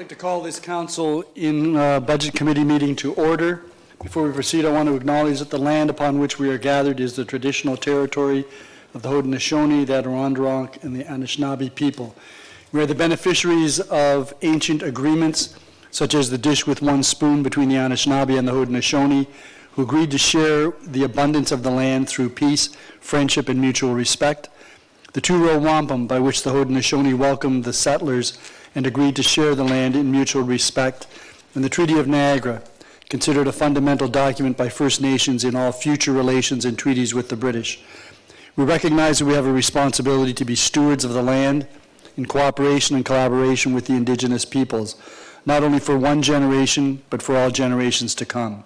I'd like to call this council in budget committee meeting to order. Before we proceed, I want to acknowledge that the land upon which we are gathered is the traditional territory of the Haudenosaunee, the Adirondack, and the Anishinaabe people. We are the beneficiaries of ancient agreements, such as the dish with one spoon between the Anishinaabe and the Haudenosaunee, who agreed to share the abundance of the land through peace, friendship, and mutual respect. The two-row wampum, by which the Haudenosaunee welcomed the settlers and agreed to share the land in mutual respect, and the Treaty of Niagara, considered a fundamental document by First Nations in all future relations and treaties with the British. We recognize that we have a responsibility to be stewards of the land in cooperation and collaboration with the Indigenous peoples, not only for one generation, but for all generations to come.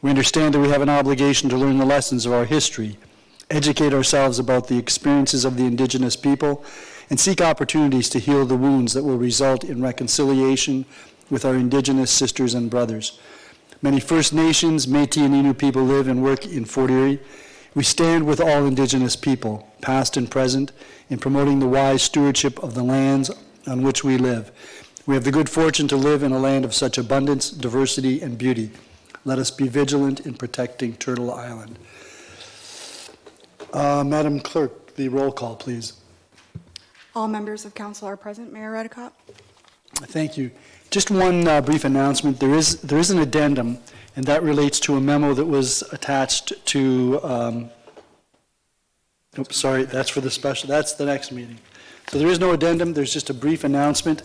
We understand that we have an obligation to learn the lessons of our history, educate ourselves about the experiences of the Indigenous people, and seek opportunities to heal the wounds that will result in reconciliation with our Indigenous sisters and brothers. Many First Nations, Métis, and Innu people live and work in Fort Erie. We stand with all Indigenous people, past and present, in promoting the wise stewardship of the lands on which we live. We have the good fortune to live in a land of such abundance, diversity, and beauty. Let us be vigilant in protecting Turtle Island. Madam Clerk, the roll call, please. All members of council are present. Mayor Redekop. Thank you. Just one brief announcement. There is an addendum, and that relates to a memo that was attached to, oops, sorry, that's for the special, that's the next meeting. So there is no addendum, there's just a brief announcement.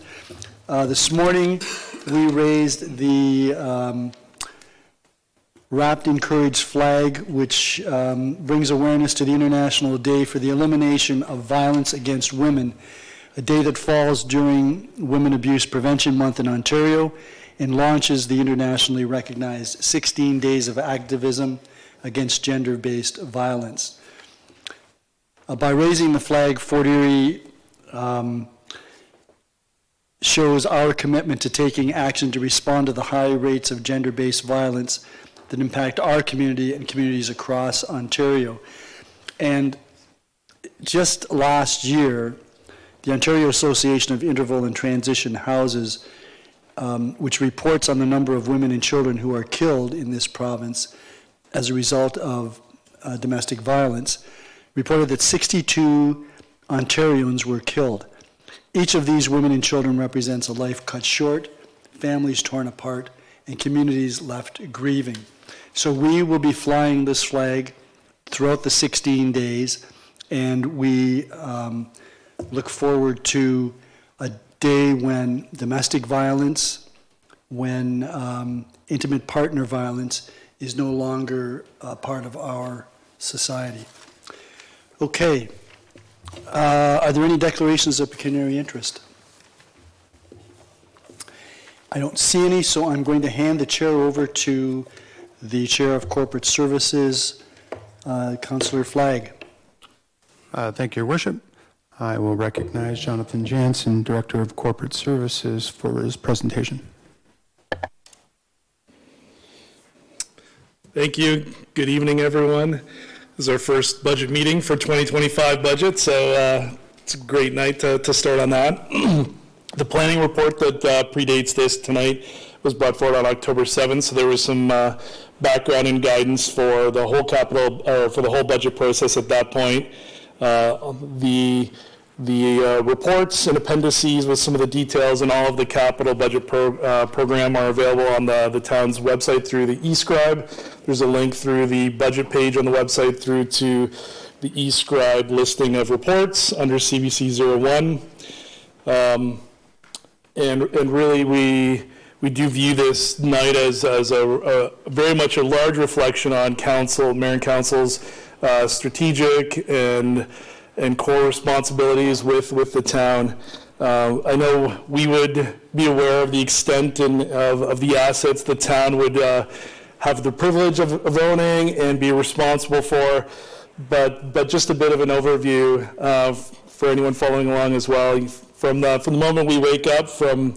This morning, we raised the Wrapped in Courage flag, which brings awareness to the International Day for the Elimination of Violence Against Women, a day that falls during Women Abuse Prevention Month in Ontario and launches the internationally recognized 16 Days of Activism Against Gender-Based Violence. By raising the flag, Fort Erie shows our commitment to taking action to respond to the high rates of gender-based violence that impact our community and communities across Ontario. And just last year, the Ontario Association of Interval and Transition Houses, which reports on the number of women and children who are killed in this province as a result of domestic violence, reported that 62 Ontarians were killed. Each of these women and children represents a life cut short, families torn apart, and communities left grieving. So we will be flying this flag throughout the 16 days, and we look forward to a day when domestic violence, when intimate partner violence is no longer a part of our society. Okay. Are there any declarations of pecuniary interest? I don't see any, so I'm going to hand the chair over to the Chair of Corporate Services, Councillor Flagg. Thank you, Your Worship. I will recognize Jonathan Jansen, Director of Corporate Services, for his presentation. Thank you. Good evening, everyone. This is our first budget meeting for 2025 budget, so it's a great night to start on that. The planning report that predates this tonight was brought forward on October 7th, so there was some background and guidance for the whole for the whole budget process at that point. The reports and appendices with some of the details and all of the capital budget program are available on the town's website through the eScribe. There's a link through the budget page on the website through to the eScribe listing of reports under CBC 01. And really we do view this night as a very much a large reflection on Mayor and Council's strategic and core responsibilities with the town. I know we would be aware of the extent of the assets the town would have the privilege of owning and be responsible for, but just a bit of an overview for anyone following along as well. From the moment we wake up, from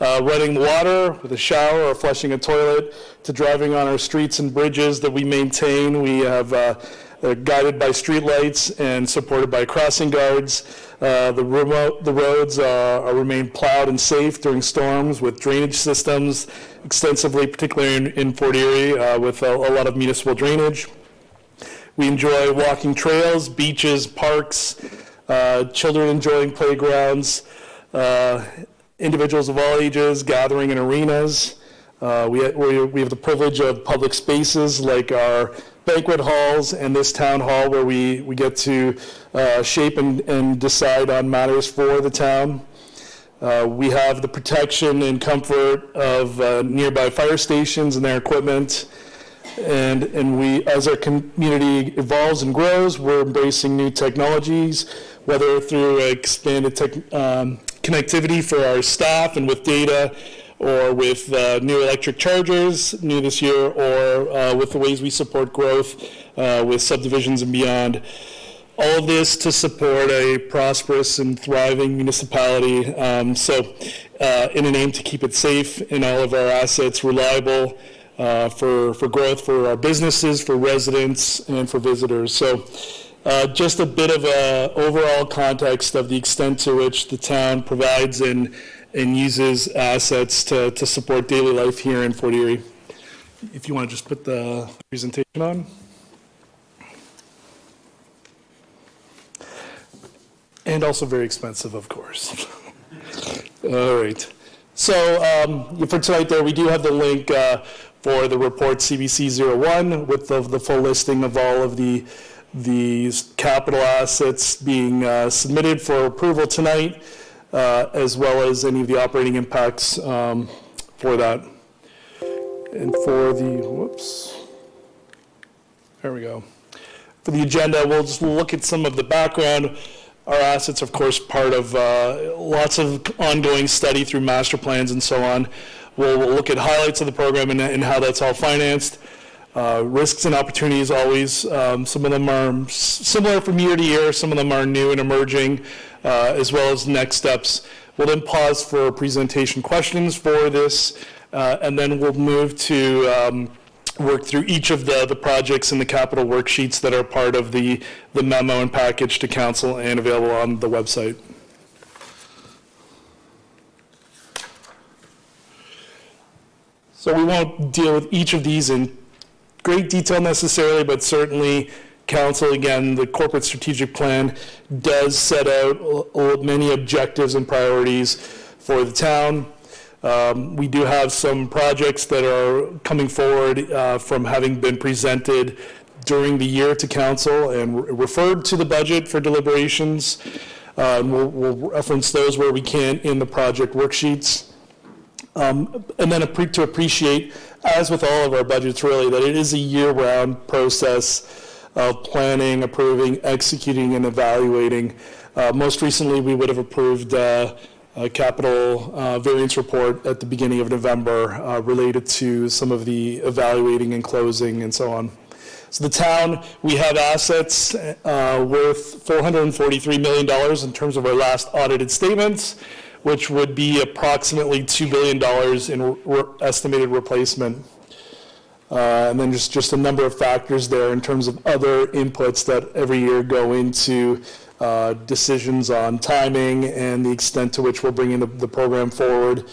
running water with a shower or flushing a toilet to driving on our streets and bridges that we maintain, we have They're guided by streetlights and supported by crossing guards. The roads remain plowed and safe during storms with drainage systems extensively, particularly in Fort Erie, with a lot of municipal drainage. We enjoy walking trails, beaches, parks, children enjoying playgrounds, individuals of all ages gathering in arenas. We have the privilege of public spaces like our banquet halls and this town hall where we get to shape and decide on matters for the town. We have the protection and comfort of nearby fire stations and their equipment. And we, as our community evolves and grows, we're embracing new technologies, whether through expanded connectivity for our staff and with data, or with new electric chargers, new this year, or with the ways we support growth with subdivisions and beyond. All of this to support a prosperous and thriving municipality. In an aim to keep it safe and all of our assets reliable for growth for our businesses, for residents, and for visitors. So just a bit of a overall context of the extent to which the town provides and uses assets to support daily life here in Fort Erie. If you want to just put the presentation on. And also very expensive, of course. All right. So for tonight there, we do have the link for the report CBC 01 with the full listing of all of these capital assets being submitted for approval tonight, as well as any of the operating impacts for that. And for the, there we go. For the agenda, we'll just look at some of the background. Our assets, of course, part of lots of ongoing study through master plans and so on. We'll look at highlights of the program and how that's all financed. Risks and opportunities always. Some of them are similar from year to year. Some of them are new and emerging, as well as next steps. We'll then pause for presentation questions for this, and then we'll move to work through each of the projects and the capital worksheets that are part of the memo and package to council and available on the website. So we won't deal with each of these in great detail necessarily, but certainly council, again, the corporate strategic plan does set out many objectives and priorities for the town. We do have some projects that are coming forward from having been presented during the year to council and referred to the budget for deliberations. We'll reference those where we can in the project worksheets. And then to appreciate, as with all of our budgets really, that it is a year-round process of planning, approving, executing, and evaluating. Most recently, we would have approved a capital variance report at the beginning of November related to some of the evaluating and closing and so on. So the town, we have assets worth $443 million in terms of our last audited statements, which would be approximately $2 billion in estimated replacement. And then just a number of factors there in terms of other inputs that every year go into decisions on timing and the extent to which we're bringing the program forward.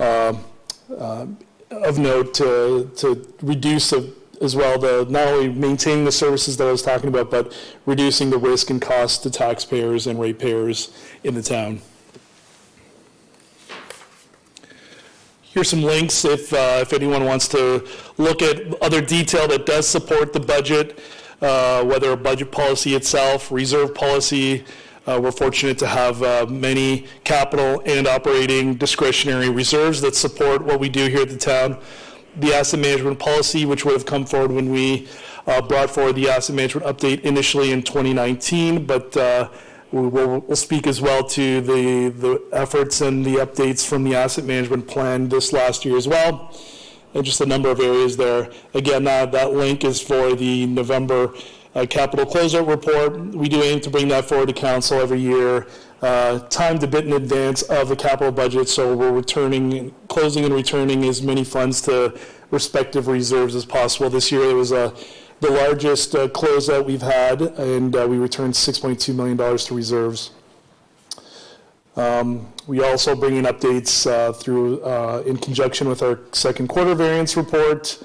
Of note to reduce as well not only maintaining the services that I was talking about, but reducing the risk and cost to taxpayers and ratepayers in the town. Here's some links if anyone wants to look at other detail that does support the budget, whether a budget policy itself, reserve policy. We're fortunate to have many capital and operating discretionary reserves that support what we do here at the town. The asset management policy, which would have come forward when we brought forward the asset management update initially in 2019, but we'll speak as well to the efforts and the updates from the asset management plan this last year as well, and just a number of areas there. Again, that link is for the November capital closeout report. We do aim to bring that forward to council every year, timed a bit in advance of the capital budget, so we're closing and returning as many funds to respective reserves as possible. This year there was a the largest closeout we've had, and we returned $6.2 million to reserves. We also bring in updates in conjunction with our second quarter variance report.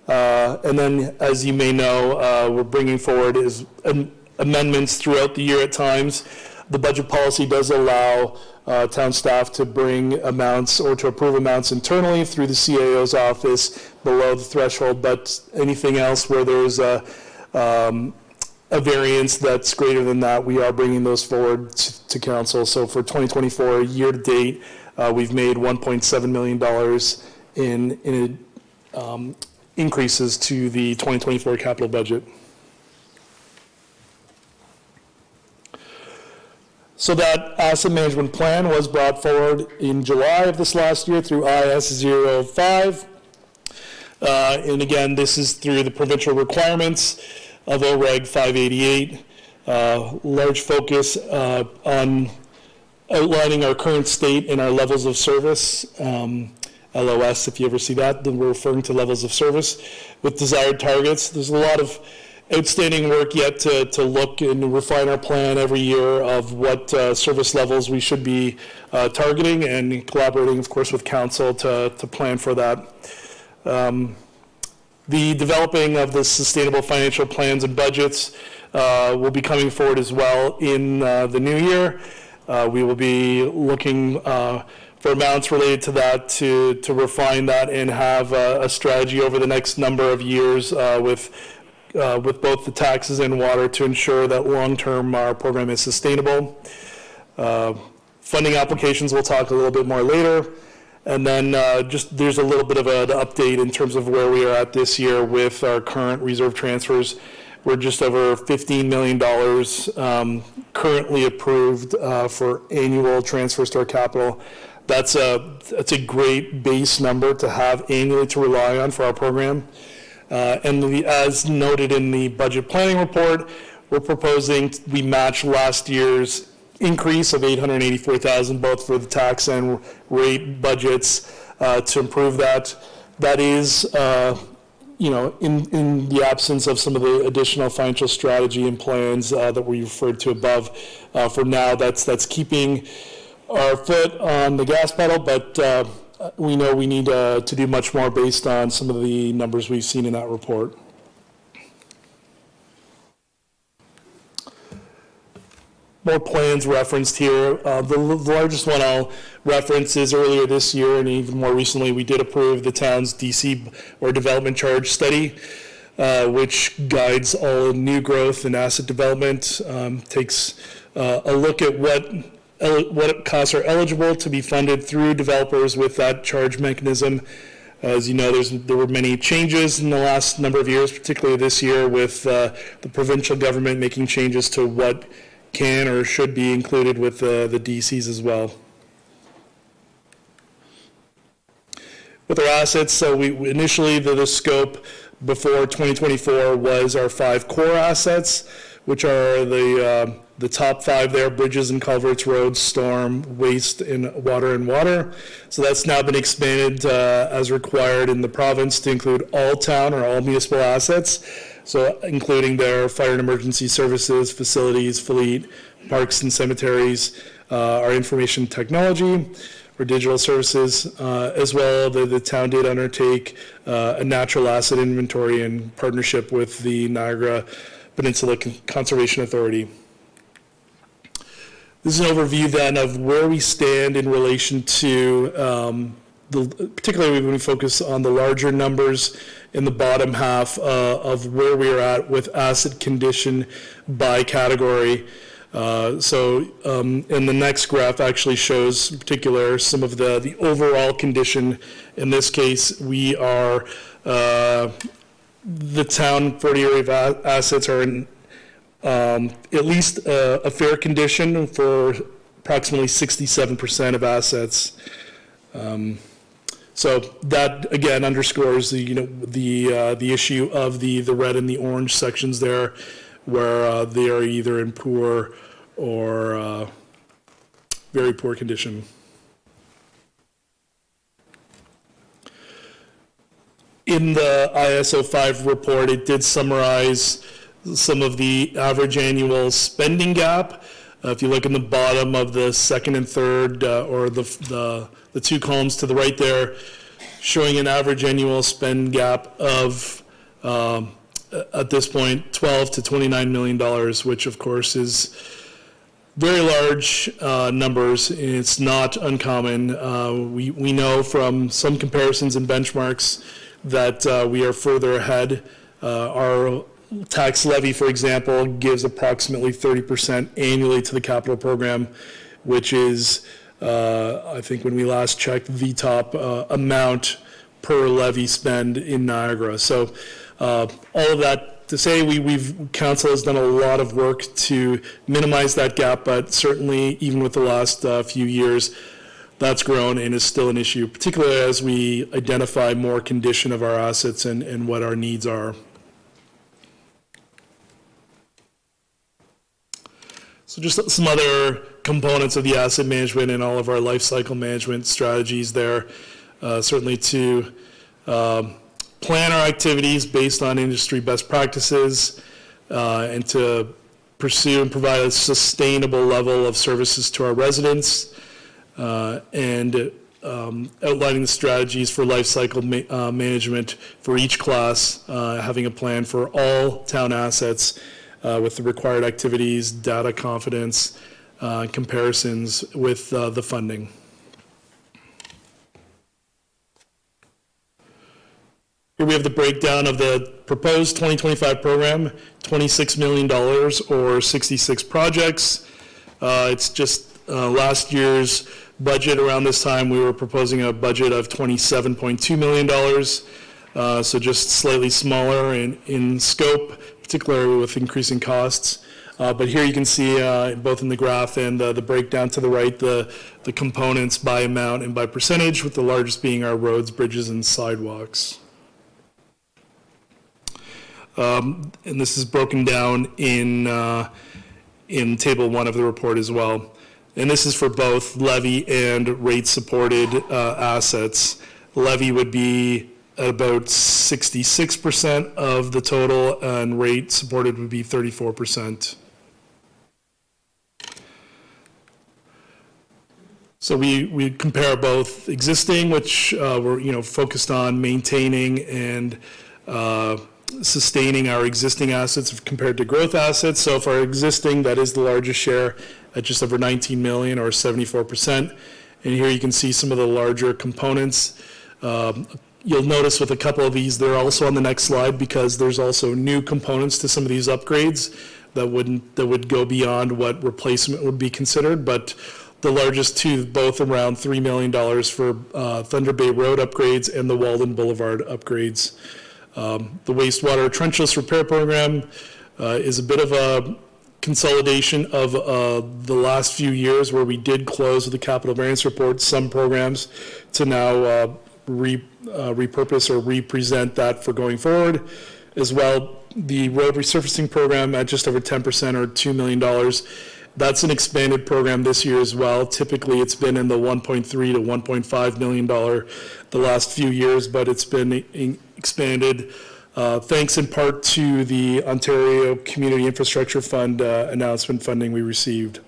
And then, as you may know, we're bringing forward amendments throughout the year at times. The budget policy does allow town staff to bring amounts or to approve amounts internally through the CAO's office below the threshold, but anything else where there's a variance that's greater than that, we are bringing those forward to council. So for 2024, year to date, we've made $1.7 million in increases to the 2024 capital budget. So that asset management plan was brought forward in July of this last year through IS-05. And again, this is through the provincial requirements of OREG 588. Large focus on outlining our current state and our levels of service. LOS, if you ever see that, then we're referring to levels of service with desired targets. There's a lot of outstanding work yet to look and refine our plan every year of what service levels we should be targeting, and collaborating, of course, with council to plan for that. The developing of the sustainable financial plans and budgets will be coming forward as well in the new year. We will be looking for amounts related to that to refine that and have a strategy over the next number of years with both the taxes and water to ensure that long-term our program is sustainable. Funding applications we'll talk a little bit more later. And then just there's a little bit of an update in terms of where we are at this year with our current reserve transfers. We're just over $15 million currently approved for annual transfers to our capital. That's a great base number to have annually to rely on for our program. As noted in the budget planning report, we're proposing we match last year's increase of $884,000, both for the tax and rate budgets, to improve that. That is, in the absence of some of the additional financial strategy and plans that we referred to above. For now, that's keeping our foot on the gas pedal, but we know we need to do much more based on some of the numbers we've seen in that report. More plans referenced here. The largest one I'll reference is earlier this year, and even more recently, we did approve the town's DC or development charge study, which guides all new growth and asset development, takes a look at what costs are eligible to be funded through developers with that charge mechanism. As you know, there were many changes in the last number of years, particularly this year with the provincial government making changes to what can or should be included with the DCs as well. With our assets, so we initially the scope before 2024 was our 5 core assets, which are the top 5 there: bridges and culverts, roads, storm, waste, and water. So that's now been expanded as required in the province to include all town or all municipal assets. So including their fire and emergency services, facilities, fleet, parks and cemeteries, our information technology, our digital services, as well. The town did undertake a natural asset inventory in partnership with the Niagara Peninsula Conservation Authority. This is an overview then of where we stand in relation to, particularly when we focus on the larger numbers in the bottom half of where we are at with asset condition by category. And the next graph actually shows in particular some of the overall condition. In this case, we are, the town 40 area of assets are in at least a fair condition for approximately 67% of assets. So that again underscores the issue of the red and the orange sections there, where they are either in poor or very poor condition. In in the ISO 5 report, it did summarize some of the average annual spending gap. If you look in the bottom of the second and third, or the two columns to the right there, showing an average annual spend gap of, at this point, $12 to $29 million, which of course is very large numbers. It's not uncommon. We know from some comparisons and benchmarks that we are further ahead. Our tax levy, for example, gives approximately 30% annually to the capital program, which is, I think when we last checked, the top amount per levy spend in Niagara. So all of that to say, council has done a lot of work to minimize that gap, but certainly even with the last few years, that's grown and is still an issue, particularly as we identify more condition of our assets and what our needs are. So just some other components of the asset management and all of our life cycle management strategies there, certainly to plan our activities based on industry best practices, and to pursue and provide a sustainable level of services to our residents, and outlining the strategies for life cycle management for each class, having a plan for all town assets with the required activities, data confidence, comparisons with the funding. Here we have the breakdown of the proposed 2025 program, $26 million or 66 projects. It's just last year's budget. Around this time, we were proposing a budget of $27.2 million, so just slightly smaller in scope, particularly with increasing costs. But here you can see, both in the graph and the breakdown to the right, the components by amount and by percentage, with the largest being our roads, bridges, and sidewalks. And this is broken down in Table 1 of the report as well. And this is for both levy and rate-supported assets. Levy would be at about 66% of the total, and rate-supported would be 34%. So we compare both existing, which we're focused on maintaining and sustaining our existing assets compared to growth assets. So for our existing, that is the largest share at just over 19 million or 74%. And here you can see some of the larger components. You'll notice with a couple of these, they're also on the next slide because there's also new components to some of these upgrades that would go beyond what replacement would be considered. But the largest two, both around $3 million for Thunder Bay Road upgrades and the Walden Boulevard upgrades. The wastewater trenchless repair program is a bit of a consolidation of the last few years where we did close with the capital variance report some programs to now repurpose or represent that for going forward. As well, the road resurfacing program at just over 10% or $2 million. That's an expanded program this year as well. Typically, it's been in the $1.3 to $1.5 million the last few years, but it's been expanded thanks in part to the Ontario Community Infrastructure Fund announcement funding we received.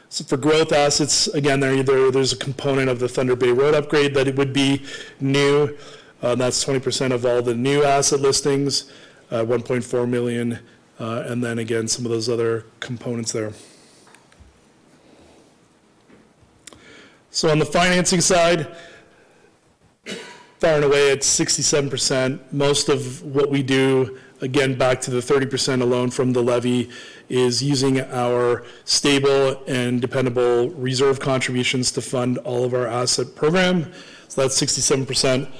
So for growth assets, again, there's a component of the Thunder Bay Road upgrade that it would be new. That's 20% of all the new asset listings, 1.4 million. And then again, some of those other components there. So on the financing side, far and away at 67%. Most of what we do, again, back to the 30% alone from the levy, is using our stable and dependable reserve contributions to fund all of our asset program. So that's 67%.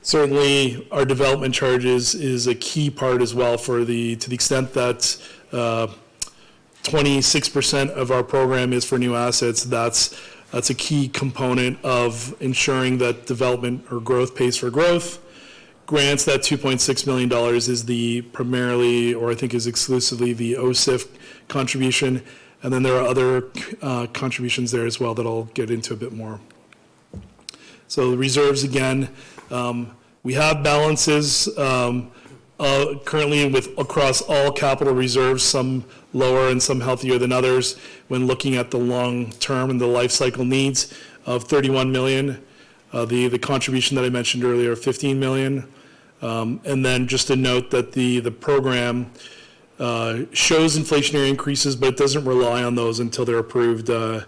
Certainly, our development charges is a key part as well to the extent that 26% of our program is for new assets. That's a key component of ensuring that development or growth pays for growth. Grants, that $2.6 million is the primarily, or I think is exclusively, the OSIF contribution. And then there are other contributions there as well that I'll get into a bit more. So the reserves, again, We have balances currently across all capital reserves, some lower and some healthier than others, when looking at the long term and the life cycle needs of 31 million. The contribution that I mentioned earlier, 15 million. And then just a note that the program shows inflationary increases, but it doesn't rely on those until they're approved in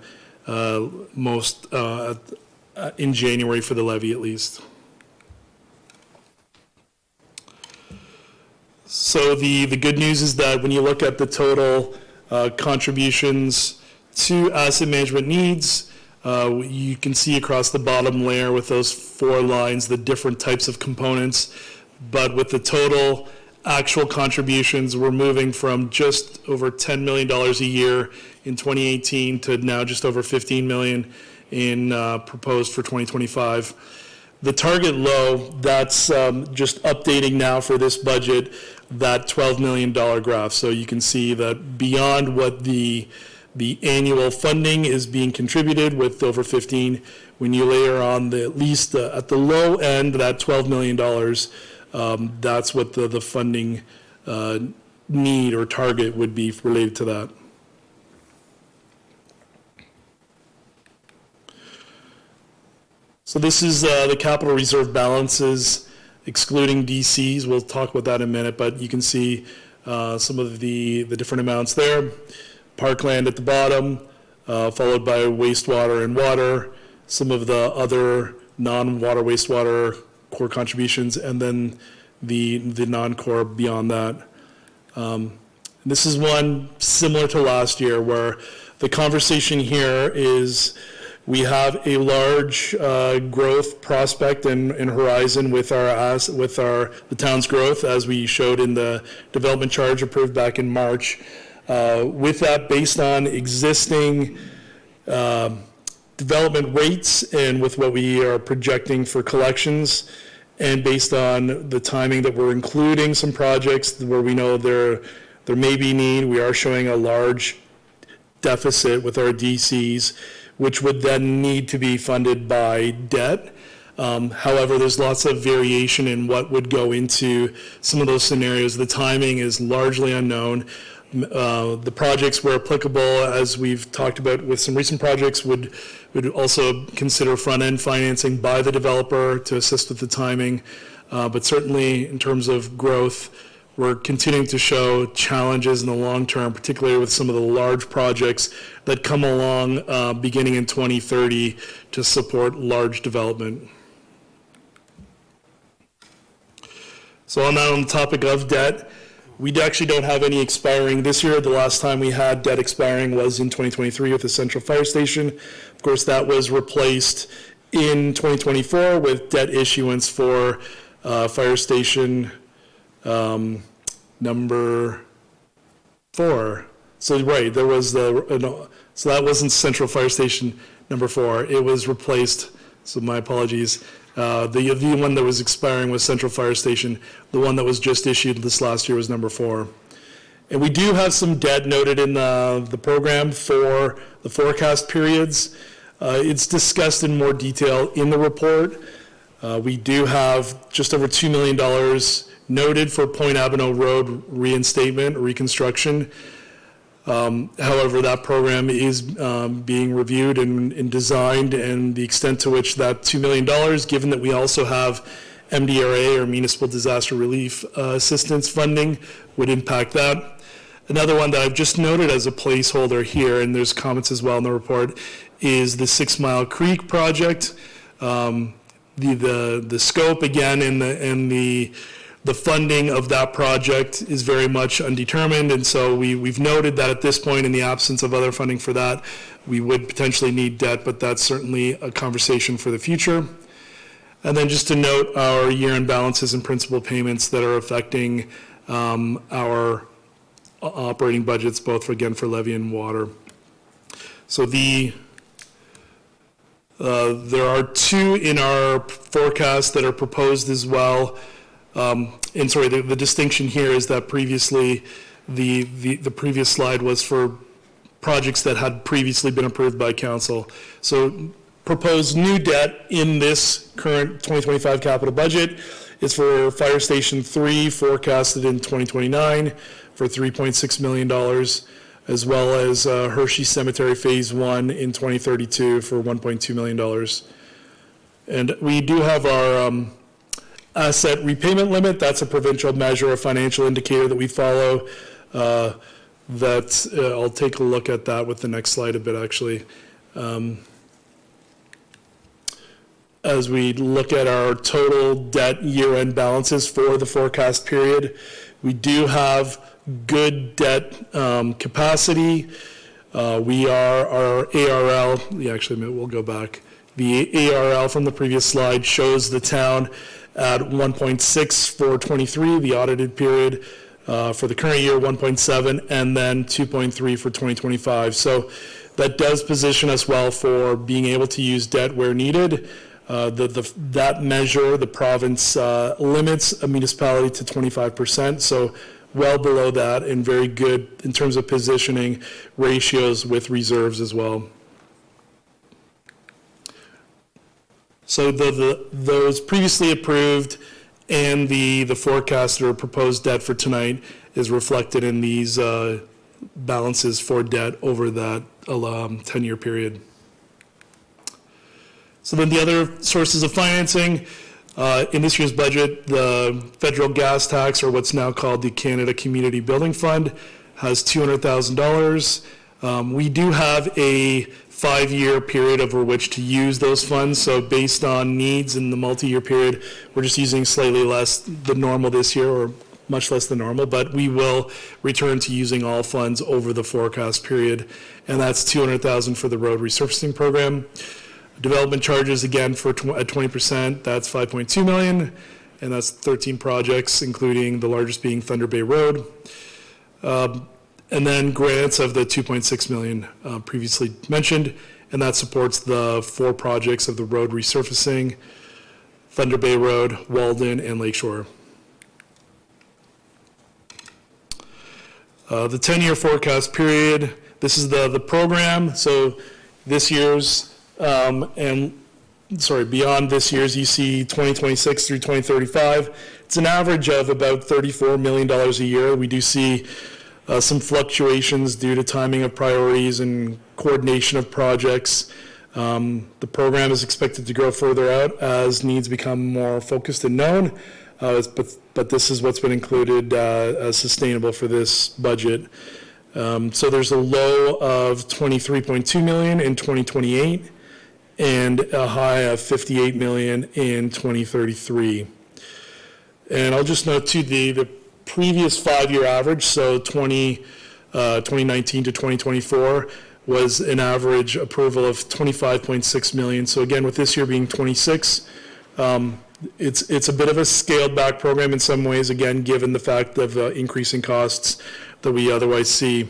January for the levy at least. So the good news is that when you look at the total contributions to asset management needs, you can see across the bottom layer with those 4 lines the different types of components, but with the total actual contributions, we're moving from just over $10 million a year in 2018 to now just over $15 million in proposed for 2025. The target low, that's just updating now for this budget, that $12 million graph. So you can see that beyond what the annual funding is being contributed with over 15, when you layer on at least at the low end, that $12 million, that's what the funding need or target would be related to that. So this is the capital reserve balances, excluding DCs. We'll talk about that in a minute, but you can see some of the different amounts there. Parkland at the bottom, followed by wastewater and water, some of the other non-water wastewater core contributions, and then the non-core beyond that. This is one similar to last year where the conversation here is we have a large growth prospect and horizon with the town's growth, as we showed in the development charge approved back in March. With that, based on existing development rates and with what we are projecting for collections, and based on the timing that we're including some projects where we know there may be need, we are showing a large deficit with our DCs, which would then need to be funded by debt. However, there's lots of variation in what would go into some of those scenarios. The timing is largely unknown. The projects where applicable, as we've talked about with some recent projects, would also consider front-end financing by the developer to assist with the timing. But certainly in terms of growth, we're continuing to show challenges in the long term, particularly with some of the large projects that come along beginning in 2030 to support large development. So on the topic of debt, we actually don't have any expiring this year. The last time we had debt expiring was in 2023 with the Central Fire Station. Of course, that was replaced in 2024 with debt issuance for Fire Station number 4. So right, there was so that wasn't Central Fire Station number 4. It was replaced, so my apologies. The one that was expiring was Central Fire Station. The one that was just issued this last year was number 4. And we do have some debt noted in the program for the forecast periods. It's discussed in more detail in the report. We do have just over $2 million noted for Point Dubanow Road reinstatement, reconstruction. However, that program is being reviewed and designed, and the extent to which that $2 million, given that we also have MDRA or Municipal Disaster Relief Assistance funding, would impact that. Another one that I've just noted as a placeholder here, and there's comments as well in the report, is the 6 Mile Creek project. The scope again and the funding of that project is very much undetermined, and so we've noted that at this point, in the absence of other funding for that, we would potentially need debt, but that's certainly a conversation for the future. And then just to note our year-end balances and principal payments that are affecting our operating budgets, both again for levy and water. So there are 2 in our forecast that are proposed as well. And sorry, the distinction here is that previously, the previous slide was for projects that had previously been approved by council. So proposed new debt in this current 2025 capital budget is for Fire Station 3, forecasted in 2029 for $3.6 million, as well as Hershey Cemetery Phase 1 in 2032 for $1.2 million. And we do have our asset repayment limit. That's a provincial measure, a financial indicator that we follow. I'll take a look at that with the next slide a bit, actually. As we look at our total debt year-end balances for the forecast period, we do have good debt capacity. Our ARL, we'll go back. The ARL from the previous slide shows the town at 1.6 for 23, the audited period. For the current year, 1.7, and then 2.3 for 2025. So that does position us well for being able to use debt where needed. That measure, the province limits a municipality to 25%, so well below that, and very good in terms of positioning ratios with reserves as well. So those previously approved and the forecast or proposed debt for tonight is reflected in these balances for debt over that 10-year period. So then the other sources of financing, in this year's budget, the federal gas tax, or what's now called the Canada Community Building Fund, has $200,000. We do have a 5-year period over which to use those funds. So based on needs in the multi-year period, we're just using slightly less than normal this year, or much less than normal, but we will return to using all funds over the forecast period. And that's $200,000 for the road resurfacing program. Development charges, again, at 20%, that's $5.2 million, and that's 13 projects, including the largest being Thunder Bay Road. And then grants of the $2.6 million previously mentioned, and that supports the 4 projects of the road resurfacing, Thunder Bay Road, Walden, and Lakeshore. The 10-year forecast period, this is the program, so this year's, beyond this year's, you see 2026 through 2035. It's an average of about $34 million a year. We do see some fluctuations due to timing of priorities and coordination of projects. The program is expected to grow further out as needs become more focused and known, but this is what's been included as sustainable for this budget. So there's a low of $23.2 million in 2028 and a high of $58 million in 2033. And I'll just note too, the previous 5-year average, so 2019 to 2024, was an average approval of $25.6 million. So again, with this year being 26, it's a bit of a scaled back program in some ways, again, given the fact of increasing costs that we otherwise see.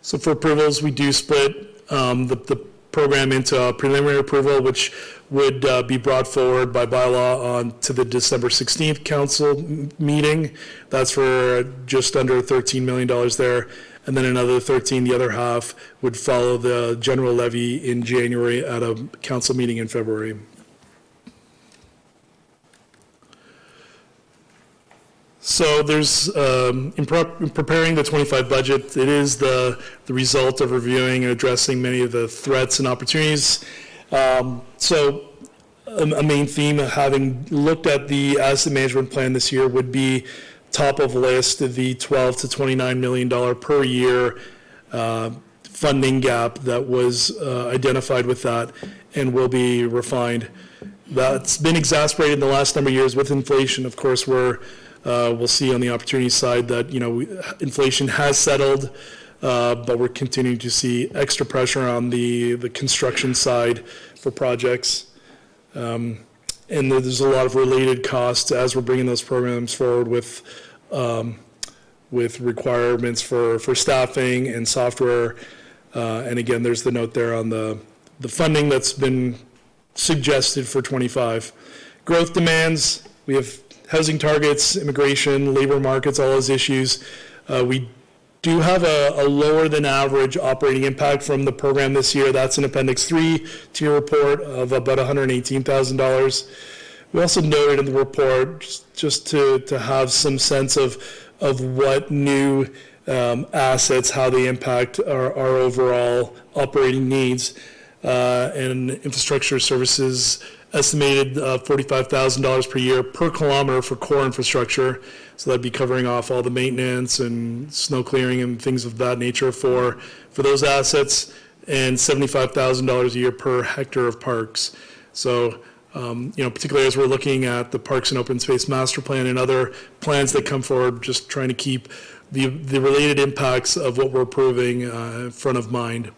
So for approvals, we do split the program into a preliminary approval, which would be brought forward by bylaw on to the December 16th council meeting. That's for just under $13 million there. And then another 13, the other half, would follow the general levy in January at a council meeting in February. So there's, in preparing the 25 budget, it is the result of reviewing and addressing many of the threats and opportunities. So a main theme of having looked at the asset management plan this year would be top of list of the $12 to $29 million per year funding gap that was identified with that and will be refined. That's been exacerbated in the last number of years with inflation. Of course, we'll see on the opportunity side that inflation has settled, but we're continuing to see extra pressure on the construction side for projects. And there's a lot of related costs as we're bringing those programs forward with requirements for staffing and software. And again, there's the note there on the funding that's been suggested for 25. Growth demands, we have housing targets, immigration, labor markets, all those issues. We do have a lower than average operating impact from the program this year. That's in Appendix 3 to your report of about $118,000. We also noted in the report, just to have some sense of what new assets, how they impact our overall operating needs, and infrastructure services estimated $45,000 per year per kilometer for core infrastructure. So that'd be covering off all the maintenance and snow clearing and things of that nature for those assets, and $75,000 a year per hectare of parks. So, particularly as we're looking at the Parks and Open Space Master Plan and other plans that come forward, just trying to keep the related impacts of what we're approving front of mind.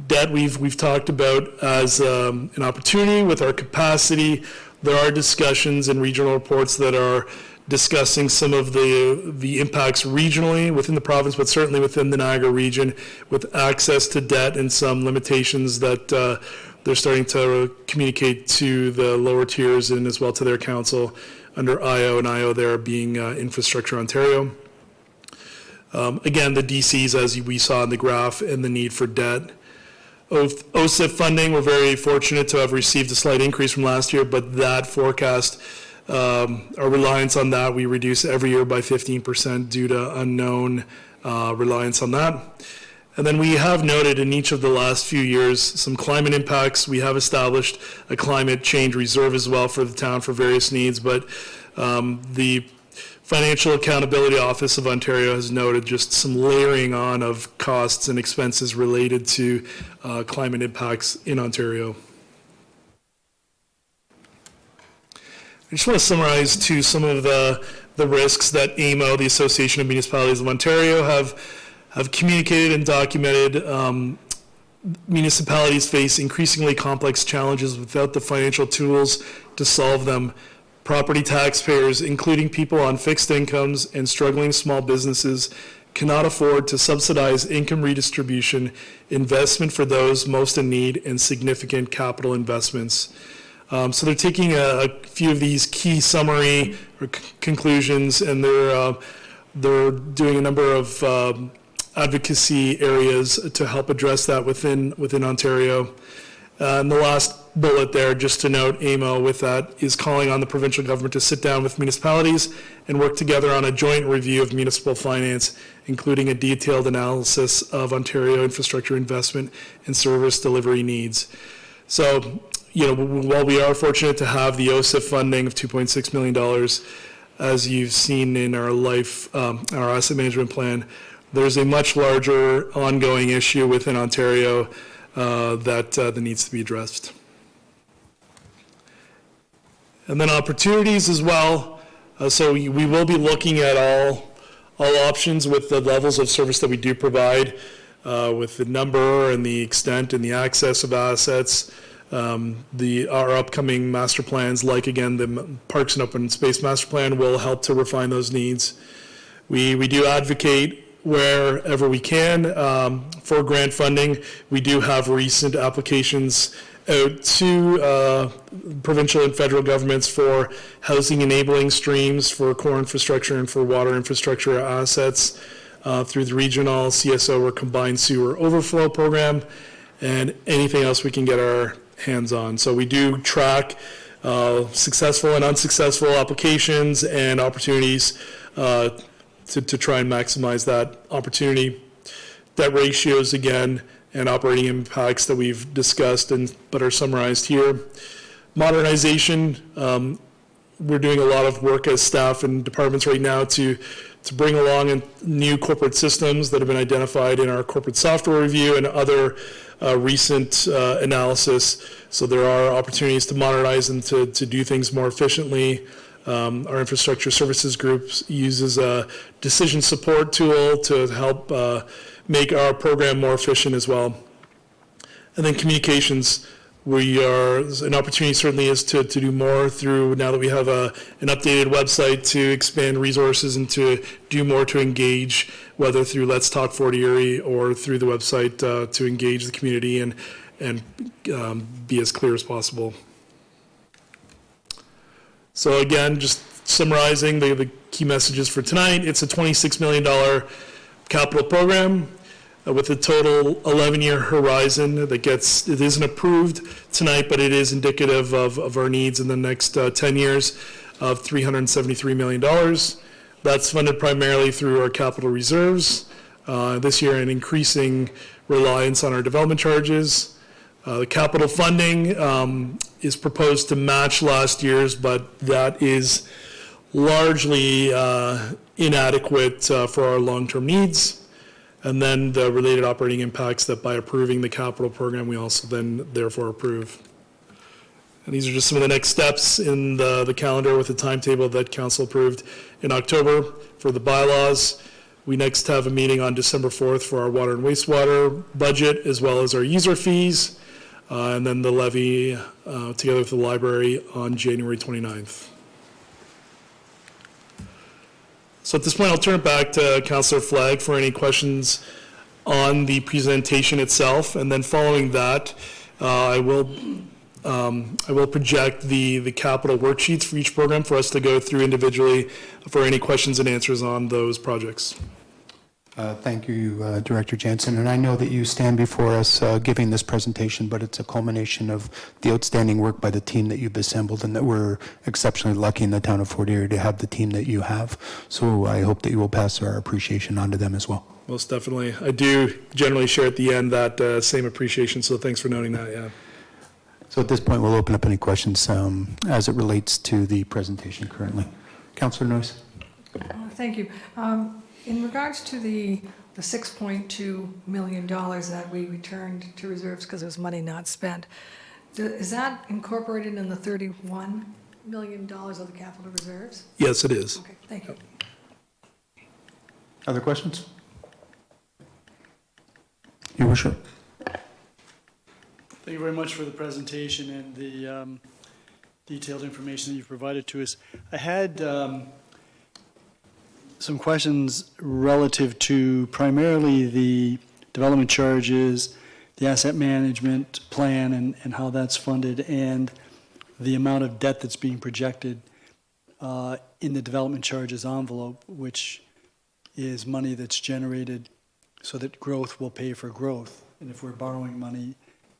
Debt we've talked about as an opportunity with our capacity. There are discussions in regional reports that are discussing some of the impacts regionally within the province, but certainly within the Niagara region, with access to debt and some limitations that they're starting to communicate to the lower tiers and as well to their council under IO, and IO there being Infrastructure Ontario. Again, the DCs, as we saw in the graph, and the need for debt. OSIP funding, we're very fortunate to have received a slight increase from last year, but that forecast, our reliance on that, we reduce every year by 15% due to unknown reliance on that. And then we have noted in each of the last few years some climate impacts. We have established a climate change reserve as well for the town for various needs, but the Financial Accountability Office of Ontario has noted just some layering on of costs and expenses related to climate impacts in Ontario. I just want to summarize too some of the risks that AMO, the Association of Municipalities of Ontario, have communicated and documented. Municipalities face increasingly complex challenges without the financial tools to solve them. Property taxpayers, including people on fixed incomes and struggling small businesses, cannot afford to subsidize income redistribution, investment for those most in need, and significant capital investments. So they're taking a few of these key summary or conclusions, and they're doing a number of advocacy areas to help address that within Ontario. And the last bullet there, just to note, AMO with that is calling on the provincial government to sit down with municipalities and work together on a joint review of municipal finance, including a detailed analysis of Ontario infrastructure investment and service delivery needs. So, while we are fortunate to have the OSIP funding of $2.6 million, as you've seen in our our asset management plan, there's a much larger ongoing issue within Ontario that needs to be addressed. And then opportunities as well. So we will be looking at all options with the levels of service that we do provide, with the number and the extent and the access of assets. Our upcoming master plans, like again the Parks and Open Space Master Plan, will help to refine those needs. We do advocate wherever we can for grant funding. We do have recent applications out to provincial and federal governments for housing enabling streams for core infrastructure and for water infrastructure assets through the regional CSO or combined sewer overflow program, and anything else we can get our hands on. So we do track successful and unsuccessful applications and opportunities to try and maximize that opportunity. Debt ratios again, and operating impacts that we've discussed but are summarized here. Modernization, we're doing a lot of work as staff and departments right now to bring along new corporate systems that have been identified in our corporate software review and other recent analysis. So there are opportunities to modernize and to do things more efficiently. Our infrastructure services group uses a decision support tool to help make our program more efficient as well. And then communications, an opportunity certainly is to do more through, now that we have an updated website, to expand resources and to do more to engage, whether through Let's Talk 40 Erie or through the website to engage the community and be as clear as possible. So again, just summarizing the key messages for tonight, it's a $26 million capital program with a total 11-year horizon it isn't approved tonight, but it is indicative of our needs in the next 10 years of $373 million. That's funded primarily through our capital reserves. This year, an increasing reliance on our development charges. The capital funding is proposed to match last year's, but that is largely inadequate for our long-term needs. And then the related operating impacts that by approving the capital program, we also then therefore approve. And these are just some of the next steps in the calendar with the timetable that council approved in October for the bylaws. We next have a meeting on December 4th for our water and wastewater budget, as well as our user fees, and then the levy together with the library on January 29th. So at this point, I'll turn it back to Councillor Flagg for any questions on the presentation itself, and then following that, I will project the capital worksheets for each program for us to go through individually for any questions and answers on those projects. Thank you, Director Jansen. And I know that you stand before us giving this presentation, but it's a culmination of the outstanding work by the team that you've assembled, and that we're exceptionally lucky in the town of Fort Erie to have the team that you have. So I hope that you will pass our appreciation on to them as well. Most definitely. I do generally share at the end that same appreciation, so thanks for noting that, yeah. So at this point, we'll open up any questions as it relates to the presentation currently. Councillor Noyes. Thank you. In regards to the $6.2 million that we returned to reserves because it was money not spent, is that incorporated in the $31 million of the capital reserves? Yes, it is. Okay, thank you. Other questions? Your worship. Thank you very much for the presentation and the detailed information that you've provided to us. I had some questions relative to primarily the development charges, the asset management plan and how that's funded, and the amount of debt that's being projected in the development charges envelope, which is money that's generated so that growth will pay for growth. And if we're borrowing money,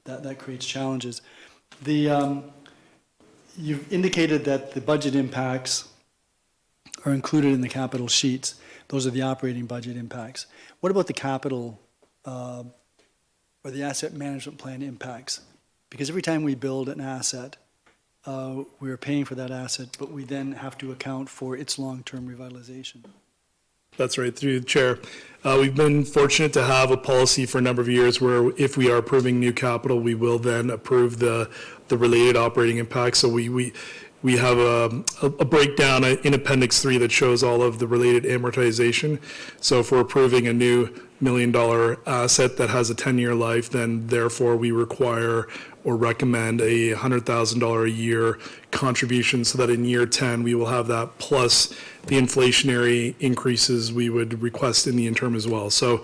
that creates challenges. You've indicated that the budget impacts are included in the capital sheets. Those are the operating budget impacts. What about the capital or the asset management plan impacts? Because every time we build an asset, we're paying for that asset, but we then have to account for its long-term revitalization. That's right, through the chair. We've been fortunate to have a policy for a number of years where if we are approving new capital, we will then approve the related operating impacts. So we have a breakdown in Appendix 3 that shows all of the related amortization. So if we're approving a new $1 million asset that has a 10-year life, then therefore we require or recommend a $100,000 a year contribution so that in year 10 we will have that plus the inflationary increases we would request in the interim as well. So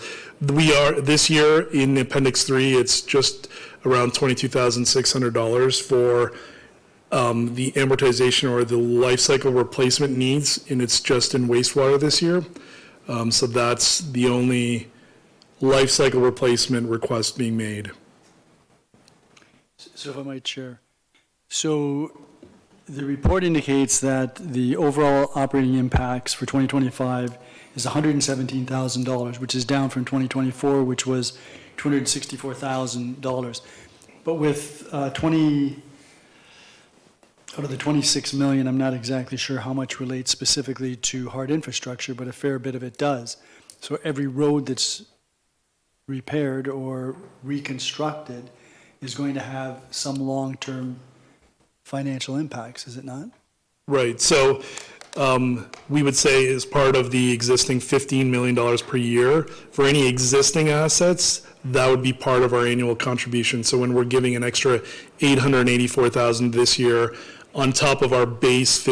we are, this year in Appendix 3, it's just around $22,600 for the amortization or the life cycle replacement needs, and it's just in wastewater this year. So that's the only life cycle replacement request being made. So if I might, Chair. So the report indicates that the overall operating impacts for 2025 is $117,000, which is down from 2024, which was $264,000. But with 20 out of the 26 million, I'm not exactly sure how much relates specifically to hard infrastructure, but a fair bit of it does. So every road that's repaired or reconstructed is going to have some long-term financial impacts, is it not? Right. So we would say as part of the existing $15 million per year, for any existing assets, that would be part of our annual contribution. So when we're giving an extra $884,000 this year on top of our base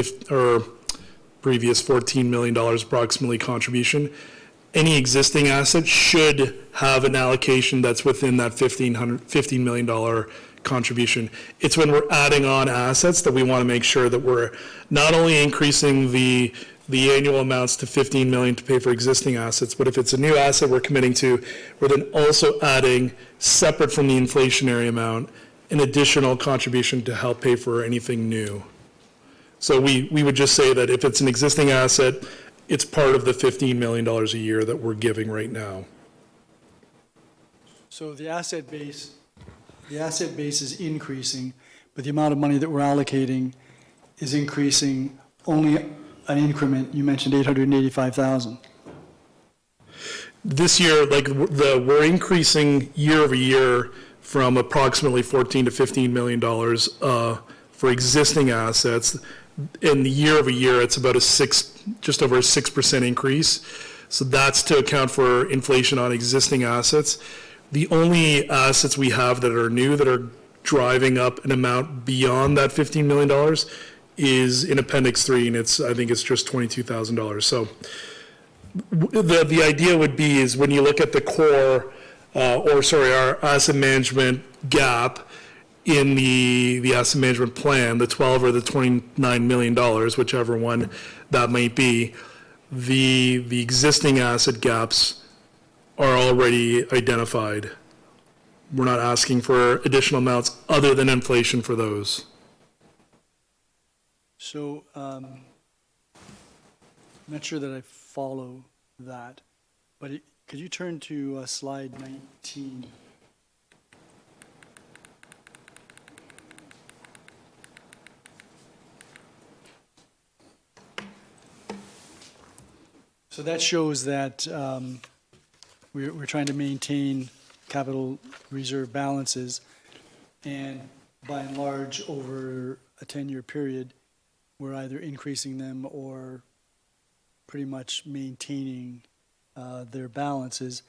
previous $14 million approximately contribution, any existing asset should have an allocation that's within that $15 million contribution. It's when we're adding on assets that we want to make sure that we're not only increasing the the annual amounts to 15 million to pay for existing assets. But if it's a new asset we're committing to, we're then also adding, separate from the inflationary amount, an additional contribution to help pay for anything new. So we would just say that if it's an existing asset, it's part of the $15 million a year that we're giving right now. So the asset base is increasing, but the amount of money that we're allocating is increasing only an increment. You mentioned 885,000. This year, we're increasing year over year from approximately $14 to $15 million for existing assets. In the year over year, it's about just over a 6% increase. So that's to account for inflation on existing assets. The only assets we have that are new that are driving up an amount beyond that $15 million is in Appendix 3, and I think it's just $22,000. So the idea would be is when you look at the core, our asset management gap in the asset management plan, the 12 or the $29 million, whichever one that might be, the existing asset gaps are already identified. We're not asking for additional amounts other than inflation for those. So I'm not sure that I follow that, but could you turn to slide 19? So that shows that we're trying to maintain capital reserve balances, and by and large, over a 10-year period, we're either increasing them or pretty much maintaining their balances,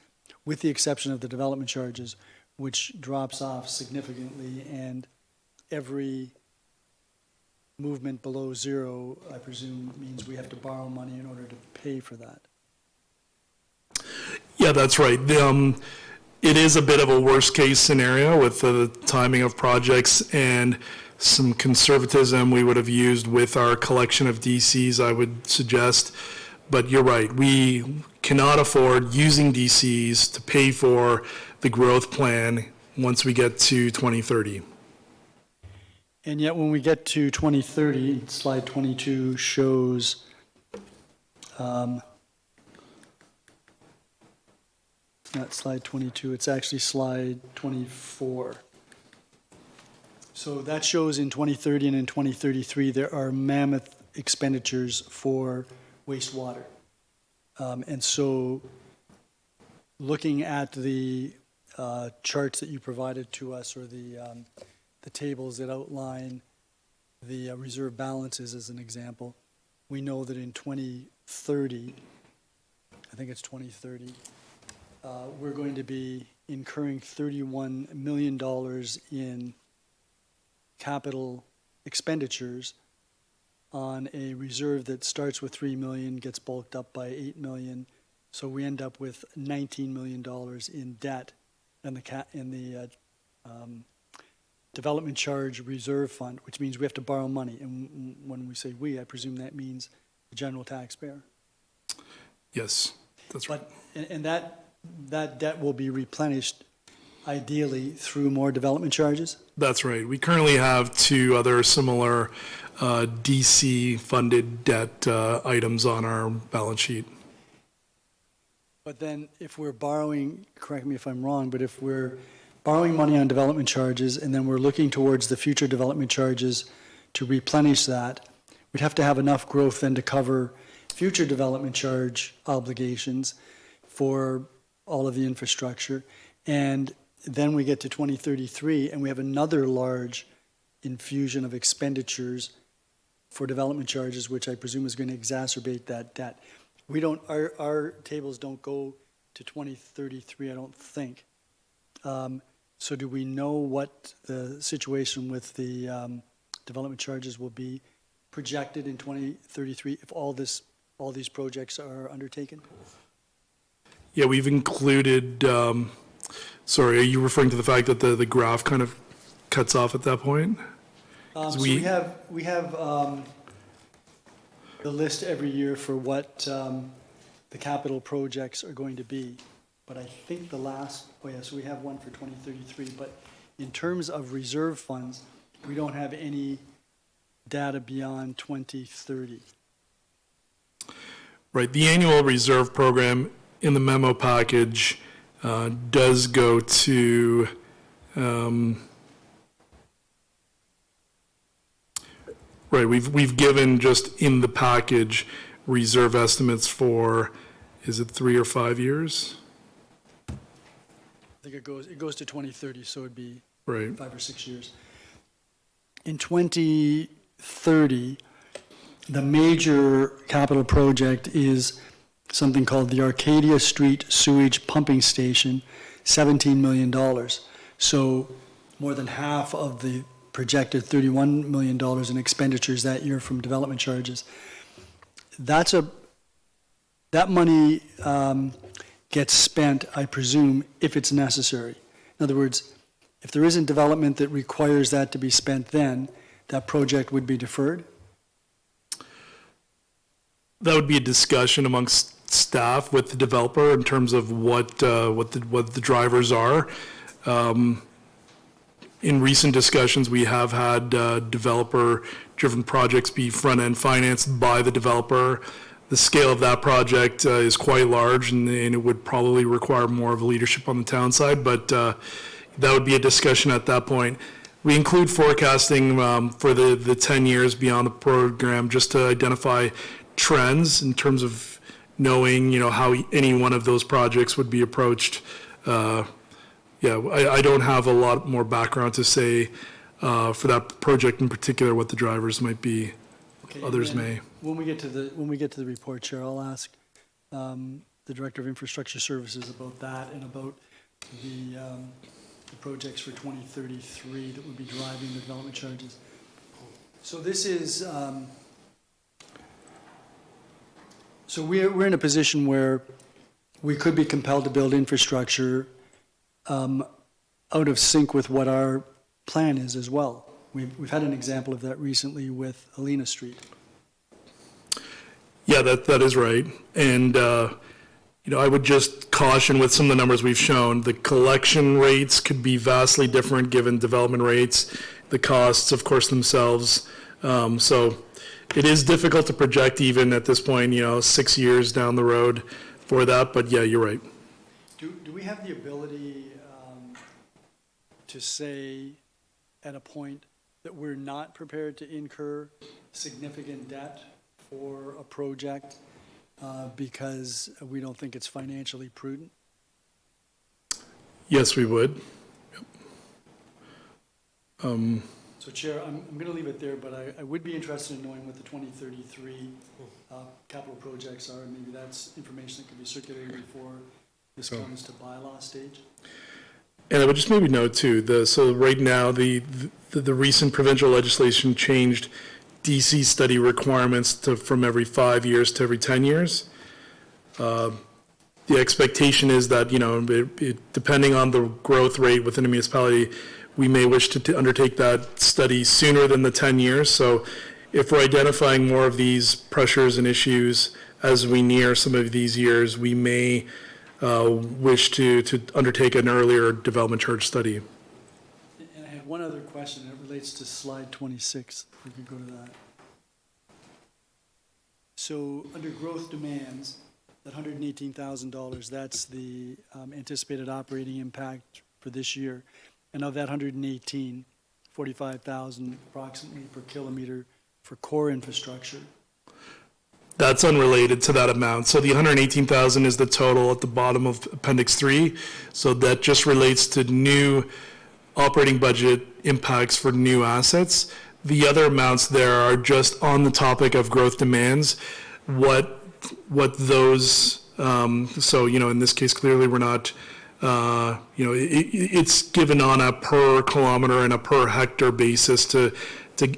with the exception of the development charges, which drops off significantly, and every movement below zero, I presume, means we have to borrow money in order to pay for that. Yeah, that's right. It is a bit of a worst-case scenario with the timing of projects and some conservatism we would have used with our collection of DCs, I would suggest. But you're right, we cannot afford using DCs to pay for the growth plan once we get to 2030. And yet, when we get to 2030, slide 22 shows not slide 22, it's actually slide 24. So that shows in 2030 and in 2033, there are mammoth expenditures for wastewater. And so looking at the charts that you provided to us, or the tables that outline the reserve balances as an example, we know that in 2030, I think it's 2030, we're going to be incurring $31 million in capital expenditures on a reserve that starts with 3 million, gets bulked up by 8 million. So we end up with $19 million in debt in the development charge reserve fund, which means we have to borrow money. And when we say we, I presume that means the general taxpayer. Yes, that's right. And that debt will be replenished ideally through more development charges? That's right. We currently have two other similar DC-funded debt items on our balance sheet. But then if we're borrowing, correct me if I'm wrong, but if we're borrowing money on development charges and then we're looking towards the future development charges to replenish that, we'd have to have enough growth then to cover future development charge obligations for all of the infrastructure. And then we get to 2033 and we have another large infusion of expenditures for development charges, which I presume is going to exacerbate that debt. We don't, our tables don't go to 2033, I don't think. So do we know what the situation with the development charges will be projected in 2033 if all these projects are undertaken? Yeah, we've included, sorry, are you referring to the fact that the graph kind of cuts off at that point? So we have the list every year for what the capital projects are going to be. But I think the last, oh yeah, so we have one for 2033, but in terms of reserve funds, we don't have any data beyond 2030. Right, the annual reserve program in the memo package does go to, right, we've given just in the package reserve estimates for, is it 3 or 5 years? I think it goes to 2030, so it'd be Right. 5 or 6 years. In 2030, the major capital project is something called the Arcadia Street Sewage Pumping Station, $17 million. So more than half of the projected $31 million in expenditures that year from development charges. That money gets spent, I presume, if it's necessary. In other words, if there isn't development that requires that to be spent then, that project would be deferred? That would be a discussion amongst staff with the developer in terms of what the drivers are. In recent discussions, we have had developer-driven projects be front-end financed by the developer. The scale of that project is quite large, and it would probably require more of leadership on the town side, but that would be a discussion at that point. We include forecasting for the 10 years beyond the program just to identify trends in terms of knowing, how any one of those projects would be approached. I don't have a lot more background to say for that project in particular what the drivers might be. Okay, Others and then may. When we get to the report, Chair, I'll ask the Director of Infrastructure Services about that and about the projects for 2033 that would be driving the development charges. So this is, so we're in a position where we could be compelled to build infrastructure out of sync with what our plan is as well. We've had an example of that recently with Helena Street. Yeah, that is right. And, I would just caution with some of the numbers we've shown, the collection rates could be vastly different given development rates, the costs, of course, themselves. So it is difficult to project even at this point, 6 years down the road for that. But yeah, you're right. Do we have the ability to say at a point that we're not prepared to incur significant debt for a project because we don't think it's financially prudent? Yes, we would. So Chair, I'm going to leave it there, but I would be interested in knowing what the 2033 capital projects are, and maybe that's information that could be circulated before this comes to bylaw stage. And I would just maybe note too, so right now, the recent provincial legislation changed DC study requirements from every 5 years to every 10 years. The expectation is that, depending on the growth rate within a municipality, we may wish to undertake that study sooner than the 10 years. So if we're identifying more of these pressures and issues as we near some of these years, we may wish to undertake an earlier development charge study. And I had one other question, and it relates to slide 26, if we could go to that. So under growth demands, that $118,000, that's the anticipated operating impact for this year. And of that 118, 45,000 approximately per kilometer for core infrastructure. That's unrelated to that amount. So the 118,000 is the total at the bottom of Appendix 3. So that just relates to new operating budget impacts for new assets. The other amounts there are just on the topic of growth demands. What those, so, in this case, clearly we're not, it's given on a per kilometer and a per hectare basis to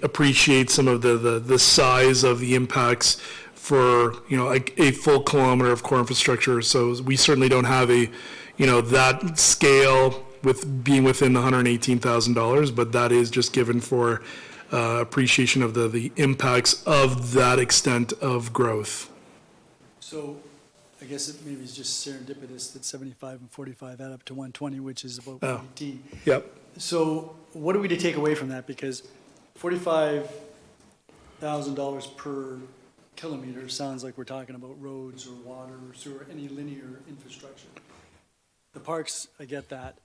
appreciate some of the size of the impacts for, a full kilometer of core infrastructure. So we certainly don't have that scale with being within the $118,000, but that is just given for appreciation of the impacts of that extent of growth. So I guess it maybe is just serendipitous that 75 and 45 add up to 120, which is about Oh. 18. Yep. So what are we to take away from that? Because $45,000 per kilometer sounds like we're talking about roads or water or sewer, any linear infrastructure. The parks, I get that.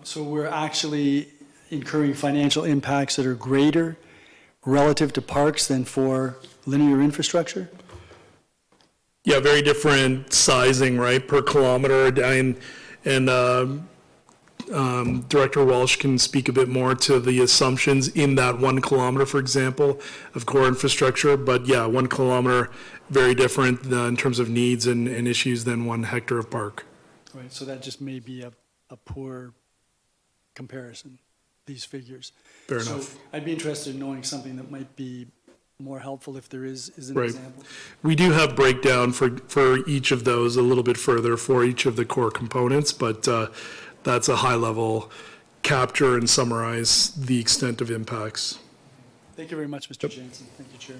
So we're actually incurring financial impacts that are greater relative to parks than for linear infrastructure? Yeah, very different sizing, right, per kilometer. And Director Walsh can speak a bit more to the assumptions in that 1 kilometer, for example, of core infrastructure. But yeah, 1 kilometer, very different in terms of needs and issues than 1 hectare of park. Right, so that just may be a poor comparison, these figures. Fair So enough. I'd be interested in knowing something that might be more helpful if there is an Right. example. We do have breakdown for each of those a little bit further for each of the core components, but that's a high-level capture and summarize the extent of impacts. Thank you very much, Mr. Jansen. Thank you, Chair.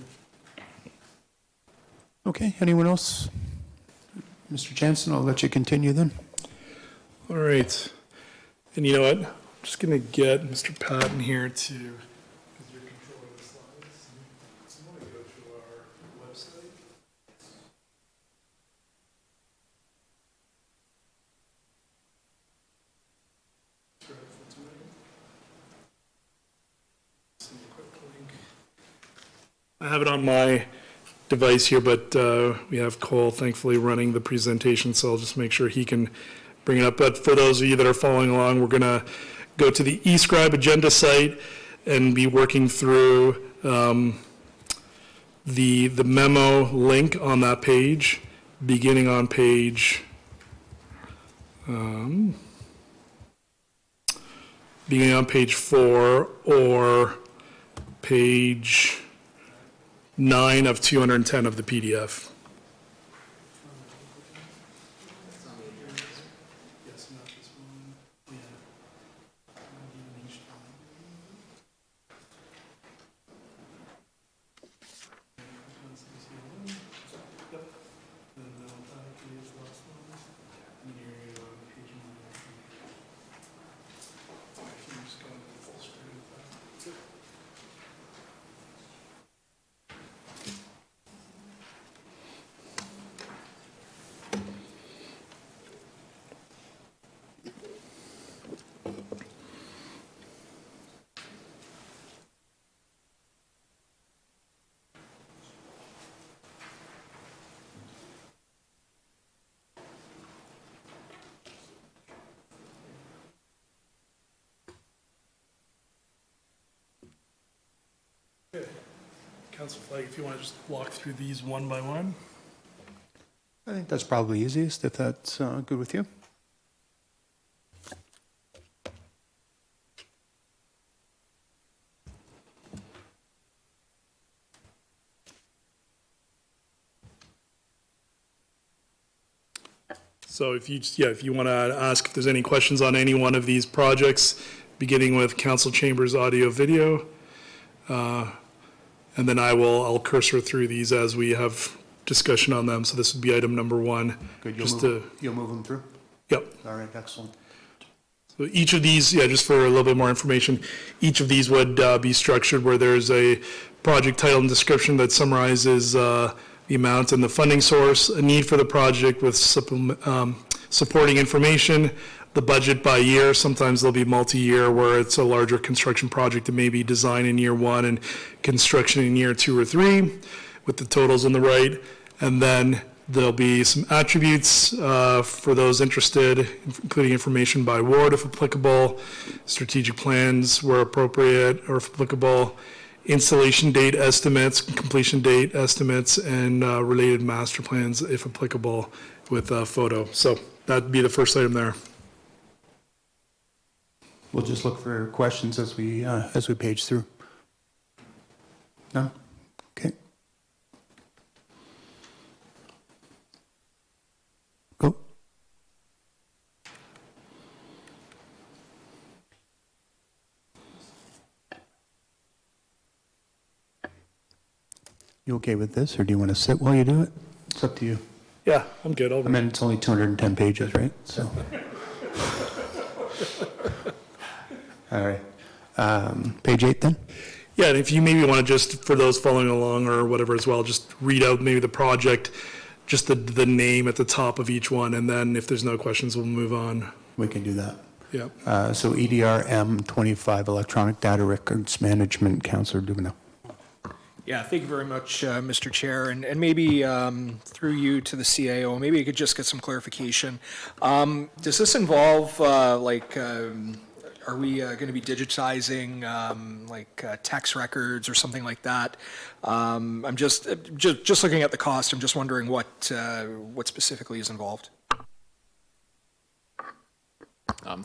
Okay, anyone else? Mr. Jansen, I'll let you continue then. All right. And you know what? I'm just going to get Mr. Patton here to, because you're controlling the slides. So I'm going to go to our website. Send a quick link. I have it on my device here, but we have Cole thankfully running the presentation, so I'll just make sure he can bring it up. But for those of you that are following along, we're going to go to the eScribe agenda site and be working through the memo link on that page, beginning on page beginning on page 4 or page 9 of 210 of the PDF. Councillor Flagg, if you want to just walk through these one by one. I think that's probably easiest, if that's good with you. So if you want to ask if there's any questions on any one of these projects, beginning with council chambers audio video, and then I'll cursor through these as we have discussion on them. So this would be item number 1. Good, you'll move them through? Yep. All right, excellent. So each of these, just for a little bit more information, each of these would be structured where there's a project title and description that summarizes the amount and the funding source, a need for the project with supporting information, the budget by year. Sometimes there'll be multi-year where it's a larger construction project that may be design in year 1 and construction in year 2 or 3 with the totals on the right. And then there'll be some attributes for those interested, including information by ward if applicable, strategic plans where appropriate or if applicable, installation date estimates, completion date estimates, and related master plans if applicable with a photo. So that'd be the first item there. We'll just look for questions as we page through. No? Okay. Go. You okay with this, or do you want to sit while you do it? It's up to you. Yeah, I'm good. I mean, it's only 210 pages, right? So. All right. Page 8 then? Yeah, and if you maybe want to just, for those following along or whatever as well, just read out maybe the project, just the name at the top of each one, and then if there's no questions, we'll move on. We can do that. Yeah. So EDR M25, Electronic Data Records Management, Councillor Dubanow. Yeah, thank you very much, Mr. Chair, and maybe through you to the CAO, maybe I could just get some clarification. Does this involve, are we going to be digitizing tax records or something like that? I'm just looking at the cost. I'm just wondering what specifically is involved.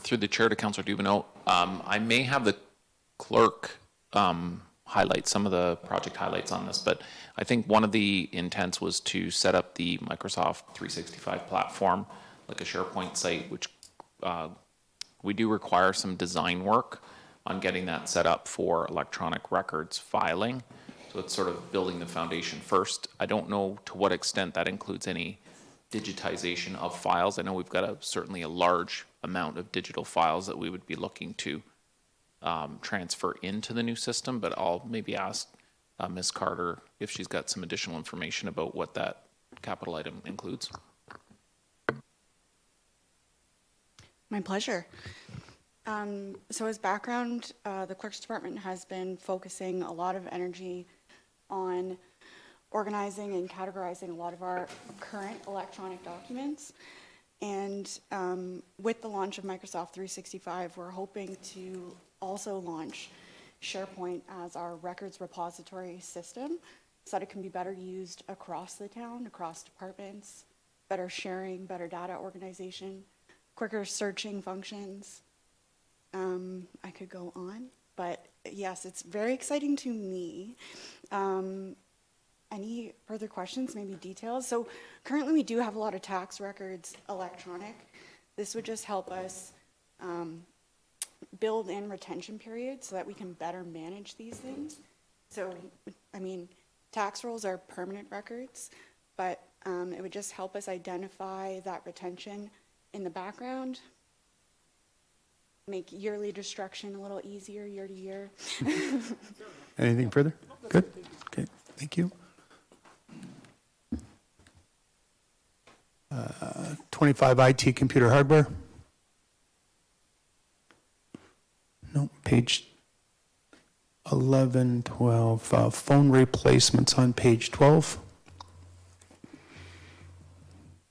Through the chair to Councillor Dubanow, I may have the clerk highlight some of the project highlights on this, but I think one of the intents was to set up the Microsoft 365 platform, like a SharePoint site, which we do require some design work on getting that set up for electronic records filing. So it's sort of building the foundation first. I don't know to what extent that includes any digitization of files. I know we've got certainly a large amount of digital files that we would be looking to transfer into the new system, but I'll maybe ask Ms. Carter if she's got some additional information about what that capital item includes. My pleasure. So as background, the Clerk's Department has been focusing a lot of energy on organizing and categorizing a lot of our current electronic documents. And with the launch of Microsoft 365, we're hoping to also launch SharePoint as our records repository system so that it can be better used across the town, across departments, better sharing, better data organization, quicker searching functions. I could go on, but yes, it's very exciting to me. Any further questions, maybe details? So currently we do have a lot of tax records electronic. This would just help us build in retention periods so that we can better manage these things. So, I mean, tax rolls are permanent records, but it would just help us identify that retention in the background, make yearly destruction a little easier year to year. Anything further? Good. Okay, thank you. 25 IT computer hardware. No, page 11, 12. Phone replacements on page 12.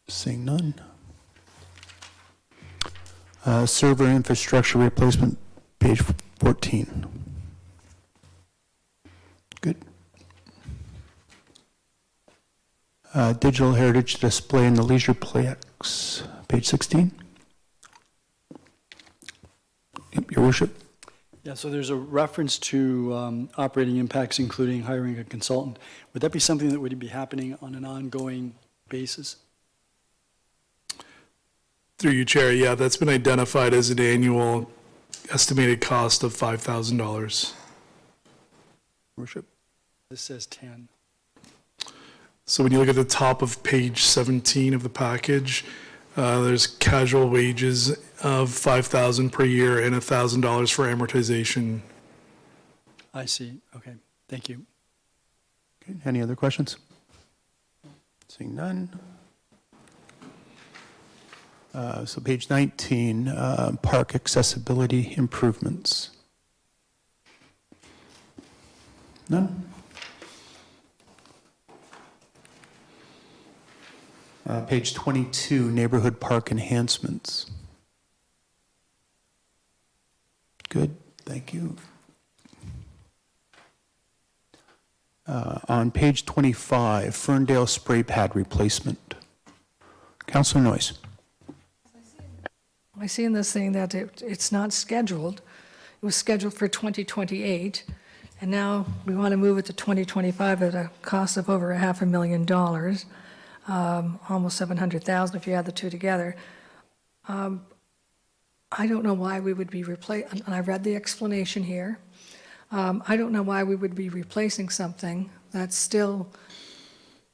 Seeing none. Server infrastructure replacement, page 14. Good. Digital heritage display in the Leisureplex, page 16. Yep, Your Worship. Yeah, so there's a reference to operating impacts, including hiring a consultant. Would that be something that would be happening on an ongoing basis? Through you, Chair, yeah, that's been identified as an annual estimated cost of $5,000. Worship. This says 10. So when you look at the top of page 17 of the package, there's casual wages of $5,000 per year and $1,000 for amortization. I see. Okay, thank you. Okay, any other questions? Seeing none. So page 19, park accessibility improvements. None? Page 22, neighborhood park enhancements. Good, thank you. On page 25, Ferndale spray pad replacement. Councillor Noyes. I see in this thing that it's not scheduled. It was scheduled for 2028, and now we want to move it to 2025 at a cost of over $500,000, almost $700,000 if you add the two together. I don't know why we would be and I read the explanation here. I don't know why we would be replacing something that still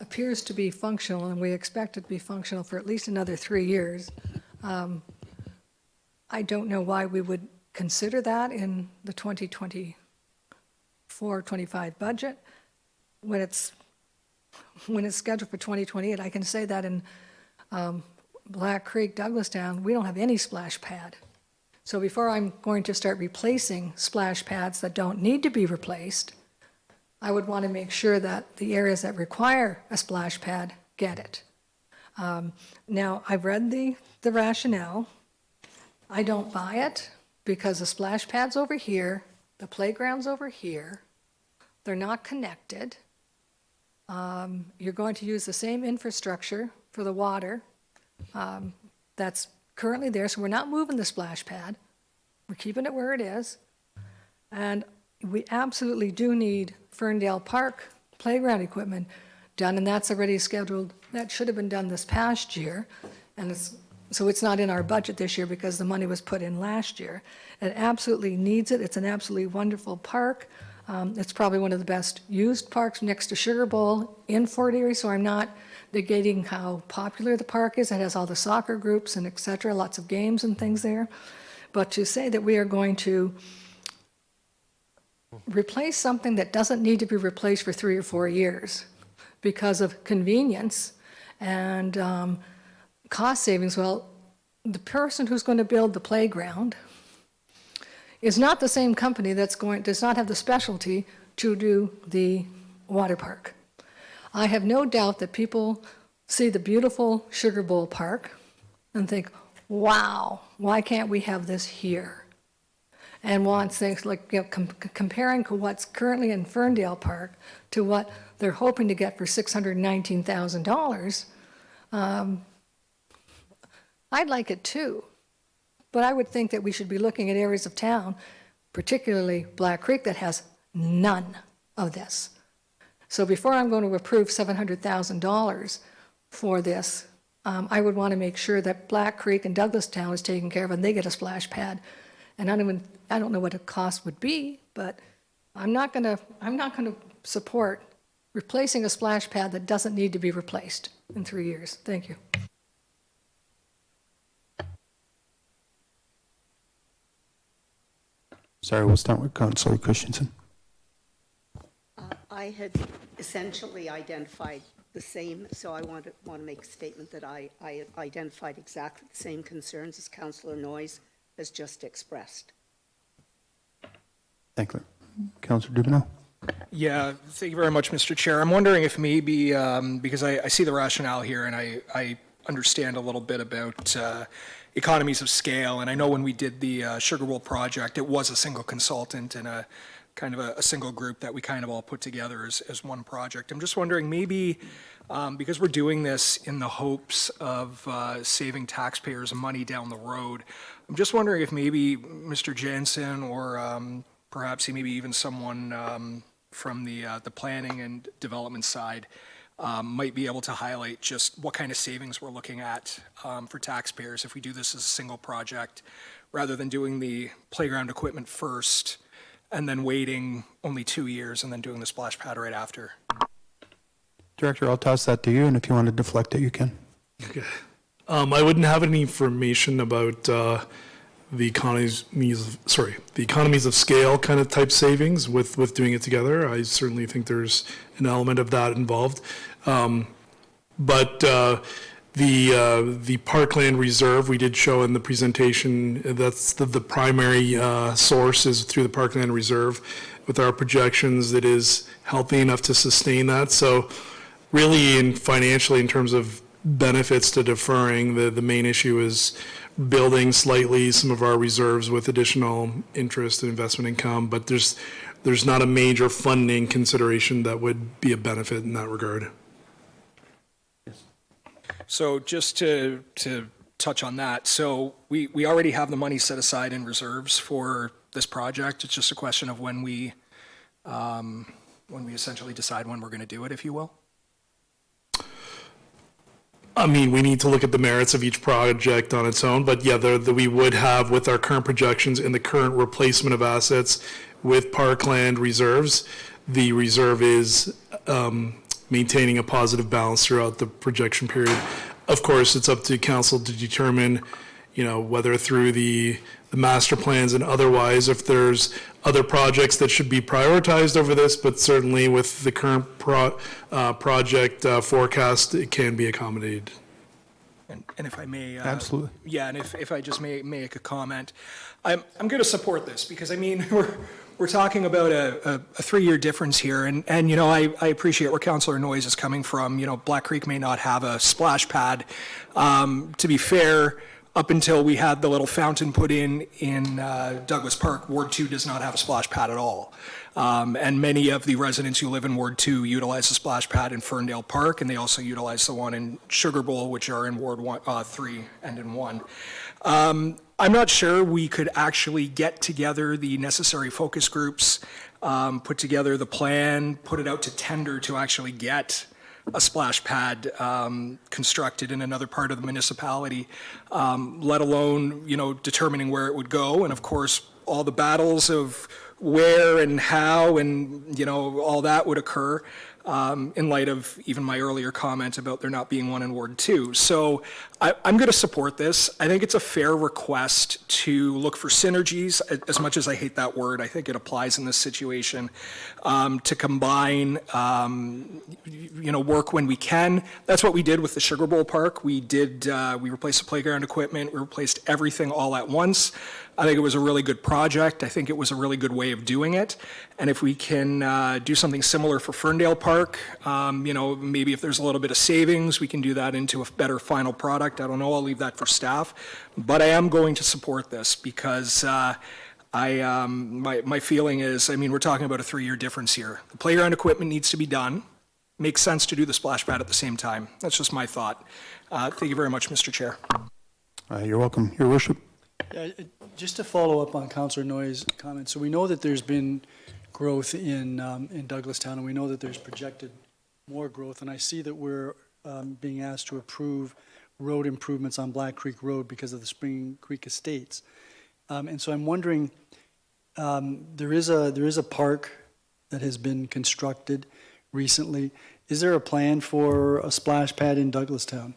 appears to be functional, and we expect it to be functional for at least another 3 years. I don't know why we would consider that in the 2024-25 budget when it's scheduled for 2028. I can say that in Black Creek, Douglastown, we don't have any splash pad. So before I'm going to start replacing splash pads that don't need to be replaced, I would want to make sure that the areas that require a splash pad get it. Now, I've read the rationale. I don't buy it because the splash pad's over here, the playground's over here, they're not connected. You're going to use the same infrastructure for the water that's currently there, so we're not moving the splash pad. We're keeping it where it is. And we absolutely do need Ferndale Park playground equipment done, and that's already scheduled. That should have been done this past year, and so it's not in our budget this year because the money was put in last year. It absolutely needs it. It's an absolutely wonderful park. It's probably one of the best used parks next to Sugar Bowl in Fort Erie, so I'm not negating how popular the park is. It has all the soccer groups and et cetera, lots of games and things there. But to say that we are going to replace something that doesn't need to be replaced for 3 or 4 years because of convenience and cost savings, well, the person who's going to build the playground is not the same company does not have the specialty to do the water park. I have no doubt that people see the beautiful Sugar Bowl Park and think, wow, why can't we have this here? And want things like, comparing to what's currently in Ferndale Park to what they're hoping to get for $619,000, I'd like it too. But I would think that we should be looking at areas of town, particularly Black Creek, that has none of this. So before I'm going to approve $700,000 for this, I would want to make sure that Black Creek and Douglastown is taken care of and they get a splash pad. And I don't know what the cost would be, but I'm not going to support replacing a splash pad that doesn't need to be replaced in 3 years. Thank you. Sorry, we'll start with Councillor Christensen. I had essentially identified the same, so I want to make a statement that I identified exactly the same concerns as Councillor Noyes has just expressed. Thank you. Councillor Dubanow. Yeah, thank you very much, Mr. Chair. I'm wondering if maybe, because I see the rationale here and I understand a little bit about economies of scale, and I know when we did the Sugar Bowl project, it was a single consultant and a kind of a single group that we kind of all put together as one project. I'm just wondering maybe, because we're doing this in the hopes of saving taxpayers money down the road, I'm just wondering if maybe Mr. Jansen or perhaps maybe even someone from the planning and development side might be able to highlight just what kind of savings we're looking at for taxpayers if we do this as a single project, rather than doing the playground equipment first and then waiting only 2 years and then doing the splash pad right after. Director, I'll toss that to you, and if you want to deflect it, you can. Okay. I wouldn't have any information about the economies of scale kind of type savings with doing it together. I certainly think there's an element of that involved. But the Parkland Reserve, we did show in the presentation, that's the primary source is through the Parkland Reserve. With our projections, that is healthy enough to sustain that. So really, financially, in terms of benefits to deferring, the main issue is building slightly some of our reserves with additional interest and investment income, but there's not a major funding consideration that would be a benefit in that regard. So just to touch on that, so we already have the money set aside in reserves for this project. It's just a question of when we essentially decide when we're going to do it, if you will. I mean, we need to look at the merits of each project on its own, but yeah, we would have, with our current projections and the current replacement of assets with Parkland reserves, the reserve is maintaining a positive balance throughout the projection period. Of course, it's up to council to determine, whether through the master plans and otherwise, if there's other projects that should be prioritized over this, but certainly with the current project forecast, it can be accommodated. And if I may. Absolutely. Yeah, and if I just may make a comment, I'm going to support this because, I mean, we're talking about a 3-year difference here, and I appreciate where Councillor Noyes is coming from. Black Creek may not have a splash pad. To be fair, up until we had the little fountain put in Douglas Park, Ward 2 does not have a splash pad at all. And many of the residents who live in Ward 2 utilize the splash pad in Ferndale Park, and they also utilize the one in Sugar Bowl, which are in Ward 3 and in 1. I'm not sure we could actually get together the necessary focus groups, put together the plan, put it out to tender to actually get a splash pad constructed in another part of the municipality, let alone, determining where it would go. And of course, all the battles of where and how and, all that would occur in light of even my earlier comment about there not being one in Ward 2. So I'm going to support this. I think it's a fair request to look for synergies. As much as I hate that word, I think it applies in this situation, to combine, work when we can. That's what we did with the Sugar Bowl Park. We replaced the playground equipment. We replaced everything all at once. I think it was a really good project. I think it was a really good way of doing it. And if we can do something similar for Ferndale Park, maybe if there's a little bit of savings, we can do that into a better final product. I don't know. I'll leave that for staff. But I am going to support this because my feeling is, we're talking about a 3-year difference here. The playground equipment needs to be done. Makes sense to do the splash pad at the same time. That's just my thought. Thank you very much, Mr. Chair. You're welcome, Your Worship. Just to follow up on Councillor Noyes' comments, so we know that there's been growth in Douglastown, and we know that there's projected more growth, and I see that we're being asked to approve road improvements on Black Creek Road because of the Spring Creek Estates. And so I'm wondering, there is a park that has been constructed recently. Is there a plan for a splash pad in Douglastown?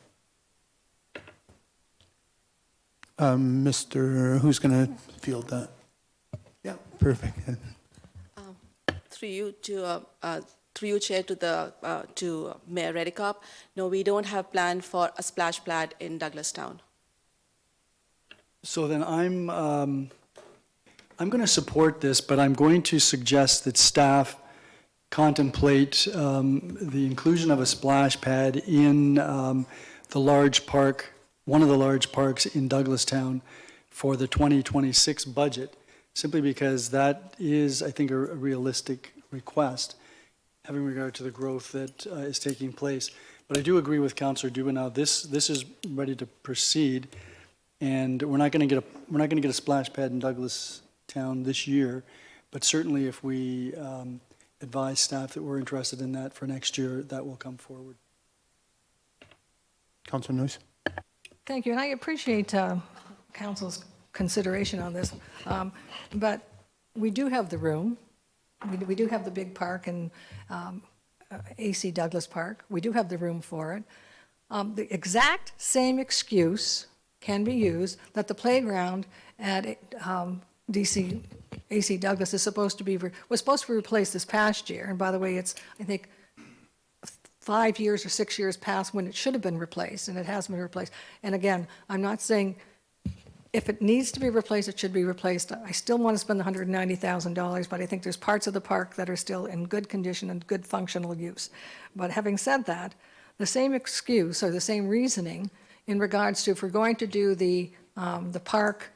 Who's going to field that? Yeah, perfect. Through you, Chair, to Mayor Redekop. No, we don't have plan for a splash pad in Douglastown. So then I'm going to support this, but I'm going to suggest that staff contemplate the inclusion of a splash pad in the large park, one of the large parks in Douglastown for the 2026 budget, simply because that is, I think, a realistic request, having regard to the growth that is taking place. But I do agree with Councillor Dubanow. This is ready to proceed, and we're not going to get a splash pad in Douglastown this year, but certainly if we advise staff that we're interested in that for next year, that will come forward. Councillor Noyes. Thank you, and I appreciate Council's consideration on this, but we do have the room. We do have the big park in AC Douglas Park. We do have the room for it. The exact same excuse can be used that the playground at AC Douglas was supposed to be replaced this past year. And by the way, it's, I think, 5 years or 6 years past when it should have been replaced, and it has been replaced. And again, I'm not saying if it needs to be replaced, it should be replaced. I still want to spend the $190,000, but I think there's parts of the park that are still in good condition and good functional use. But having said that, the same excuse or the same reasoning in regards to if we're going to do the park,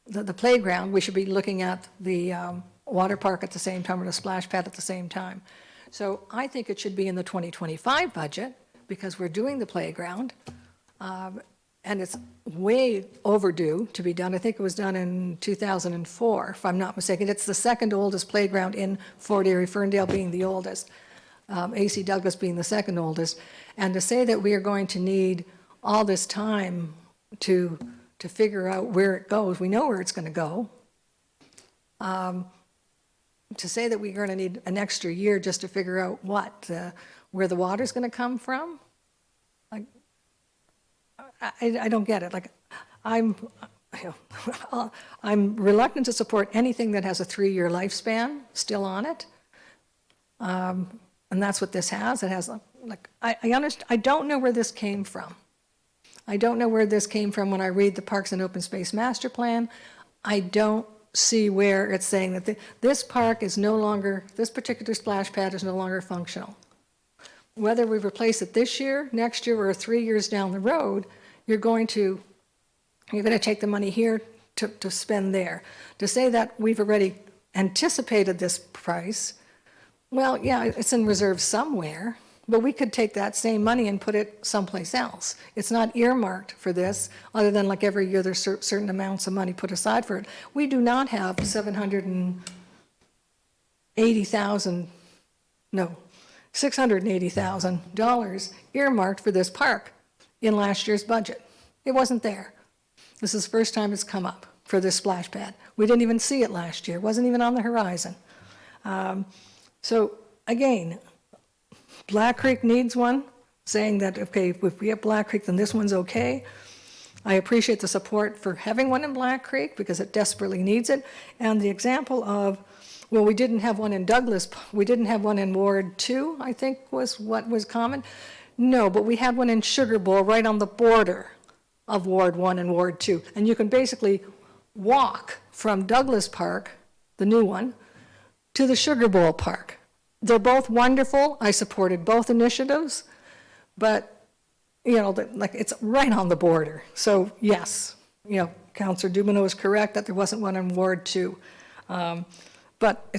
the playground, we should be looking at the water park at the same time or the splash pad at the same time. So I think it should be in the 2025 budget because we're doing the playground. And it's way overdue to be done. I think it was done in 2004, if I'm not mistaken. It's the second oldest playground in Fort Erie, Ferndale being the oldest, AC Douglas being the second oldest. And to say that we are going to need all this time to figure out where it goes, we know where it's going to go. to say that we're going to need an extra year just to figure out where the water's going to come from, like, I don't get it. Like, I'm reluctant to support anything that has a 3-year lifespan still on it. And that's what this has. It has, like, I don't know where this came from. I don't know where this came from when I read the Parks and Open Space Master Plan. I don't see where it's saying that this park is no longer, this particular splash pad is no longer functional. Whether we replace it this year, next year, or 3 years down the road, you're going to take the money here to spend there. To say that we've already anticipated this price, well, yeah, it's in reserve somewhere, but we could take that same money and put it someplace else. It's not earmarked for this, other than like every year there's certain amounts of money put aside for it. We do not have $680,000 earmarked for this park in last year's budget. It wasn't there. This is the first time it's come up for this splash pad. We didn't even see it last year. It wasn't even on the horizon. So again, Black Creek needs one, saying that, okay, if we have Black Creek, then this one's okay. I appreciate the support for having one in Black Creek because it desperately needs it. And the example of, well, we didn't have one in Douglas, we didn't have one in Ward 2, I think was what was common. No, but we had one in Sugar Bowl right on the border of Ward 1 and Ward 2. And you can basically walk from Douglas Park, the new one, to the Sugar Bowl Park. They're both wonderful. I supported both initiatives, but, you know, like, it's right on the border. So yes, you know, Councillor Dubanow is correct that there wasn't one in Ward 2. But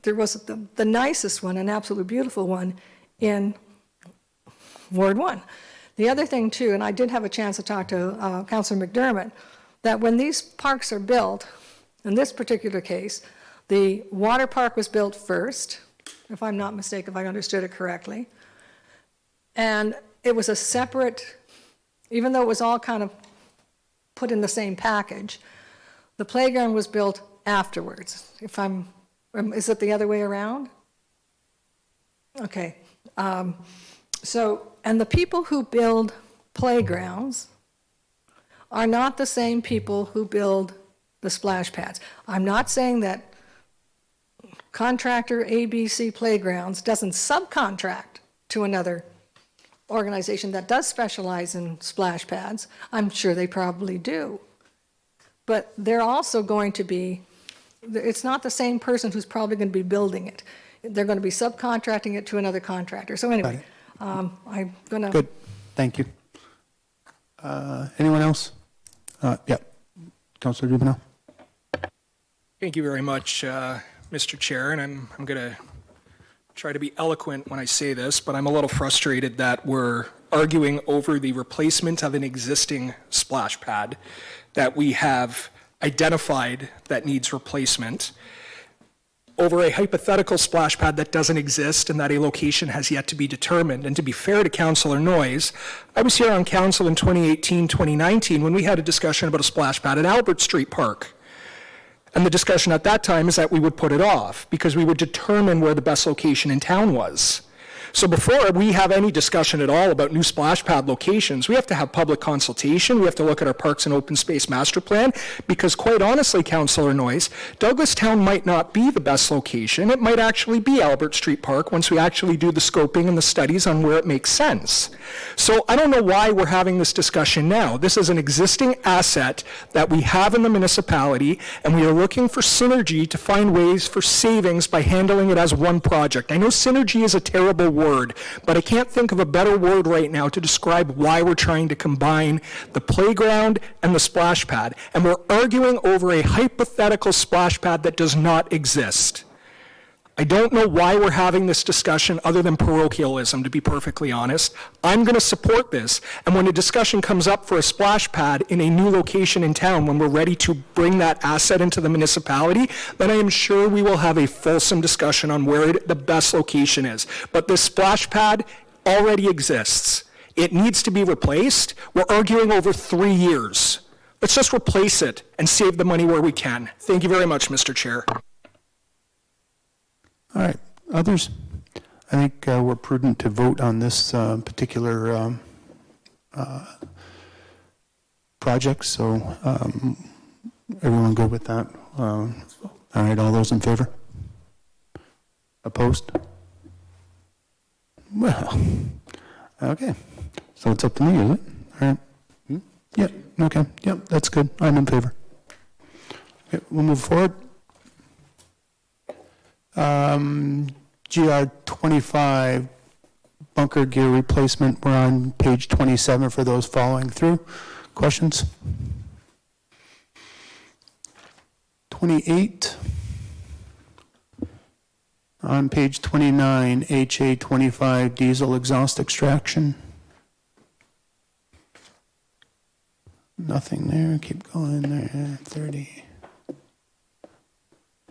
there was the nicest one, an absolutely beautiful one, in Ward 1. The other thing too, and I did have a chance to talk to Councillor McDermott, that when these parks are built, in this particular case, the water park was built first, if I'm not mistaken, if I understood it correctly. And it was a separate, even though it was all kind of put in the same package, the playground was built afterwards. Is it the other way around? Okay. And the people who build playgrounds are not the same people who build the splash pads. I'm not saying that contractor ABC Playgrounds doesn't subcontract to another organization that does specialize in splash pads. I'm sure they probably do. But they're also going to be, it's not the same person who's probably going to be building it. They're going to be subcontracting it to another contractor. So anyway, I'm going to... Good, thank you. Anyone else? Yeah, Councillor Dubanow. Thank you very much, Mr. Chair, and I'm going to try to be eloquent when I say this, but I'm a little frustrated that we're arguing over the replacement of an existing splash pad that we have identified that needs replacement over a hypothetical splash pad that doesn't exist and that a location has yet to be determined. And to be fair to Councillor Noyes, I was here on council in 2018, 2019 when we had a discussion about a splash pad at Albert Street Park. And the discussion at that time is that we would put it off because we would determine where the best location in town was. So before we have any discussion at all about new splash pad locations, we have to have public consultation. We have to look at our Parks and Open Space Master Plan because quite honestly, Councillor Noyes, Douglastown might not be the best location. It might actually be Albert Street Park once we actually do the scoping and the studies on where it makes sense. So I don't know why we're having this discussion now. This is an existing asset that we have in the municipality, and we are looking for synergy to find ways for savings by handling it as one project. I know synergy is a terrible word, but I can't think of a better word right now to describe why we're trying to combine the playground and the splash pad. And we're arguing over a hypothetical splash pad that does not exist. I don't know why we're having this discussion other than parochialism, to be perfectly honest. I'm going to support this, and when a discussion comes up for a splash pad in a new location in town, when we're ready to bring that asset into the municipality, then I am sure we will have a fulsome discussion on where the best location is. But this splash pad already exists. It needs to be replaced. We're arguing over 3 years. Let's just replace it and save the money where we can. Thank you very much, Mr. Chair. All right, others? I think we're prudent to vote on this particular project, so everyone good with that? All right, all those in favor? Opposed? Well, okay, so it's up to me, is it? All right. Yep, okay, yep, that's good, I'm in favor. Okay, we'll move forward. GR 25, bunker gear replacement, we're on page 27 for those following through. Questions? 28. On page 29, HA 25, diesel exhaust extraction. Nothing there, keep going there, 30.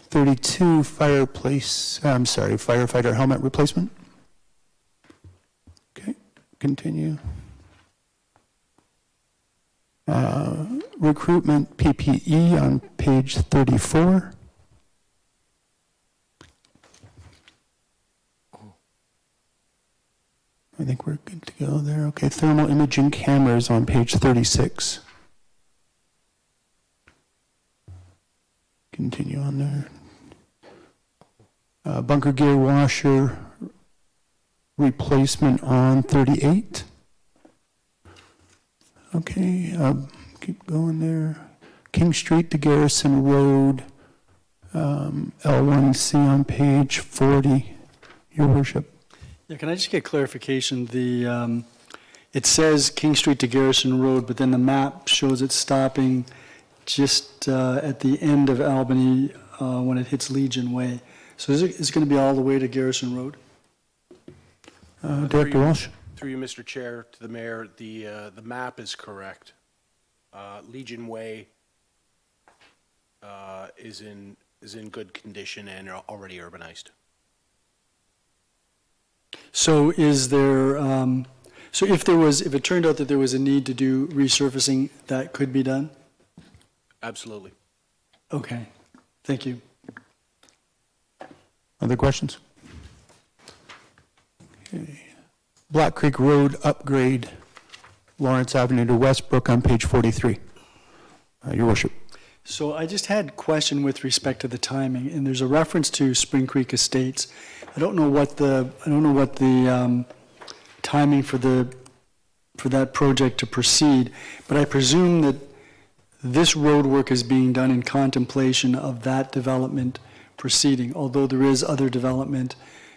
32, firefighter helmet replacement. Okay, continue. Recruitment PPE on page 34. I think we're good to go there. Okay, thermal imaging cameras on page 36. Continue on there. Bunker gear washer replacement on 38. Okay, keep going there. King Street to Garrison Road, L1C on page 40. Your worship. Yeah, can I just get clarification? It says King Street to Garrison Road, but then the map shows it stopping just at the end of Albany when it hits Legion Way. So is it going to be all the way to Garrison Road? Director Walsh? Through you, Mr. Chair, to the mayor, the map is correct. Legion Way is in good condition and already urbanized. So is there, so if it turned out that there was a need to do resurfacing, that could be done? Absolutely. Okay, thank you. Other questions? Okay. Black Creek Road upgrade, Lawrence Avenue to Westbrook on page 43. Your worship. So I just had a question with respect to the timing, and there's a reference to Spring Creek Estates. I don't know what the timing for that project to proceed, but I presume that this road work is being done in contemplation of that development proceeding, although there is other development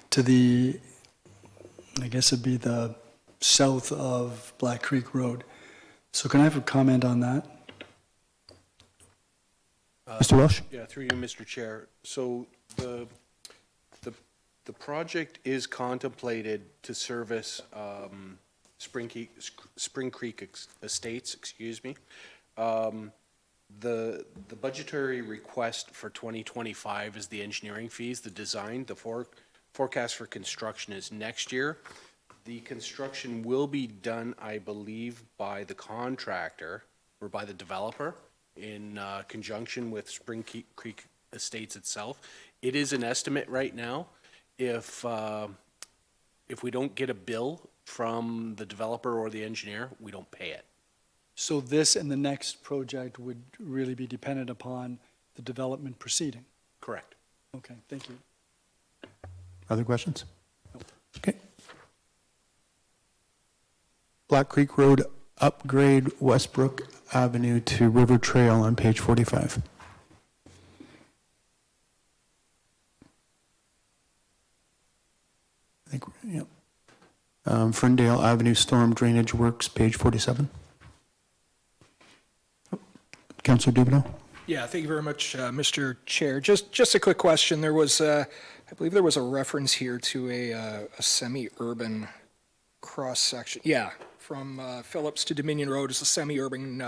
to the, I guess it'd be the south of Black Creek Road. So can I have a comment on that? Mr. Welsh? Yeah, through you, Mr. Chair. So the project is contemplated to service Spring Creek Estates, excuse me. The budgetary request for 2025 is the engineering fees, the design. The forecast for construction is next year. The construction will be done, I believe, by the contractor or by the developer in conjunction with Spring Creek Estates itself. It is an estimate right now. If we don't get a bill from the developer or the engineer, we don't pay it. So this and the next project would really be dependent upon the development proceeding? Correct. Okay, thank you. Other questions? Okay. Black Creek Road upgrade, Westbrook Avenue to River Trail on page 45. I think, yep. Ferndale Avenue Storm Drainage Works, page 47. Councillor Dubanow? Yeah, thank you very much, Mr. Chair. Just a quick question. There was, I believe there was a reference here to a semi-urban cross-section. Yeah, from Phillips to Dominion Road is a semi-urban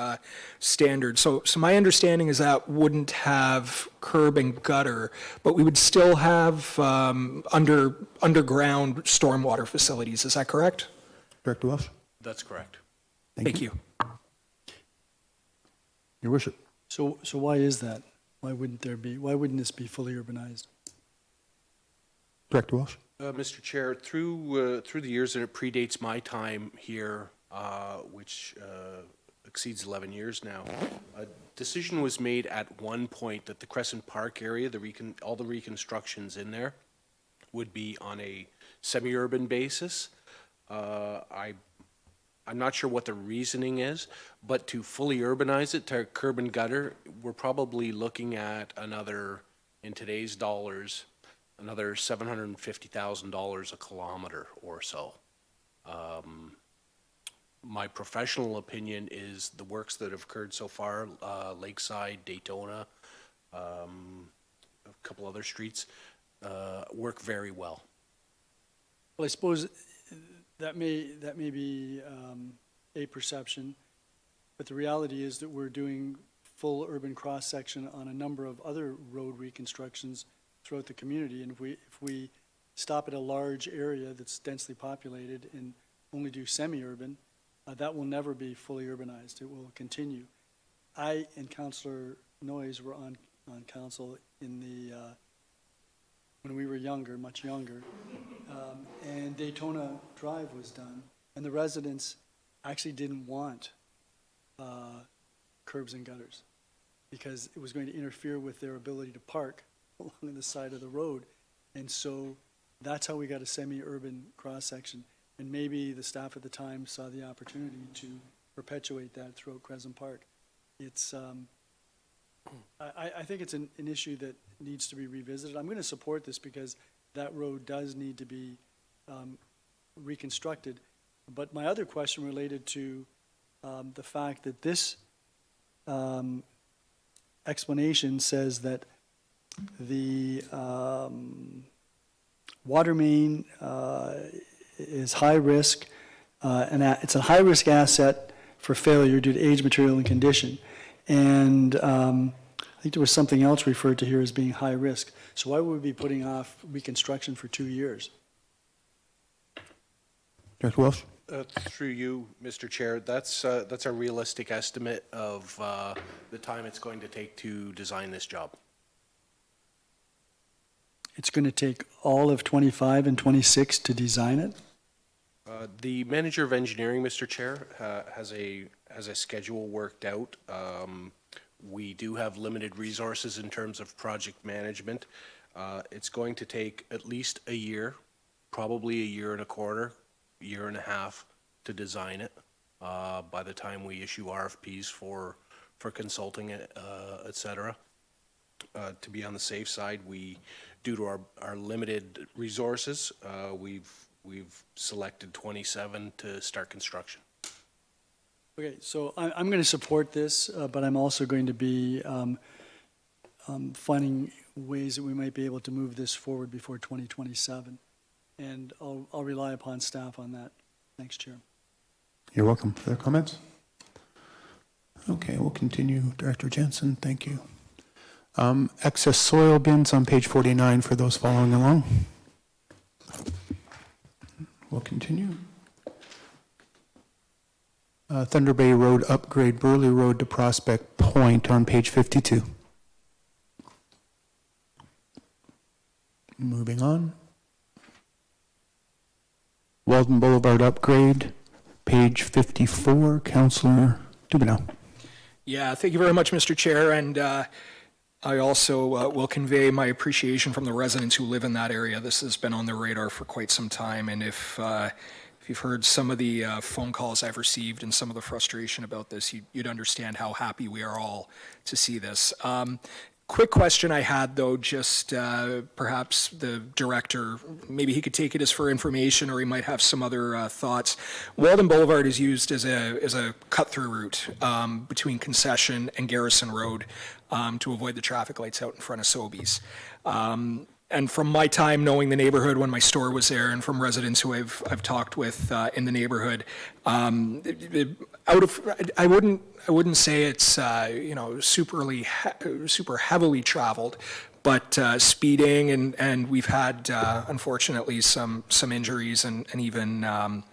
standard. So my understanding is that wouldn't have curb and gutter, but we would still have underground stormwater facilities. Is that correct? Director Welsh? That's correct. Thank you. Your worship. So why is that? Why wouldn't this be fully urbanized? Director Walsh? Mr. Chair, through the years, and it predates my time here, which exceeds 11 years now, a decision was made at one point that the Crescent Park area, all the reconstructions in there, would be on a semi-urban basis. I'm not sure what the reasoning is, but to fully urbanize it to curb and gutter, we're probably looking at another, in today's dollars, another $750,000 a kilometer or so. My professional opinion is the works that have occurred so far, Lakeside, Daytona, a couple other streets, work very well. Well, I suppose that may be a perception, but the reality is that we're doing full urban cross-section on a number of other road reconstructions throughout the community, and if we stop at a large area that's densely populated and only do semi-urban, that will never be fully urbanized. It will continue. I and Councillor Noyes were on council in the when we were younger, much younger, and Daytona Drive was done, and the residents actually didn't want curbs and gutters because it was going to interfere with their ability to park along the side of the road. And so that's how we got a semi-urban cross-section. And maybe the staff at the time saw the opportunity to perpetuate that throughout Crescent Park. It's, I think it's an issue that needs to be revisited. I'm going to support this because that road does need to be reconstructed. But my other question related to the fact that this explanation says that the water main is high risk, and it's a high risk asset for failure due to age, material, and condition. And I think there was something else referred to here as being high risk. So why would we be putting off reconstruction for 2 years? Director Walsh? Through you, Mr. Chair, that's a realistic estimate of the time it's going to take to design this job. It's going to take all of 25 and 26 to design it? The manager of engineering, Mr. Chair, has a schedule worked out. We do have limited resources in terms of project management. It's going to take at least a year, probably a year and a quarter, year and a half to design it. By the time we issue RFPs for consulting, et cetera. To be on the safe side, due to our limited resources, we've selected 27 to start construction. Okay, so I'm going to support this, but I'm also going to be finding ways that we might be able to move this forward before 2027. And I'll rely upon staff on that. Thanks, Chair. You're welcome. Further comments? Okay, we'll continue. Director Jensen, thank you. Excess soil bins on page 49 for those following along. We'll continue. Thunder Bay Road upgrade, Burley Road to Prospect Point on page 52. Moving on. Walden Boulevard upgrade, page 54, Councillor Dubanow. Yeah, thank you very much, Mr. Chair, and I also will convey my appreciation from the residents who live in that area. This has been on their radar for quite some time, and if you've heard some of the phone calls I've received and some of the frustration about this, you'd understand how happy we are all to see this. Quick question I had, though, just perhaps the director, maybe he could take it as for information, or he might have some other thoughts. Walden Boulevard is used as a cut-through route between Concession and Garrison Road to avoid the traffic lights out in front of Sobeys. And from my time knowing the neighborhood when my store was there, and from residents who I've talked with in the neighborhood, I wouldn't say it's super heavily traveled, but speeding and we've had unfortunately some injuries and even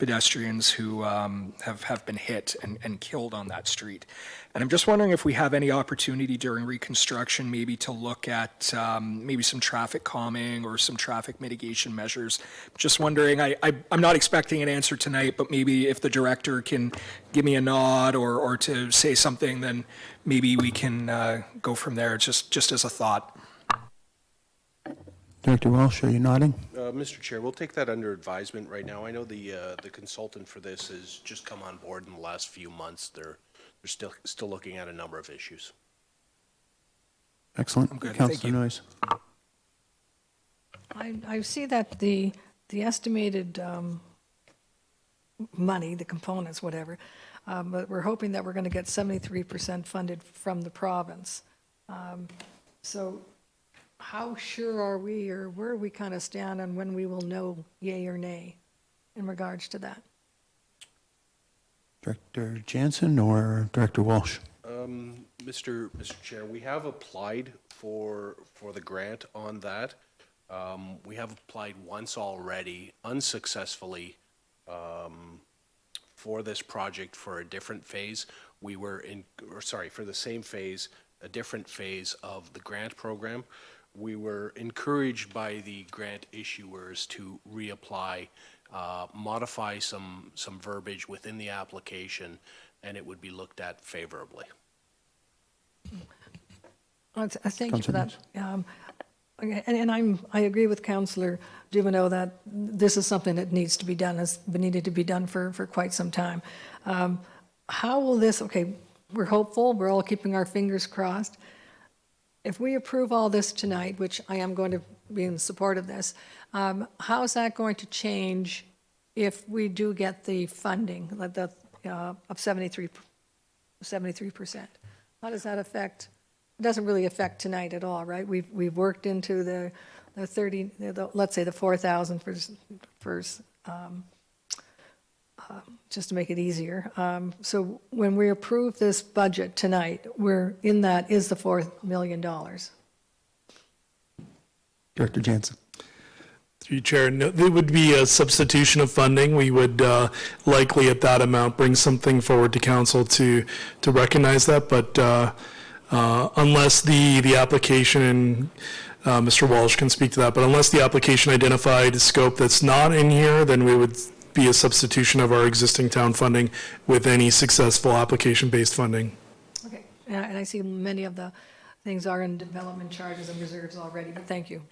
pedestrians who have been hit and killed on that street. And I'm just wondering if we have any opportunity during reconstruction maybe to look at maybe some traffic calming or some traffic mitigation measures. Just wondering, I'm not expecting an answer tonight, but maybe if the director can give me a nod or to say something, then maybe we can go from there, just as a thought. Director Walsh, are you nodding? Mr. Chair, we'll take that under advisement right now. I know the consultant for this has just come on board in the last few months. They're still looking at a number of issues. Excellent. I'm good. Thank Councillor you. Noyes. I see that the estimated money, the components, whatever, but we're hoping that we're going to get 73% funded from the province. So how sure are we, or where we kind of stand on when we will know yay or nay in regards to that? Director Jansen or Director Walsh? Mr. Chair, we have applied for the grant on that. We have applied once already, unsuccessfully, for this project for a different phase. We were for the same phase, a different phase of the grant program. We were encouraged by the grant issuers to reapply, modify some verbiage within the application, and it would be looked at favorably. Thank you for that. I agree with Councillor Dubanow that this is something that needs to be done, has been needed to be done for quite some time. How will this, okay, we're hopeful, we're all keeping our fingers crossed. If we approve all this tonight, which I am going to be in support of this, how is that going to change if we do get the funding of 73%? How does that affect? It doesn't really affect tonight at all, right? We've worked into the 30, let's say the 4,000 for just to make it easier. So when we approve this budget tonight, we're in that is the $4 million. Director Jansen. Through you, Chair, no, there would be a substitution of funding. We would likely at that amount bring something forward to council to recognize that, but unless the application, and Mr. Walsh can speak to that, but unless the application identified a scope that's not in here, then we would be a substitution of our existing town funding with any successful application-based funding. Okay, and I see many of the things are in development charges and reserves already, but thank you.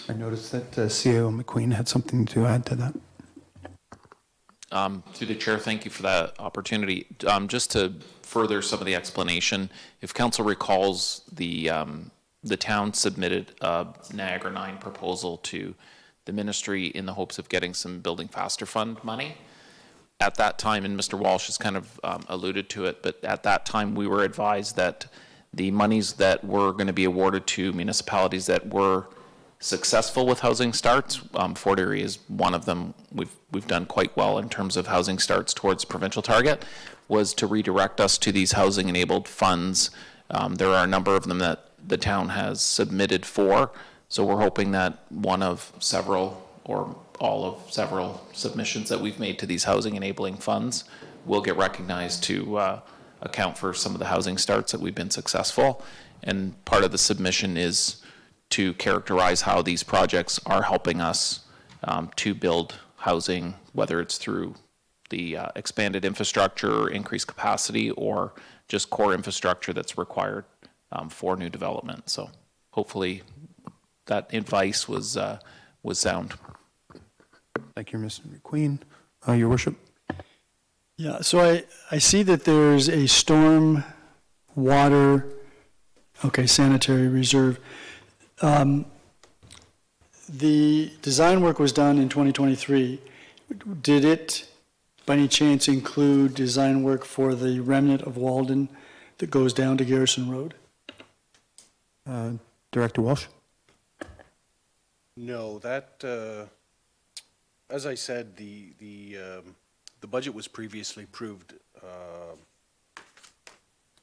I noticed that CAO McQueen had something to add to that. Through the chair, thank you for that opportunity. Just to further some of the explanation, if council recalls, the town submitted a Niagara 9 proposal to the ministry in the hopes of getting some Building Faster Fund money. At that time, and Mr. Walsh has kind of alluded to it, but at that time we were advised that the monies that were going to be awarded to municipalities that were successful with housing starts, Fort Erie is one of them, we've done quite well in terms of housing starts towards provincial target, was to redirect us to these housing enabled funds. There are a number of them that the town has submitted for, so we're hoping that one of several or all of several submissions that we've made to these housing enabling funds will get recognized to account for some of the housing starts that we've been successful. And part of the submission is to characterize how these projects are helping us to build housing, whether it's through the expanded infrastructure, increased capacity, or just core infrastructure that's required for new development. So hopefully that advice was sound. Thank you, Mr. McQueen. Your worship. Yeah, so I see that there's a storm water, sanitary reserve. The design work was done in 2023. Did it, by any chance, include design work for the remnant of Walden that goes down to Garrison Road? Director Walsh. No, that, as I said, the budget was previously approved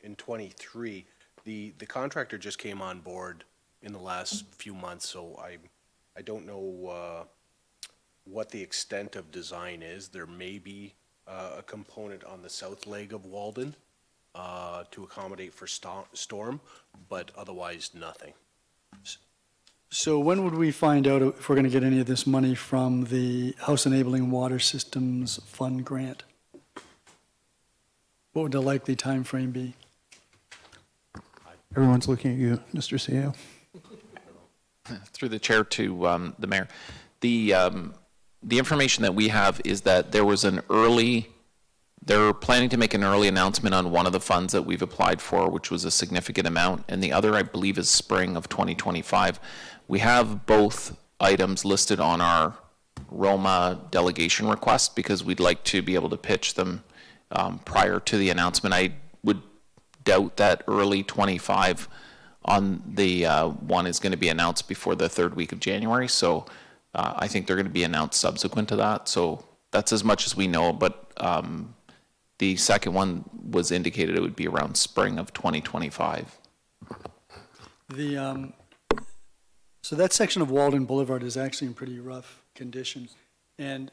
in 23. The contractor just came on board in the last few months, so I don't know what the extent of design is. There may be a component on the south leg of Walden to accommodate for storm, but otherwise nothing. So when would we find out if we're going to get any of this money from the House Enabling Water Systems Fund grant? What would the likely time frame be? Everyone's looking at you, Mr. CEO. Through the chair to the mayor. The information that we have is that there was they're planning to make an early announcement on one of the funds that we've applied for, which was a significant amount, and the other, I believe, is spring of 2025. We have both items listed on our Roma delegation request because we'd like to be able to pitch them prior to the announcement. I would doubt that early 25 on the one is going to be announced before the third week of January, so I think they're going to be announced subsequent to that. So that's as much as we know, but the second one was indicated it would be around spring of 2025. So that section of Walden Boulevard is actually in pretty rough condition, and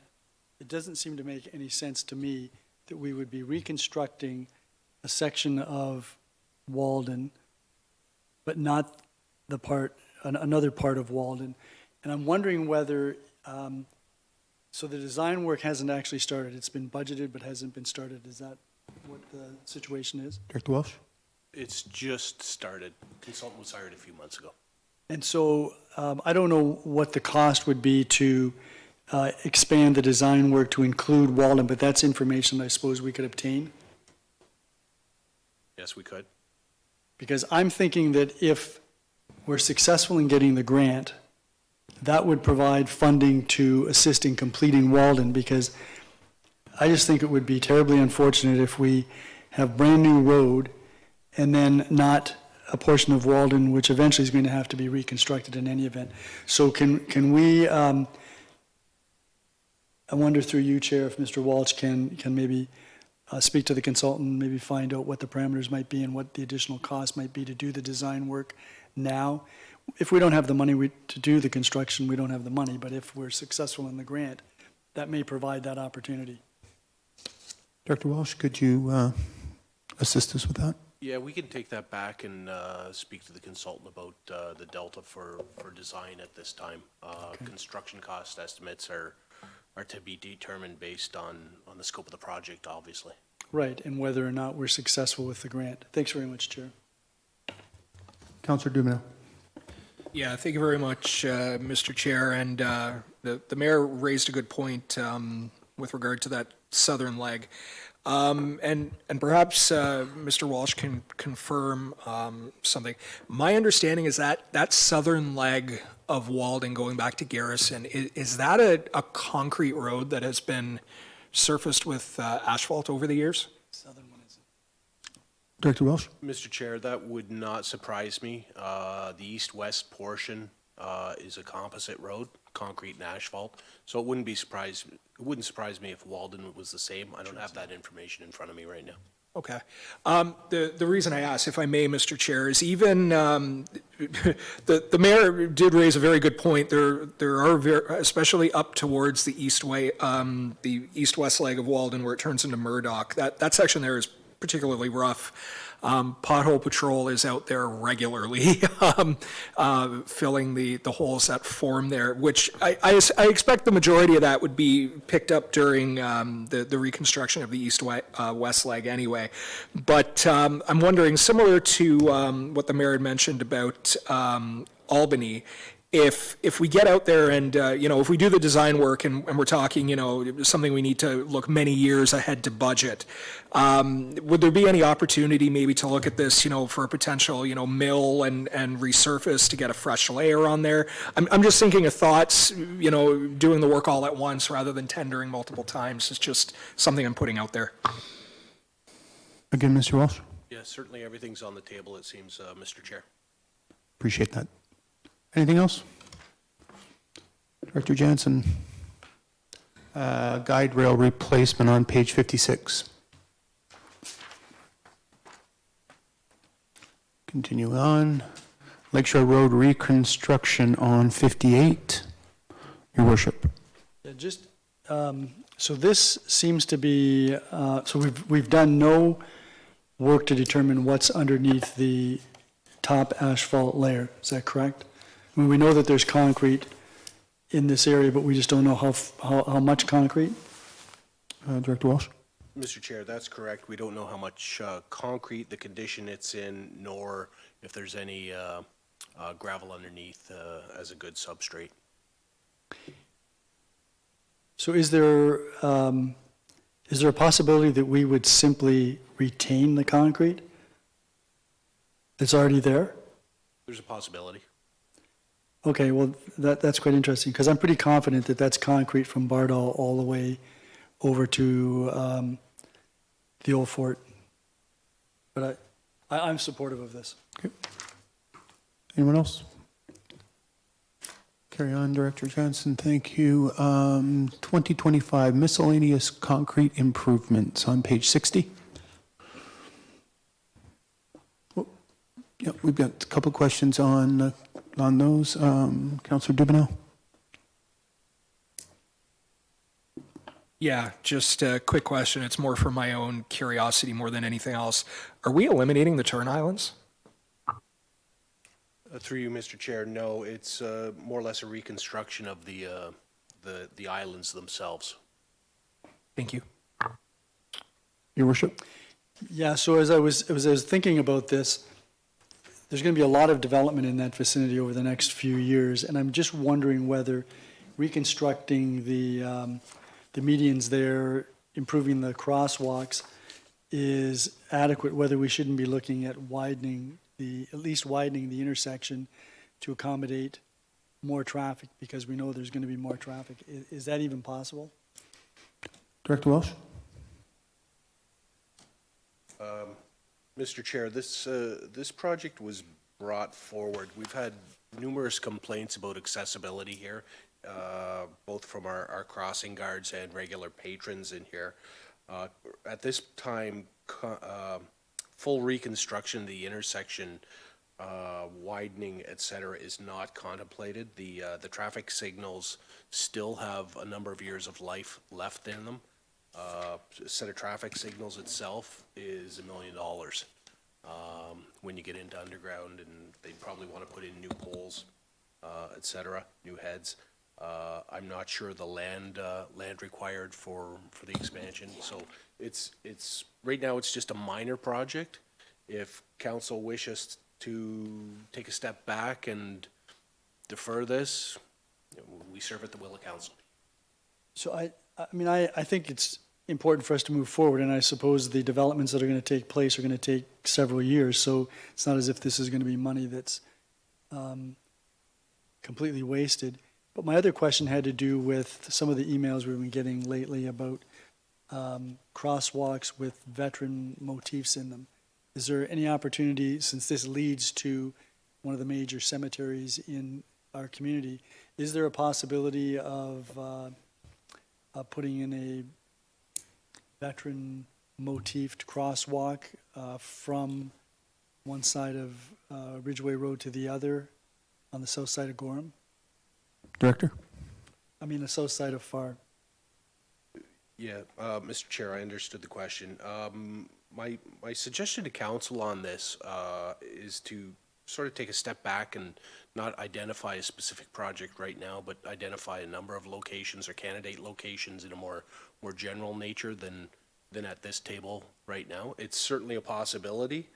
it doesn't seem to make any sense to me that we would be reconstructing a section of Walden, but not another part of Walden. And I'm wondering whether, so the design work hasn't actually started. It's been budgeted but hasn't been started. Is that what the situation is? Director Welsh? It's just started. Consultant was hired a few months ago. And so I don't know what the cost would be to expand the design work to include Walden, but that's information I suppose we could obtain. Yes, we could. Because I'm thinking that if we're successful in getting the grant, that would provide funding to assist in completing Walden, because I just think it would be terribly unfortunate if we have brand-new road and then not a portion of Walden, which eventually is going to have to be reconstructed in any event. So can we, I wonder through you, Chair, if Mr. Walsh can maybe speak to the consultant, maybe find out what the parameters might be and what the additional cost might be to do the design work now. If we don't have the money to do the construction, we don't have the money, but if we're successful in the grant, that may provide that opportunity. Director Welsh, could you assist us with that? Yeah, we can take that back and speak to the consultant about the delta for design at this time. Construction cost estimates are to be determined based on the scope of the project, obviously. Right, and whether or not we're successful with the grant. Thanks very much, Chair. Councillor Dubanow. Yeah, thank you very much, Mr. Chair. And the mayor raised a good point with regard to that southern leg. And perhaps Mr. Walsh can confirm something. My understanding is that that southern leg of Walden going back to Garrison, is that a concrete road that has been surfaced with asphalt over the years? Southern one is. Director Welsh. Mr. Chair, that would not surprise me. The east-west portion is a composite road, concrete and asphalt. So it wouldn't surprise me if Walden was the same. I don't have that information in front of me right now. Okay. The reason I ask, if I may, Mr. Chair, is even the mayor did raise a very good point. There are especially up towards the the east-west leg of Walden where it turns into Murdoch. That section there is particularly rough. Pothole patrol is out there regularly filling the holes that form there, which I expect the majority of that would be picked up during the reconstruction of the east-west leg anyway. But I'm wondering, similar to what the mayor had mentioned about Albany, if we get out there and, if we do the design work and we're talking, something we need to look many years ahead to budget, would there be any opportunity maybe to look at this, for a potential, mill and resurface to get a fresh layer on there? I'm just thinking of thoughts, doing the work all at once rather than tendering multiple times. It's just something I'm putting out there. Again, Mr. Walsh. Yeah, certainly everything's on the table, it seems, Mr. Chair. Appreciate that. Anything else? Director Jansen. Guide rail replacement on page 56. Continue on. Lakeshore Road reconstruction on 58. Your worship. Just, so this seems to be, so we've done no work to determine what's underneath the top asphalt layer, is that correct? I mean, we know that there's concrete in this area, but we just don't know how much concrete? Director Walsh? Mr. Chair, that's correct. We don't know how much concrete, the condition it's in, nor if there's any gravel underneath as a good substrate. So is there a possibility that we would simply retain the concrete that's already there? There's a possibility. Okay, well, that's quite interesting, because I'm pretty confident that that's concrete from Bardall all the way over to the old fort. But I'm supportive of this. Anyone else? Carry on, Director Johnson, thank you. 2025 miscellaneous concrete improvements on page 60. Yeah, we've got a couple questions on those. Councillor Dubanow? Yeah, just a quick question. It's more for my own curiosity more than anything else. Are we eliminating the turn islands? Through you, Mr. Chair, no, it's more or less a reconstruction of the islands themselves. Thank you. Your Worship? Yeah, so as I was thinking about this, there's going to be a lot of development in that vicinity over the next few years, and I'm just wondering whether reconstructing the medians there, improving the crosswalks is adequate, whether we shouldn't be looking at at least widening the intersection to accommodate more traffic, because we know there's going to be more traffic. Is that even possible? Director Walsh? Mr. Chair, this project was brought forward. We've had numerous complaints about accessibility here, both from our crossing guards and regular patrons in here. At this time, full reconstruction of the intersection, widening, et cetera, is not contemplated. The traffic signals still have a number of years of life left in them. A set of traffic signals itself is $1 million. When you get into underground, and they'd probably want to put in new poles, et cetera, new heads. I'm not sure the land required for the expansion. So it's right now it's just a minor project. If council wishes to take a step back and defer this, we serve at the will of council. So I think it's important for us to move forward, and I suppose the developments that are going to take place are going to take several years, so it's not as if this is going to be money that's completely wasted. But my other question had to do with some of the emails we've been getting lately about crosswalks with veteran motifs in them. Is there any opportunity, since this leads to one of the major cemeteries in our community, is there a possibility of putting in a veteran motifed crosswalk from one side of Ridgeway Road to the other on the south side of Gorham? Director? I mean, the south side of Far. Yeah, Mr. Chair, I understood the question. My suggestion to council on this is to sort of take a step back and not identify a specific project right now, but identify a number of locations or candidate locations in a more general nature than at this table right now. It's certainly a possibility.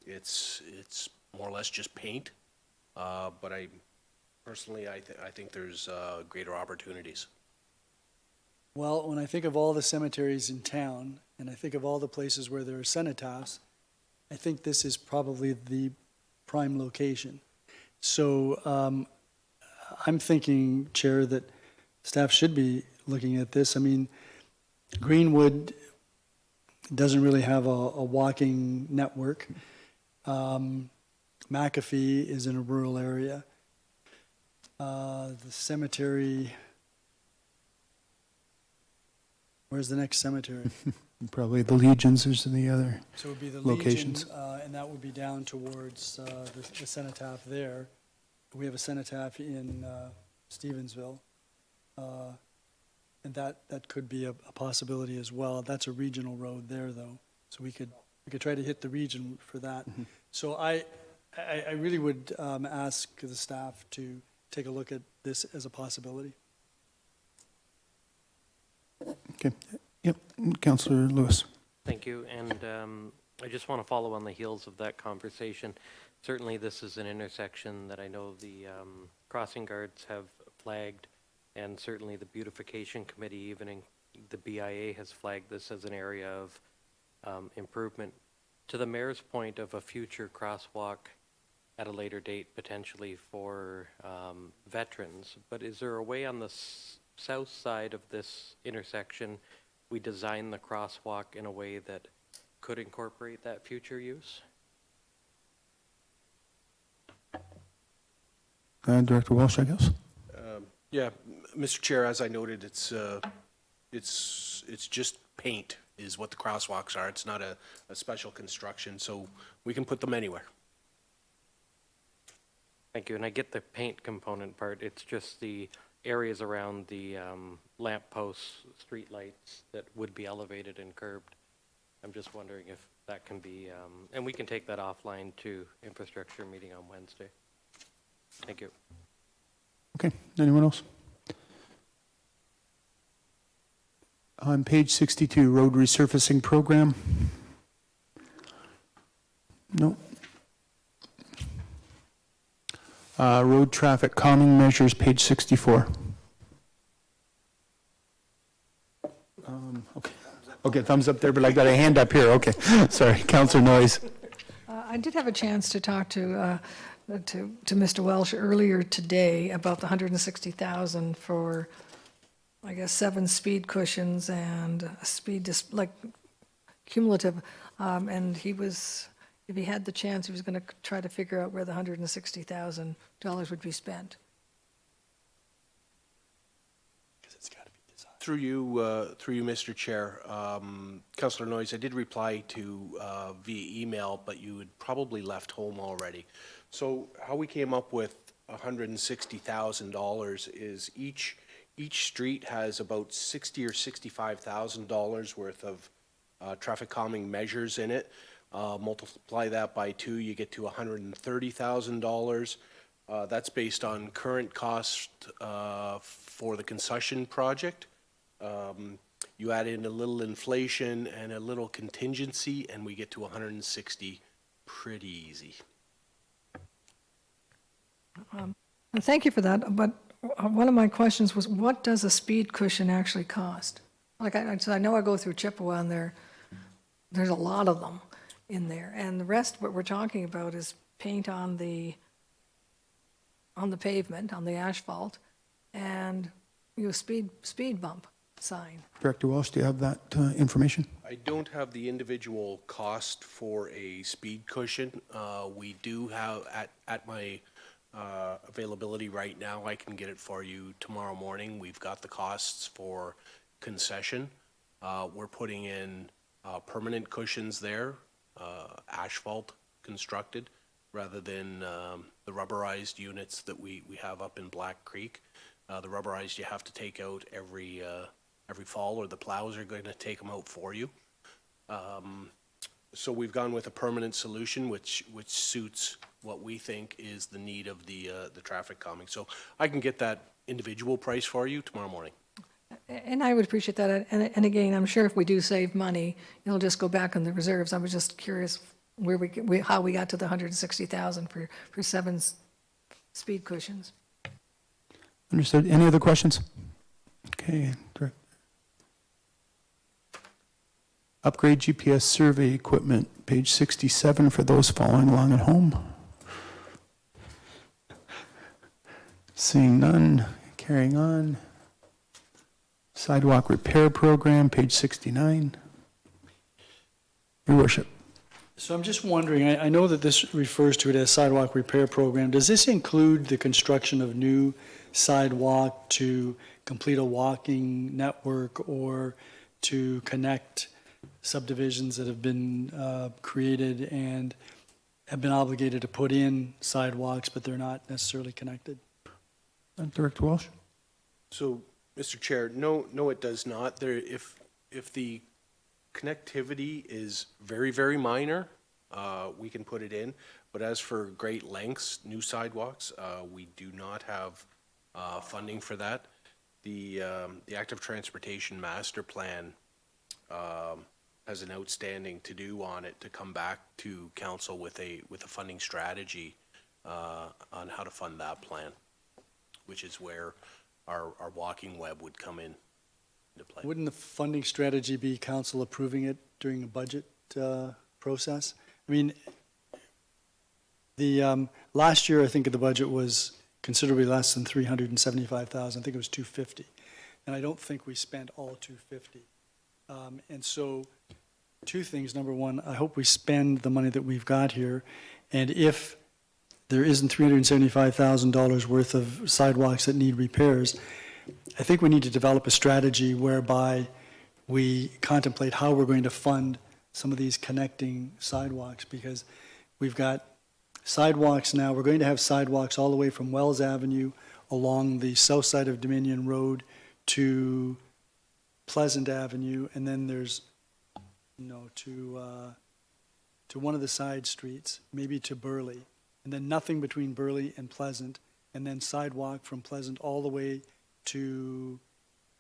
It's more or less just paint, but I think there's greater opportunities. Well, when I think of all the cemeteries in town, and I think of all the places where there are cenotaphs, I think this is probably the prime location. So I'm thinking, Chair, that staff should be looking at this. I mean, Greenwood doesn't really have a walking network. McAfee is in a rural area. The cemetery, where's the next cemetery? Probably the Legions is the other. So it would be the Locations. Legion, and that would be down towards the cenotaph there. We have a cenotaph in Stevensville. And that could be a possibility as well. That's a regional road there, though, so we could try to hit the region for that. So I really would ask the staff to take a look at this as a possibility. Okay. Yep. Councillor Lewis. Thank you, and I just want to follow on the heels of that conversation. Certainly, this is an intersection that I know the crossing guards have flagged, and certainly the beautification committee, even in the BIA, has flagged this as an area of improvement. To the mayor's point of a future crosswalk at a later date, potentially for veterans, but is there a way on the south side of this intersection we design the crosswalk in a way that could incorporate that future use? Director Walsh, I guess. Yeah, Mr. Chair, as I noted, it's just paint is what the crosswalks are. It's not a special construction, so we can put them anywhere. Thank you, and I get the paint component part. It's just the areas around the lamp posts, street lights that would be elevated and curbed. I'm just wondering if that can be, and we can take that offline to infrastructure meeting on Wednesday. Thank you. Okay. Anyone else? On page 62, road resurfacing program. No. Road traffic calming measures, page 64. Okay. Okay, thumbs up there, but I got a hand up here. Okay. Sorry, Councillor Noyes. I did have a chance to talk to Mr. Welsh earlier today about the 160,000 for, I guess, 7 speed cushions and a speed, like cumulative. And he was, if he had the chance, he was going to try to figure out where the $160,000 would be spent. Through you, Mr. Chair, Councillor Noyes, I did reply to via email, but you had probably left home already. So how we came up with $160,000 is each street has about $60,000 or $65,000 worth of traffic calming measures in it. Multiply that by 2, you get to $130,000. That's based on current cost for the concession project. You add in a little inflation and a little contingency, and we get to 160 pretty easy. And thank you for that, but one of my questions was, what does a speed cushion actually cost? Like, so I know I go through Chippewa, and there's a lot of them in there, and the rest, what we're talking about is paint on the pavement, on the asphalt, and speed bump sign. Director Walsh, do you have that information? I don't have the individual cost for a speed cushion. We do have, at my availability right now, I can get it for you tomorrow morning. We've got the costs for concession. We're putting in permanent cushions there, asphalt constructed, rather than the rubberized units that we have up in Black Creek. The rubberized you have to take out every fall, or the plows are going to take them out for you. So we've gone with a permanent solution, which suits what we think is the need of the traffic calming. So I can get that individual price for you tomorrow morning. And I would appreciate that, and again, I'm sure if we do save money, it'll just go back in the reserves. I was just curious how we got to the 160,000 for 7 speed cushions. Understood. Any other questions? Okay. Director. Upgrade GPS survey equipment, page 67 for those following along at home. Seeing none, carrying on. Sidewalk repair program, page 69. Your worship. So I'm just wondering, I know that this refers to it as sidewalk repair program. Does this include the construction of new sidewalk to complete a walking network or to connect subdivisions that have been created and have been obligated to put in sidewalks, but they're not necessarily connected? Director Walsh? So Mr. Chair, no, it does not. If the connectivity is very, very minor, we can put it in. But as for great lengths, new sidewalks, we do not have funding for that. The active transportation master plan has an outstanding to-do on it to come back to council with a funding strategy on how to fund that plan, which is where our walking web would come in into play. Wouldn't the funding strategy be council approving it during a budget process? I mean, the last year, I think the budget was considerably less than 375,000. I think it was 250. And I don't think we spent all 250. And so two things. Number one, I hope we spend the money that we've got here. And if there isn't $375,000 worth of sidewalks that need repairs, I think we need to develop a strategy whereby we contemplate how we're going to fund some of these connecting sidewalks, because we've got sidewalks now. We're going to have sidewalks all the way from Wells Avenue along the south side of Dominion Road to Pleasant Avenue, and then there's, to one of the side streets, maybe to Burley, and then nothing between Burley and Pleasant, and then sidewalk from Pleasant all the way to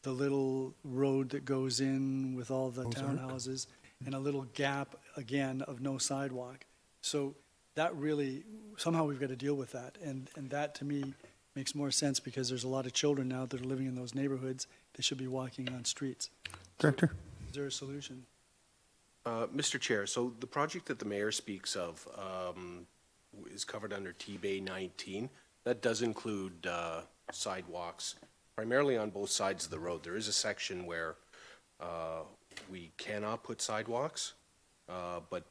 the little road that goes in with all the townhouses, and a little gap, again, of no sidewalk. So that really, somehow we've got to deal with that, and that, to me, makes more sense, because there's a lot of children now that are living in those neighborhoods. They should be walking on streets. Director? Is there a solution? Mr. Chair, so the project that the mayor speaks of is covered under T-Bay 19. That does include sidewalks, primarily on both sides of the road. There is a section where we cannot put sidewalks, but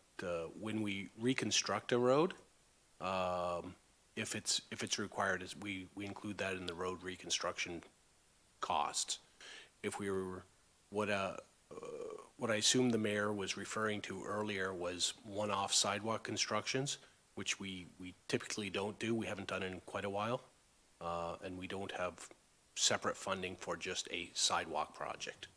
when we reconstruct a road, if it's required, we include that in the road reconstruction costs. If we were, what I assume the mayor was referring to earlier was one-off sidewalk constructions, which we typically don't do. We haven't done it in quite a while, and we don't have separate funding for just a sidewalk project.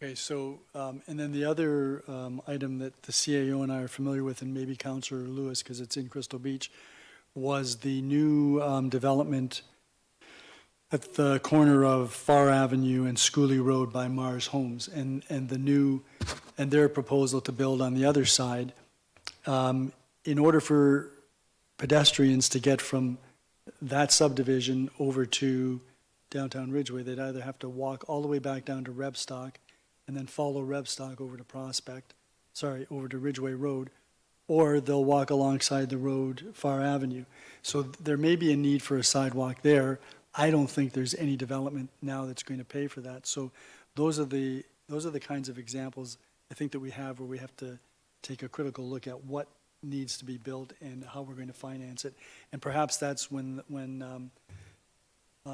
Okay, so, and then the other item that the CAO and I are familiar with, and maybe Councillor Lewis, because it's in Crystal Beach, was the new development at the corner of Far Avenue and Schooley Road by Mars Homes, and their proposal to build on the other side. In order for pedestrians to get from that subdivision over to downtown Ridgeway, they'd either have to walk all the way back down to Rebstock and then follow Rebstock over to Ridgeway Road, or they'll walk alongside the road, Far Avenue. So there may be a need for a sidewalk there. I don't think there's any development now that's going to pay for that. So those are the kinds of examples I think that we have where we have to take a critical look at what needs to be built and how we're going to finance it. And perhaps that's when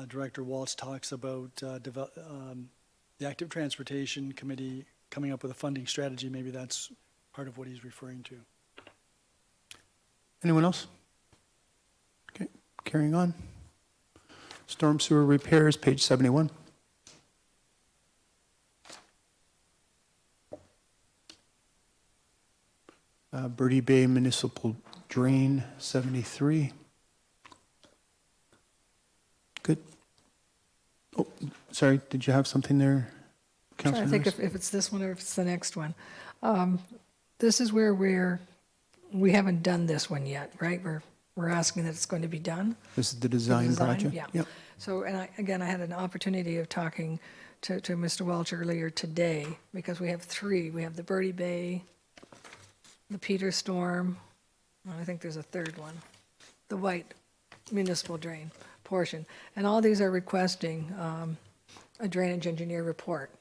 Director Walsh talks about the Active Transportation Committee coming up with a funding strategy. Maybe that's part of what he's referring to. Anyone else? Okay, carrying on. Storm sewer repairs, page 71. Birdie Bay Municipal Drain, 73. Good. Oh, sorry, did you have something there, Councillor? I think if it's this one or if it's the next one. This is where we haven't done this one yet, right? We're asking that it's going to be done. This is the design project? Yeah. Yep. So, and I had an opportunity of talking to Mr. Welch earlier today, because we have three. We have the Birdie Bay, the Peter Storm, and I think there's a third one, the White Municipal Drain portion. And all these are requesting a drainage engineer report.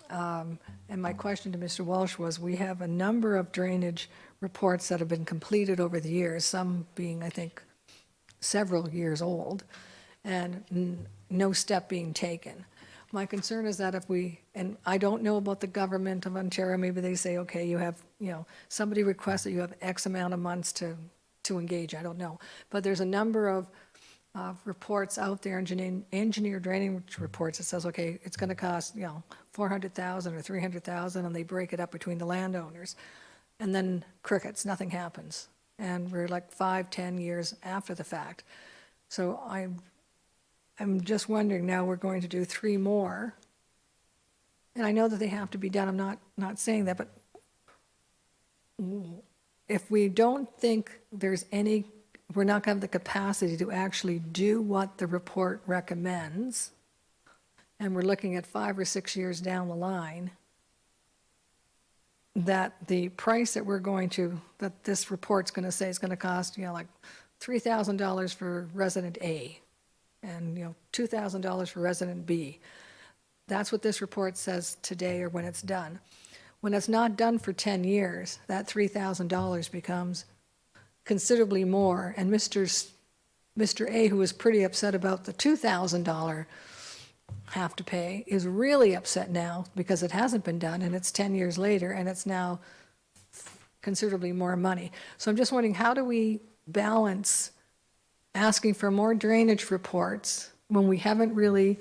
And my question to Mr. Walsh was, we have a number of drainage reports that have been completed over the years, some being, I think, several years old, and no step being taken. My concern is that if we, and I don't know about the government of Ontario, maybe they say, okay, you have, somebody requests that you have X amount of months to engage, I don't know. But there's a number of reports out there, engineer drainage reports, it says, okay, it's going to cost, 400,000 or 300,000, and they break it up between the landowners. And then crickets, nothing happens. And we're like 5-10 years after the fact. So I'm just wondering, now we're going to do 3 more. And I know that they have to be done, I'm not saying that, but if we don't think there's any, we're not going to have the capacity to actually do what the report recommends, and we're looking at 5 or 6 years down the line, that the price that that this report's going to say is going to cost, like $3,000 for resident A and, $2,000 for resident B. That's what this report says today or when it's done. When it's not done for 10 years, that $3,000 becomes considerably more. And Mr. A, who was pretty upset about the $2,000 have to pay, is really upset now because it hasn't been done and it's 10 years later and it's now considerably more money. So I'm just wondering, how do we balance asking for more drainage reports when we haven't really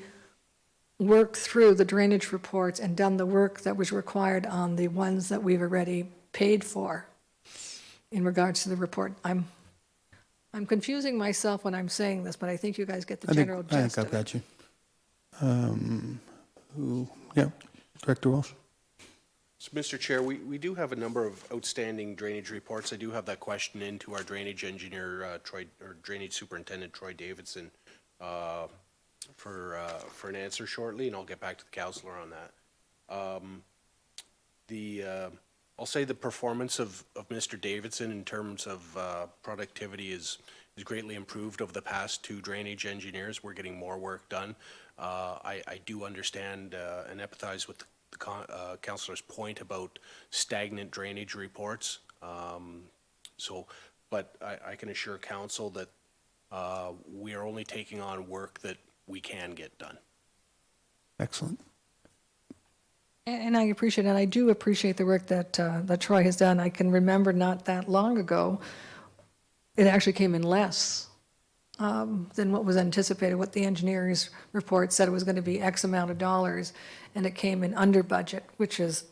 worked through the drainage reports and done the work that was required on the ones that we've already paid for in regards to the report? I'm confusing myself when I'm saying this, but I think you guys get the general gist I think I've of got you. Yeah, Director Walsh. So, Mr. Chair, we do have a number of outstanding drainage reports. I do have that question into our drainage engineer, drainage superintendent, Troy Davidson, for an answer shortly, and I'll get back to the councillor on that. I'll say the performance of Mr. Davidson in terms of productivity is greatly improved over the past 2 drainage engineers. We're getting more work done. I do understand and empathize with the councillor's point about stagnant drainage reports. But I can assure council that we are only taking on work that we can get done. Excellent. And I appreciate it. I do appreciate the work that Troy has done. I can remember not that long ago, it actually came in less than what was anticipated. What the engineer's report said it was going to be X amount of dollars, and it came in under budget, which is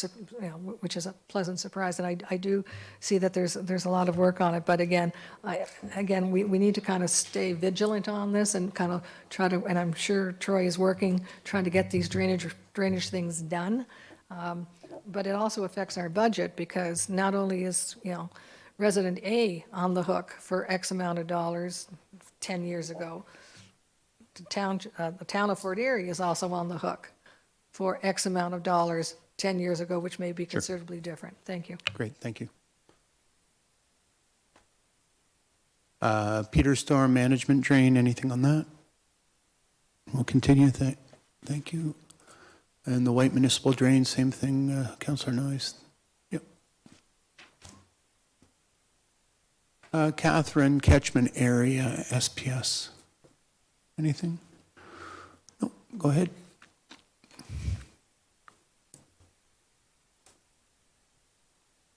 a pleasant surprise. And I do see that there's a lot of work on it. But again, we need to kind of stay vigilant on this and kind of try to, and I'm sure Troy is working, trying to get these drainage things done. But it also affects our budget because not only is, resident A on the hook for X amount of dollars 10 years ago, the town of Fort Erie is also on the hook for X amount of dollars 10 years ago, which may be considerably different. Thank you. Great, thank you. Peter Storm Management Drain, anything on that? We'll continue. Thank you. And the White Municipal Drain, same thing, Councillor Noyes. Yep. Catherine Catchment Area, SPS. Anything? No, go ahead.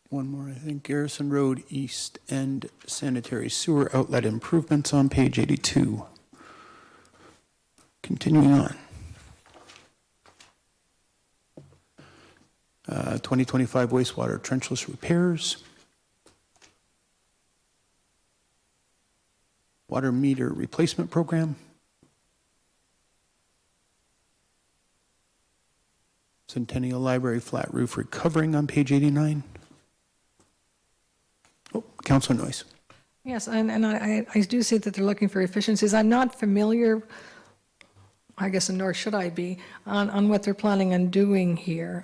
One more, I think. Garrison Road East End Sanitary Sewer Outlet Improvements on page 82. Continuing on. 2025 wastewater trenchless repairs. Water meter replacement program. Centennial Library flat roof recovering on page 89. Oh, Councillor Noyes. Yes, and I do see that they're looking for efficiencies. I'm not familiar, I guess, and nor should I be, on what they're planning on doing here.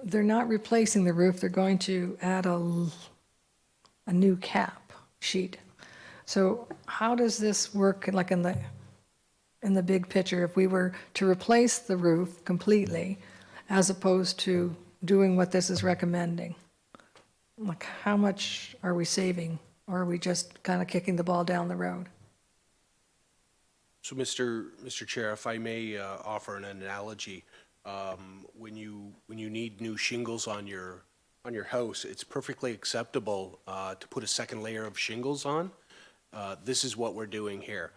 They're not replacing the roof. They're going to add a new cap sheet. So how does this work, like in the big picture, if we were to replace the roof completely as opposed to doing what this is recommending? Like, how much are we saving, or are we just kind of kicking the ball down the road? So, Mr. Chair, if I may offer an analogy, when you need new shingles on your house, it's perfectly acceptable to put a second layer of shingles on. this is what we're doing here.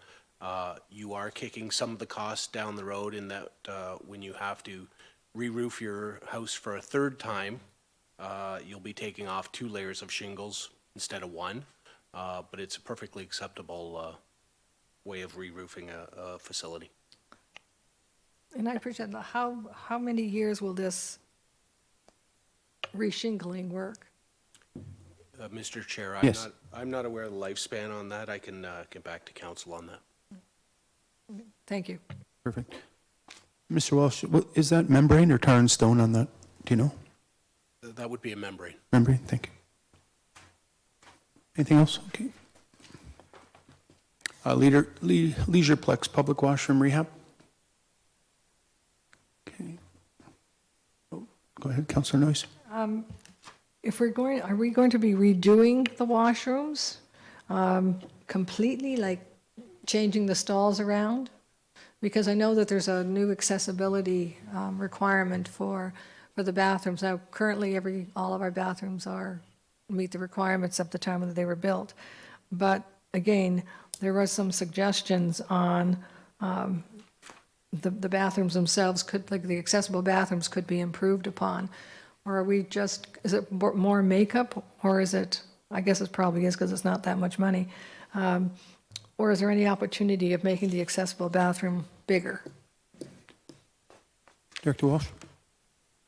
You are kicking some of the costs down the road in that when you have to re-roof your house for a third time, you'll be taking off 2 layers of shingles instead of 1. But it's a perfectly acceptable way of re-roofing a facility. And I appreciate that. How many years will this reshingling work? Mr. Chair, Yes. I'm not aware of the lifespan on that. I can get back to council on that. Thank you. Perfect. Mr. Walsh, is that membrane or tar and stone on that? Do you know? That would be a membrane. Membrane, thank you. Anything else? Okay. Leisureplex Public Washroom Rehab. Okay. Oh, go ahead, Councillor Noyes. Are we going to be redoing the washrooms completely, like changing the stalls around? Because I know that there's a new accessibility requirement for the bathrooms. Now, currently, all of our bathrooms meet the requirements at the time that they were built. But again, there were some suggestions on the bathrooms themselves, like the accessible bathrooms could be improved upon. Or are we just, is it more makeup, or is it, I guess it probably is because it's not that much money. Or is there any opportunity of making the accessible bathroom bigger? Director Walsh?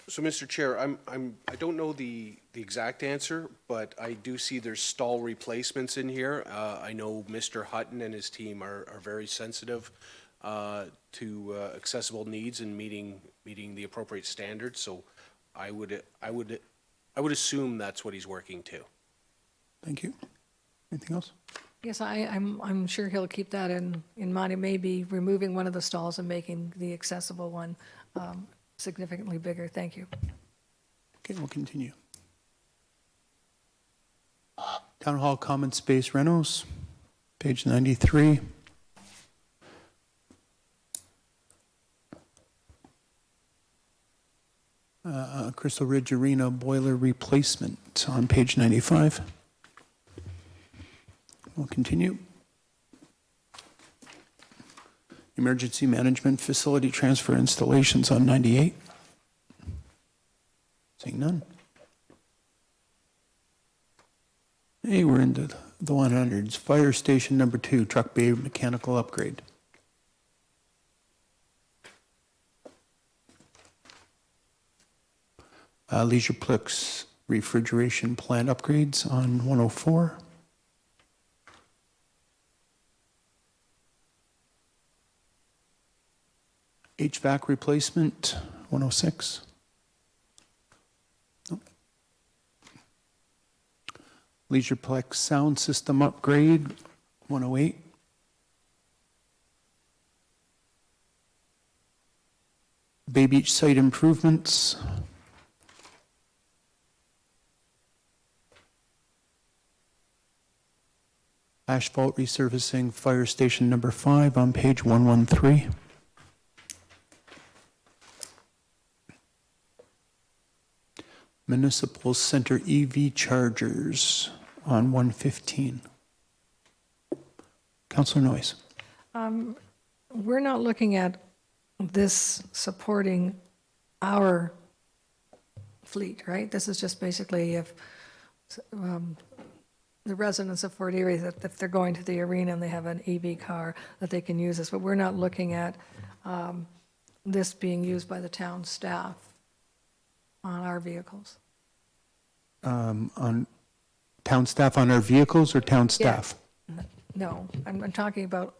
So, Mr. Chair, I don't know the exact answer, but I do see there's stall replacements in here. I know Mr. Hutton and his team are very sensitive to accessible needs and meeting the appropriate standards. So, I would assume that's what he's working to. Thank you. Anything else? Yes, I'm sure he'll keep that in mind. Maybe removing one of the stalls and making the accessible one significantly bigger. Thank you. Okay, we'll continue. Town Hall Common Space Renos, page 93. Crystal Ridge Arena boiler replacement on page 95. We'll continue. Emergency Management Facility Transfer Installations on 98. Seeing none. Hey, we're into the 100s. Fire Station number 2, Truck Bay Mechanical Upgrade. Leisureplex Refrigeration Plant Upgrades on 104. HVAC Replacement, 106. Nope. Leisureplex Sound System Upgrade, 108. Bay Beach Site Improvements. Asphalt Resurfacing Fire Station number 5 on page 113. Municipal Center EV Chargers on 115. Councillor Noyes. We're not looking at this supporting our fleet, right? This is just basically if the residents of Fort Erie, that if they're going to the arena and they have an EV car, that they can use this. But we're not looking at this being used by the town staff on our vehicles. On town staff on our vehicles or town staff? No, I'm talking about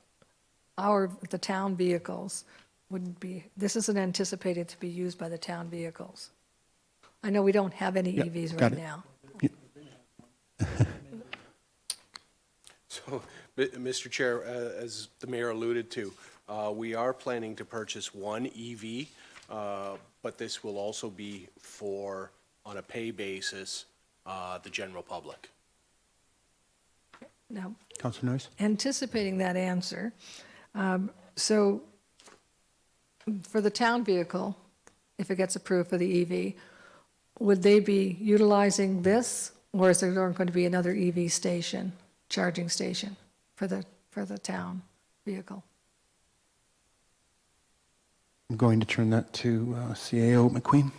the town vehicles wouldn't be, this isn't anticipated to be used by the town vehicles. I know we don't have any Yep, EVs got right it. now. So, Mr. Chair, as the mayor alluded to, we are planning to purchase one EV, but this will also be for, on a pay basis, the general public. Now, Councillor Noyes? anticipating that answer, so for the town vehicle, if it gets approved for the EV, would they be utilizing this, or is there going to be another EV station, charging station? for the town vehicle. I'm going to turn that to CAO McQueen.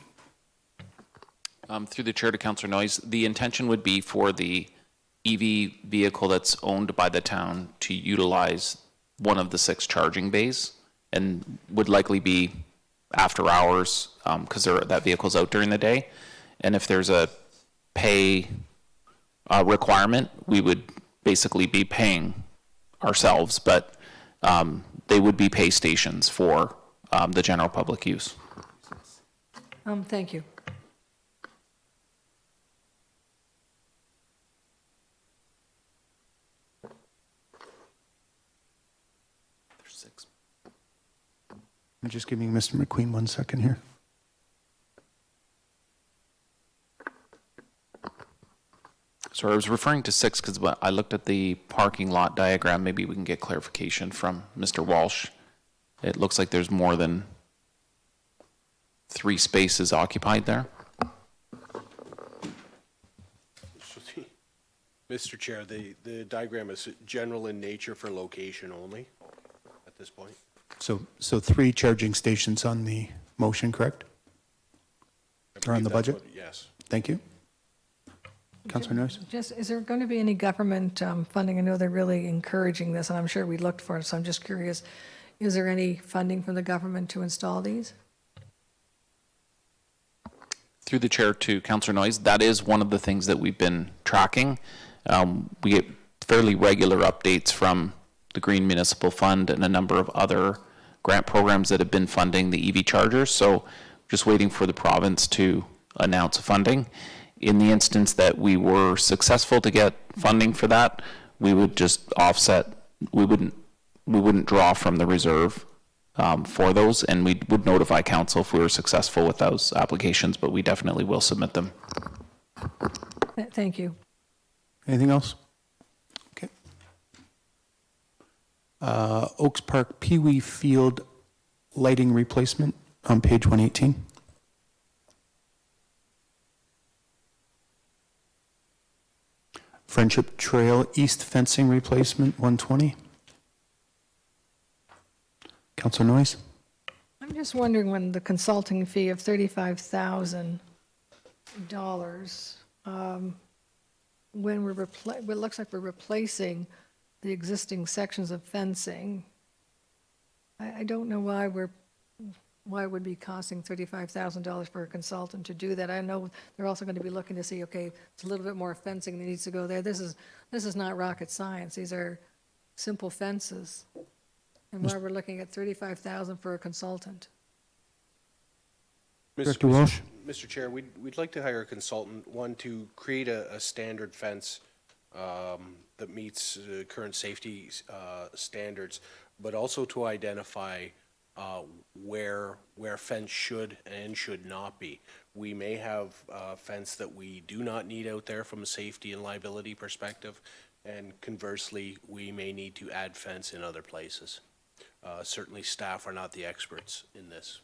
Through the chair to Councillor Noyes, the intention would be for the EV vehicle that's owned by the town to utilize one of the 6 charging bays, and would likely be after hours, because that vehicle's out during the day. And if there's a pay requirement, we would basically be paying ourselves, but they would be pay stations for the general public use. Thank you. There's 6. I'm just giving Mr. McQueen 1 second here. So I was referring to 6 because I looked at the parking lot diagram. Maybe we can get clarification from Mr. Walsh. It looks like there's more than 3 spaces occupied there. Mr. Chair, the diagram is general in nature for location only at this point. So 3 charging stations on the motion, correct? I Or on believe the that's budget? what- Yes. Thank you. Councillor Noyes? Just, is there going to be any government funding? I know they're really encouraging this, and I'm sure we looked for it, so I'm just curious. Is there any funding from the government to install these? Through the chair to Councillor Noyes, that is one of the things that we've been tracking. We get fairly regular updates from the Green Municipal Fund and a number of other grant programs that have been funding the EV chargers. So just waiting for the province to announce funding. In the instance that we were successful to get funding for that, we would just offset, we wouldn't draw from the reserve for those, and we would notify council if we were successful with those applications, but we definitely will submit them. Thank you. Anything else? Okay. Oaks Park Pee Wee Field lighting replacement on page 118. Friendship Trail East fencing replacement, 120. Councillor Noyes? I'm just wondering when the consulting fee of $35,000, when it looks like we're replacing the existing sections of fencing, I don't know why it would be costing $35,000 for a consultant to do that. I know they're also going to be looking to see, okay, it's a little bit more fencing that needs to go there. This is not rocket science. These are simple fences. And why we're looking at $35,000 for a consultant. Director Walsh? Mr. Chair, we'd like to hire a consultant, one, to create a standard fence that meets current safety standards, but also to identify where fence should and should not be. We may have fence that we do not need out there from a safety and liability perspective, and conversely, we may need to add fence in other places. Certainly, staff are not the experts in this.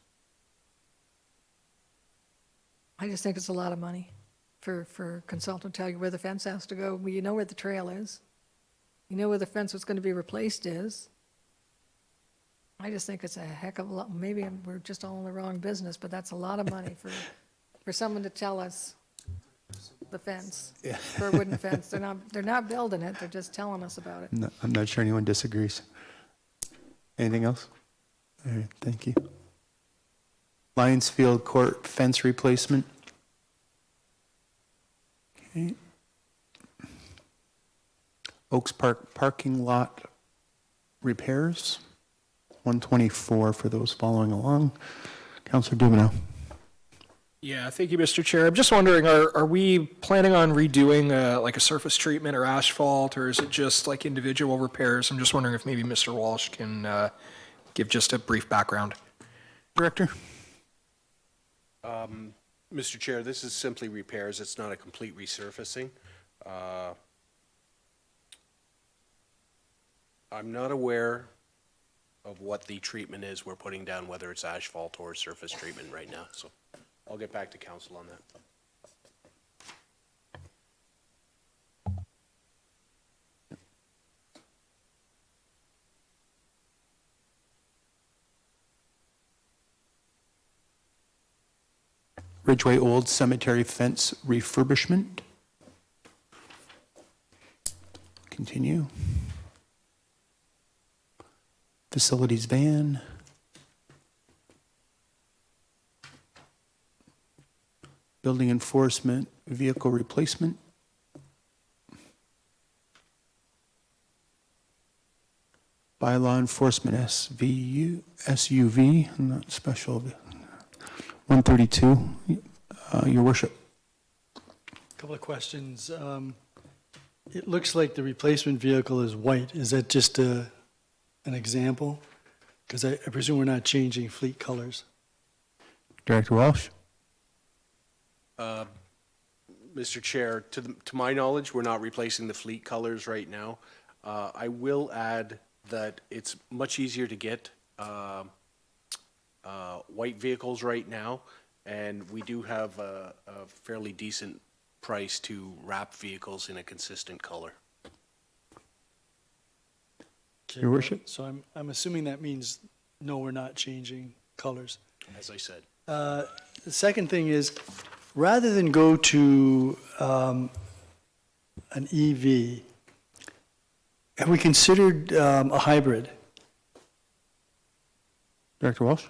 I just think it's a lot of money for a consultant to tell you where the fence has to go. Well, you know where the trail is. You know where the fence that's going to be replaced is. I just think it's a heck of a lot. Maybe we're just all in the wrong business, but that's a lot of money for someone to tell us the fence, for a wooden fence. They're not building it, they're just telling us about it. No, I'm not sure anyone disagrees. Anything else? All right, thank you. Lions Field Court fence replacement. Okay. Oaks Park parking lot repairs, 124 for those following along. Councillor Dubanow. Yeah, thank you, Mr. Chair. I'm just wondering, are we planning on redoing like a surface treatment or asphalt, or is it just like individual repairs? I'm just wondering if maybe Mr. Walsh can give just a brief background. Director? Mr. Chair, this is simply repairs. It's not a complete resurfacing. I'm not aware of what the treatment is we're putting down, whether it's asphalt or surface treatment right now. So I'll get back to council on that. Ridgeway Old Cemetery Fence Refurbishment. Continue. Facilities van. Building enforcement vehicle replacement. Bylaw enforcement SUV, not special. 132, Your Worship. Couple of questions. It looks like the replacement vehicle is white. Is that just an example? Because I presume we're not changing fleet colors. Director Walsh. Mr. Chair, to my knowledge, we're not replacing the fleet colors right now. I will add that it's much easier to get white vehicles right now, and we do have a fairly decent price to wrap vehicles in a consistent color. Your Worship. So I'm assuming that means, no, we're not changing colors. As I said. The second thing is, rather than go to an EV, have we considered a hybrid? Director Walsh.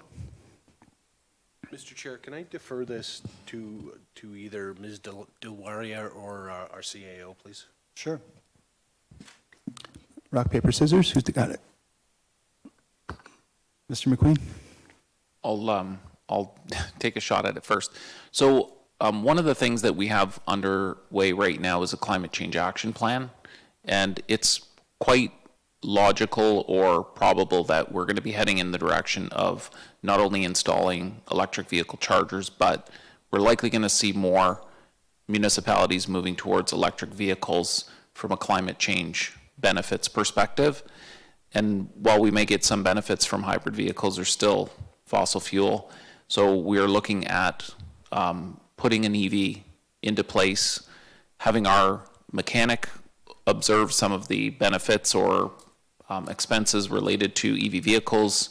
Mr. Chair, can I defer this to either Ms. Dilwaria or our CAO, please? Sure. Rock, paper, scissors. Who's got it? Mr. McQueen. I'll take a shot at it first. So one of the things that we have underway right now is a climate change action plan, and it's quite logical or probable that we're going to be heading in the direction of not only installing electric vehicle chargers, but we're likely going to see more municipalities moving towards electric vehicles from a climate change benefits perspective. And while we may get some benefits from hybrid vehicles, they're still fossil fuel. So we're looking at putting an EV into place, having our mechanic observe some of the benefits or expenses related to EV vehicles,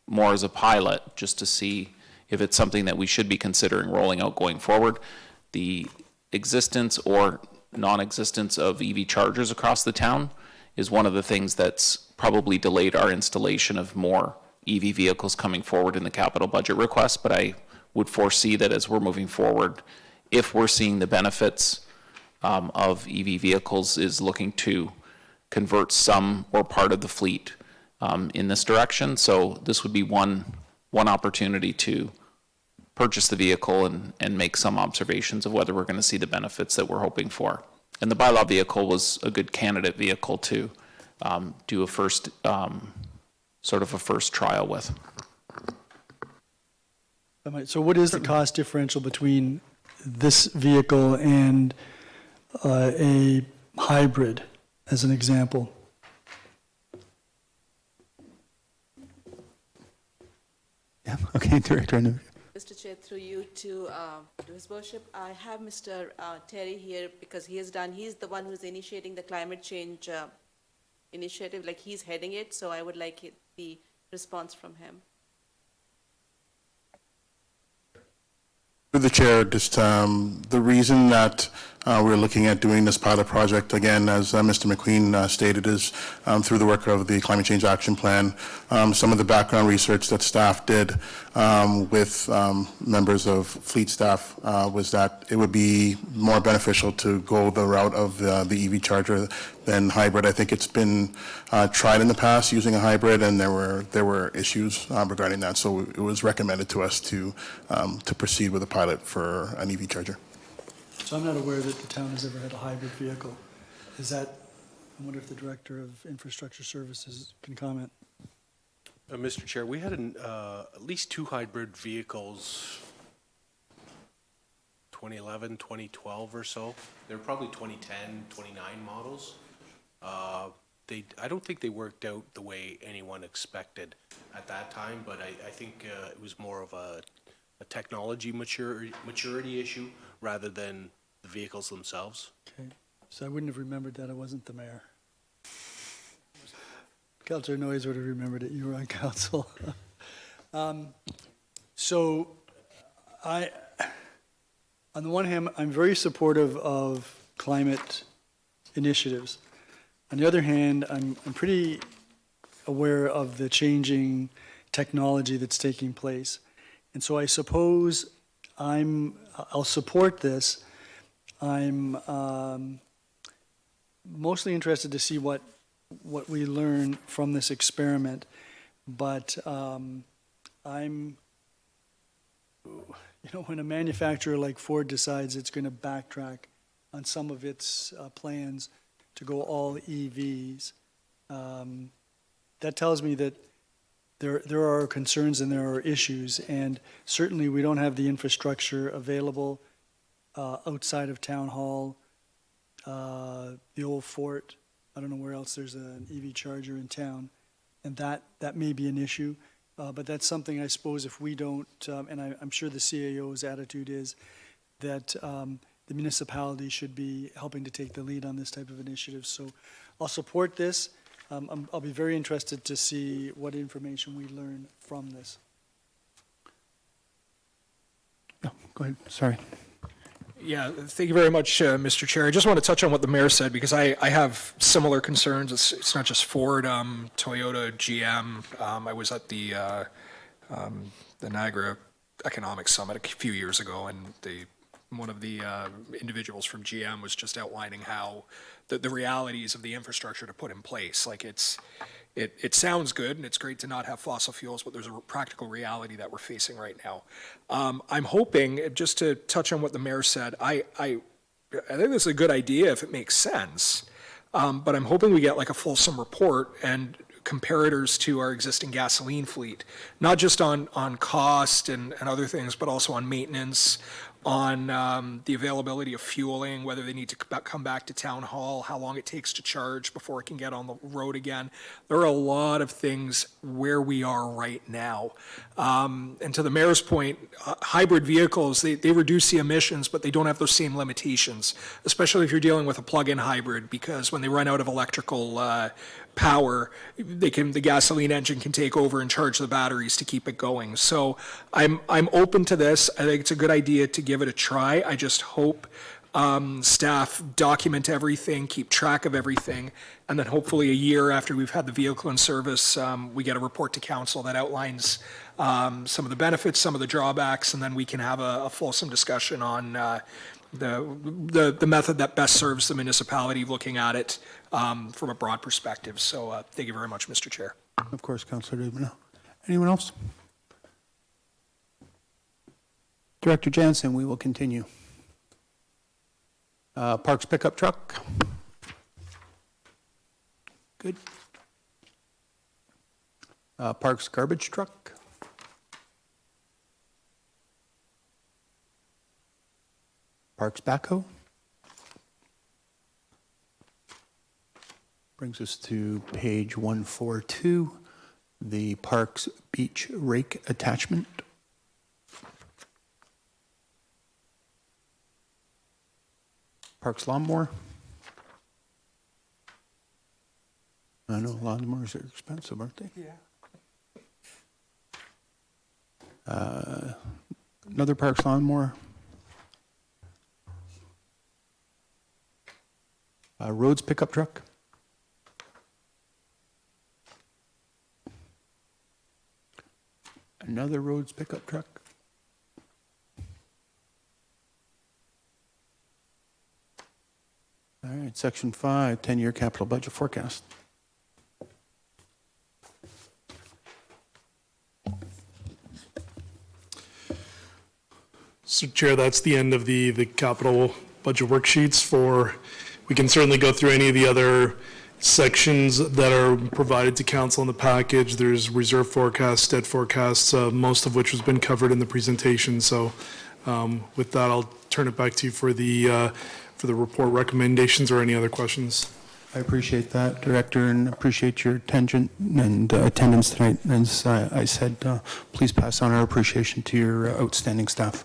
more as a pilot, just to see if it's something that we should be considering rolling out going forward. The existence or non-existence of EV chargers across the town is one of the things that's probably delayed our installation of more EV vehicles coming forward in the capital budget request, but I would foresee that as we're moving forward, if we're seeing the benefits of EV vehicles, is looking to convert some or part of the fleet in this direction. So this would be one opportunity to purchase the vehicle and make some observations of whether we're going to see the benefits that we're hoping for. And the bylaw vehicle was a good candidate vehicle to do a first, sort of a first trial with. So what is the cost differential between this vehicle and a hybrid, as an example? Yeah. Okay, Director. Mr. Chair, through you to His Worship, I have Mr. Terry here because he's the one who's initiating the climate change initiative, like he's heading it, so I would like the response from him. Through the chair, just the reason that we're looking at doing this pilot project, again, as Mr. McQueen stated, is through the work of the Climate Change Action Plan. Some of the background research that staff did with members of fleet staff was that it would be more beneficial to go the route of the EV charger than hybrid. I think it's been tried in the past using a hybrid, and there were issues regarding that. So it was recommended to us to proceed with a pilot for an EV charger. So I'm not aware that the town has ever had a hybrid vehicle. Is that, I wonder if the Director of Infrastructure Services can comment. Mr. Chair, we had at least 2 hybrid vehicles 2011, 2012 or so. They were probably 2010, 29 models. I don't think they worked out the way anyone expected at that time, but I think it was more of a technology maturity issue rather than the vehicles themselves. Okay, so I wouldn't have remembered that. I wasn't the mayor. Councillor Noyes would have remembered it. You were on council. So On the one hand, I'm very supportive of climate initiatives. On the other hand, I'm pretty aware of the changing technology that's taking place. And so I suppose I'll support this. I'm mostly interested to see what we learn from this experiment, but when a manufacturer like Ford decides it's going to backtrack on some of its plans to go all EVs, that tells me that there are concerns and there are issues, and certainly we don't have the infrastructure available outside of Town Hall, the old fort. I don't know where else there's an EV charger in town, and that may be an issue. But that's something, I suppose, if we don't, and I'm sure the CAO's attitude is that the municipality should be helping to take the lead on this type of initiative. So I'll support this. I'll be very interested to see what information we learn from this. No, go ahead, sorry. Yeah, thank you very much, Mr. Chair. I just want to touch on what the mayor said, because I have similar concerns. It's not just Ford, Toyota, GM. I was at the Niagara Economic Summit a few years ago, and one of the individuals from GM was just outlining how the realities of the infrastructure to put in place. Like it sounds good, and it's great to not have fossil fuels, but there's a practical reality that we're facing right now. I'm hoping, just to touch on what the mayor said, I think this is a good idea if it makes sense, but I'm hoping we get like a fulsome report and comparators to our existing gasoline fleet, not just on cost and other things, but also on maintenance, on the availability of fueling, whether they need to come back to Town Hall, how long it takes to charge before it can get on the road again. There are a lot of things where we are right now. And to the mayor's point, hybrid vehicles, they reduce the emissions, but they don't have those same limitations, especially if you're dealing with a plug-in hybrid, because when they run out of electrical power, the gasoline engine can take over and charge the batteries to keep it going. So I'm open to this. I think it's a good idea to give it a try. I just hope staff document everything, keep track of everything, and then hopefully a year after we've had the vehicle in service, we get a report to council that outlines some of the benefits, some of the drawbacks, and then we can have a fulsome discussion on the method that best serves the municipality, looking at it from a broad perspective. So thank you very much, Mr. Chair. Of course, Councillor Dubanow. Anyone else? Director Jansen, we will continue. Parks pickup truck. Good. Parks garbage truck. Parks backhoe. Brings us to page 142, the Parks beach rake attachment. Parks lawnmower. I know lawnmowers are expensive, aren't they? Yeah. Another Parks lawnmower. Roads pickup truck. Another roads pickup truck. All right, section 5, 10-year capital budget forecast. So Chair, that's the end of the capital budget worksheets for, we can certainly go through any of the other sections that are provided to council in the package. There's reserve forecasts, debt forecasts, most of which has been covered in the presentation. So with that, I'll turn it back to you for the report recommendations or any other questions. I appreciate that, Director, and appreciate your attention and attendance tonight. As I said, please pass on our appreciation to your outstanding staff.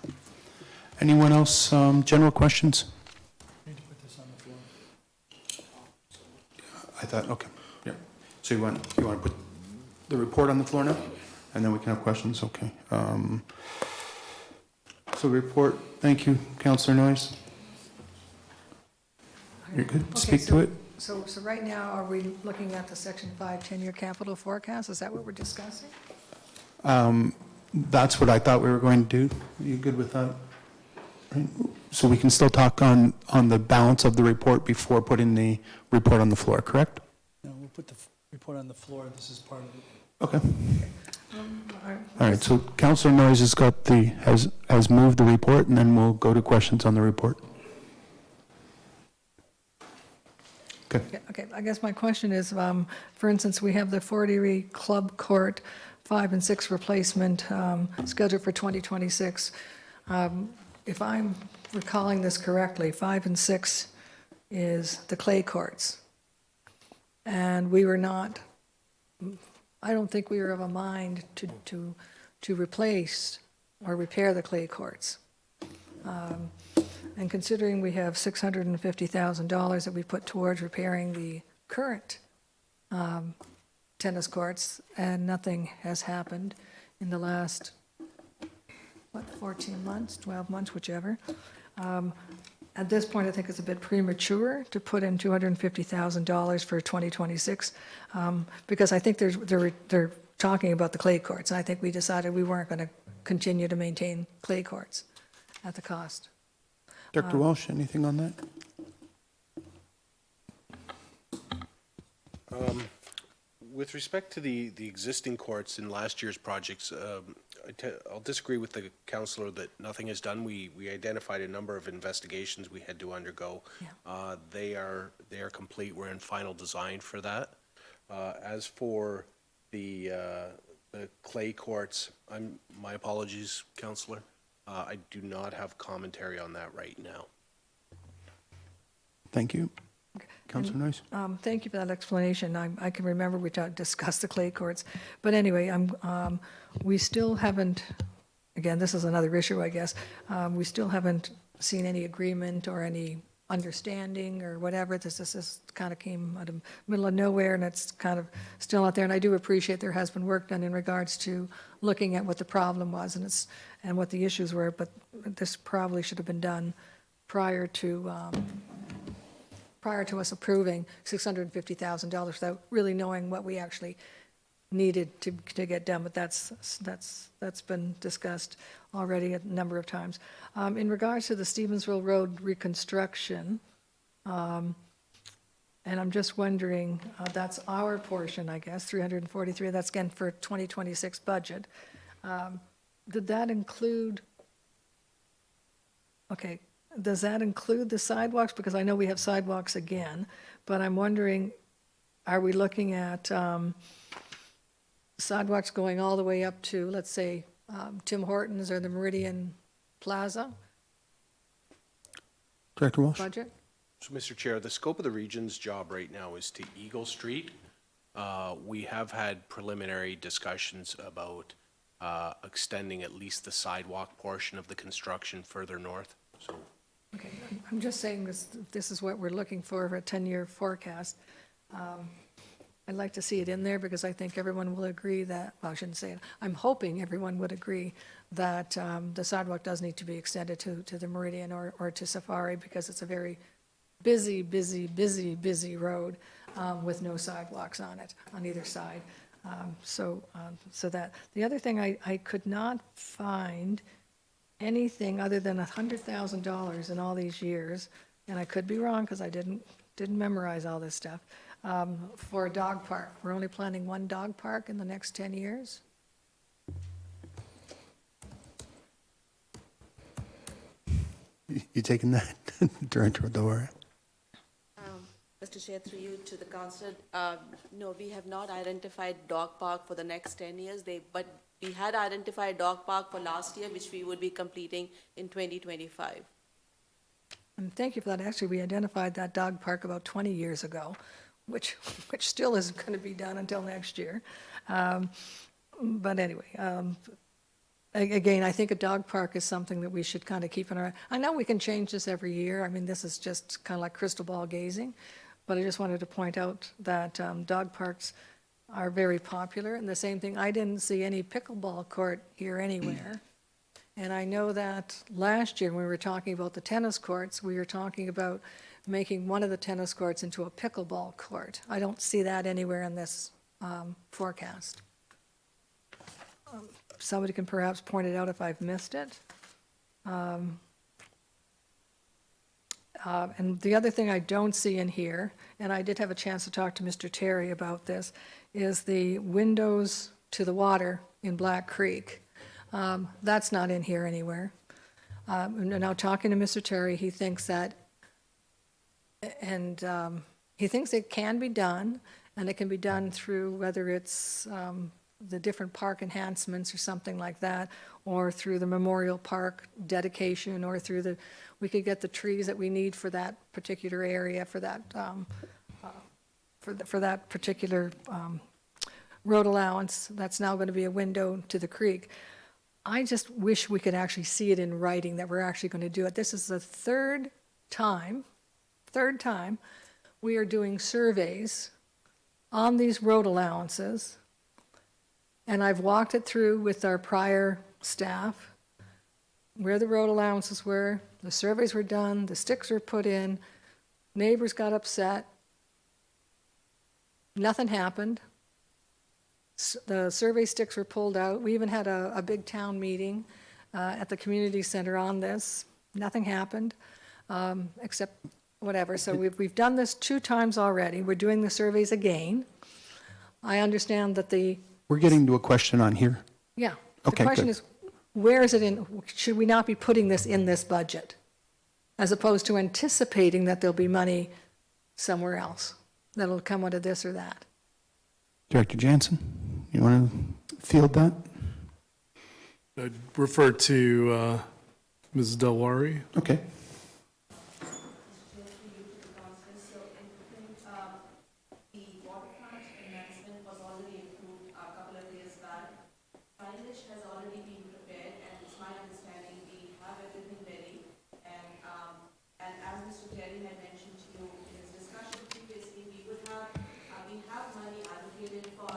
Anyone else? General questions? Need to put this on the floor. I thought, okay, yeah. So you want to put the report on the floor now? And then we can have questions, okay. council report. Thank you, Councillor Noyes. You're good, Okay, speak to it. So right now, are we looking at the Section 5 10-year capital forecast? Is that what we're discussing? That's what I thought we were going to do. Are you good with that? Right. So we can still talk on the balance of the report before putting the report on the floor, correct? No, we'll put the report on the floor. This is part of it. Okay. All right. All right, so Councillor Noyes has moved the report, and then we'll go to questions on the report. Okay. Yeah, okay, I guess my question is, for instance, we have the Fort Erie Club Court 5 and 6 replacement scheduled for 2026. If I'm recalling this correctly, 5 and 6 is the clay courts. And we were not, I don't think we were of a mind to replace or repair the clay courts. And considering we have $650,000 that we put towards repairing the current tennis courts, and nothing has happened in the last, 14 months, 12 months, whichever. At this point, I think it's a bit premature to put in $250,000 for 2026, because I think they're talking about the clay courts, and I think we decided we weren't going to continue to maintain clay courts at the cost. Dr. Walsh, anything on that? With respect to the existing courts in last year's projects, I'll disagree with the councillor that nothing is done. We identified a number of investigations we had to undergo. Yeah. They are complete. We're in final design for that. As for the clay courts, my apologies, councillor. I do not have commentary on that right now. Thank you. Councillor Noyes? Thank you for that explanation. I can remember we discussed the clay courts. But anyway, we still haven't, again, this is another issue, I guess. We still haven't seen any agreement or any understanding or whatever. This kind of came out of the middle of nowhere, and it's kind of still out there. And I do appreciate there has been work done in regards to looking at what the problem was and what the issues were, but this probably should have been done prior to us approving $650,000 without really knowing what we actually needed to get done, but that's been discussed already a number of times. In regards to the Stevensville Road reconstruction, and I'm just wondering, that's our portion, I guess, 343, that's again for 2026 budget. Did that include, okay, does that include the sidewalks? Because I know we have sidewalks again, but I'm wondering, are we looking at sidewalks going all the way up to, let's say, Tim Hortons or the Meridian Plaza Director Walsh? budget? So, Mr. Chair, the scope of the region's job right now is to Eagle Street. We have had preliminary discussions about extending at least the sidewalk portion of the construction further north. So, Okay, I'm just saying this is what we're looking for a 10-year forecast. I'd like to see it in there because I think everyone will agree that, well, I shouldn't say it, I'm hoping everyone would agree that the sidewalk does need to be extended to the Meridian or to Safari because it's a very busy road with no sidewalks on it, on either side. So that, the other thing I could not find anything other than $100,000 in all these years, and I could be wrong because I didn't memorize all this stuff, for a dog park. We're only planning one dog park in the next 10 years? You taking that, Director O'Dwyer? Mr. Chair, through you to the council, no, we have not identified dog park for the next 10 years. But we had identified dog park for last year, which we would be completing in 2025. And thank you for that. Actually, we identified that dog park about 20 years ago, which still isn't going to be done until next year. But anyway, again, I think a dog park is something that we should kind of keep in our. I know we can change this every year. I mean, this is just kind of like crystal ball gazing. But I just wanted to point out that dog parks are very popular. And the same thing, I didn't see any pickleball court here anywhere. And I know that last year, when we were talking about the tennis courts, we were talking about making one of the tennis courts into a pickleball court. I don't see that anywhere in this forecast. Somebody can perhaps point it out if I've missed it. And the other thing I don't see in here, and I did have a chance to talk to Mr. Terry about this, is the windows to the water in Black Creek. That's not in here anywhere. Now, talking to Mr. Terry, he thinks that, and he thinks it can be done, and it can be done through whether it's the different park enhancements or something like that, or through the Memorial Park dedication, or through the, we could get the trees that we need for that particular area, for that, for that particular road allowance. That's now going to be a window to the creek. I just wish we could actually see it in writing that we're actually going to do it. This is the third time we are doing surveys on these road allowances. And I've walked it through with our prior staff, where the road allowances were, the surveys were done, the sticks were put in, neighbors got upset, nothing happened. The survey sticks were pulled out. We even had a big town meeting at the community center on this. Nothing happened, except whatever. So we've done this 2 times already. We're doing the surveys again. I understand that We're getting to a question on here. yeah. Okay, The question good. is, where is it in, should we not be putting this in this budget? As opposed to anticipating that there'll be money somewhere else that'll come out of this or that. Director Jansen, you want to field that? I'd refer to Ms. Delwari. Okay. The waterfront enhancement was already approved a couple of years back. Signage has already been prepared, and it's my understanding we have everything ready. And as Mr. Terry had mentioned to you in his discussion previously, we have money allocated for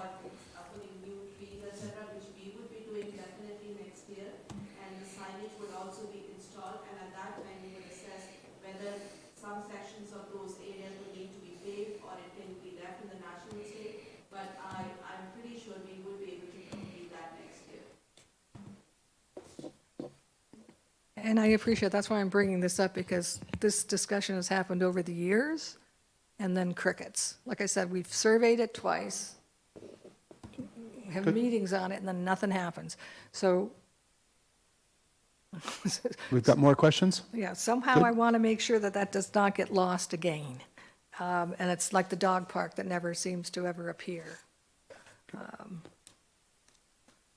putting new trees, etc., which we would be doing definitely next year. And the signage would also be installed, and at that time we would assess whether some sections of those areas would need to be paved or it can be left in the national state. But I'm pretty sure we would be able to complete that next year. And I appreciate, that's why I'm bringing this up, because this discussion has happened over the years, and then crickets. Like I said, we've surveyed it twice, have meetings on it, and then nothing happens. So, We've got more questions? yeah, somehow Good. I want to make sure that that does not get lost again. And it's like the dog park that never seems to ever appear.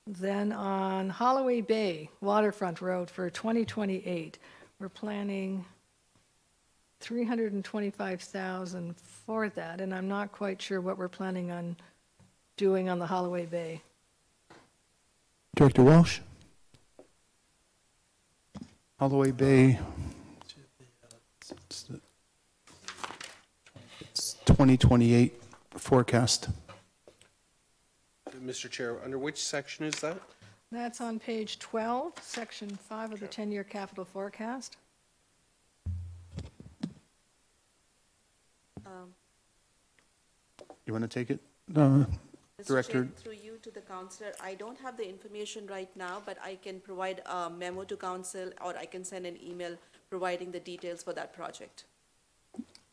Then on Holloway Bay Waterfront Road for 2028, we're planning $325,000 for that, and I'm not quite sure what we're planning on doing on the Holloway Bay. Director Walsh? Holloway Bay. It's 2028 forecast. Mr. Chair, under which section is that? That's on page 12, section 5 of the 10-year capital forecast. You want to take it? Mr. Director. Chair, through you to the councillor, I don't have the information right now, but I can provide a memo to council, or I can send an email providing the details for that project.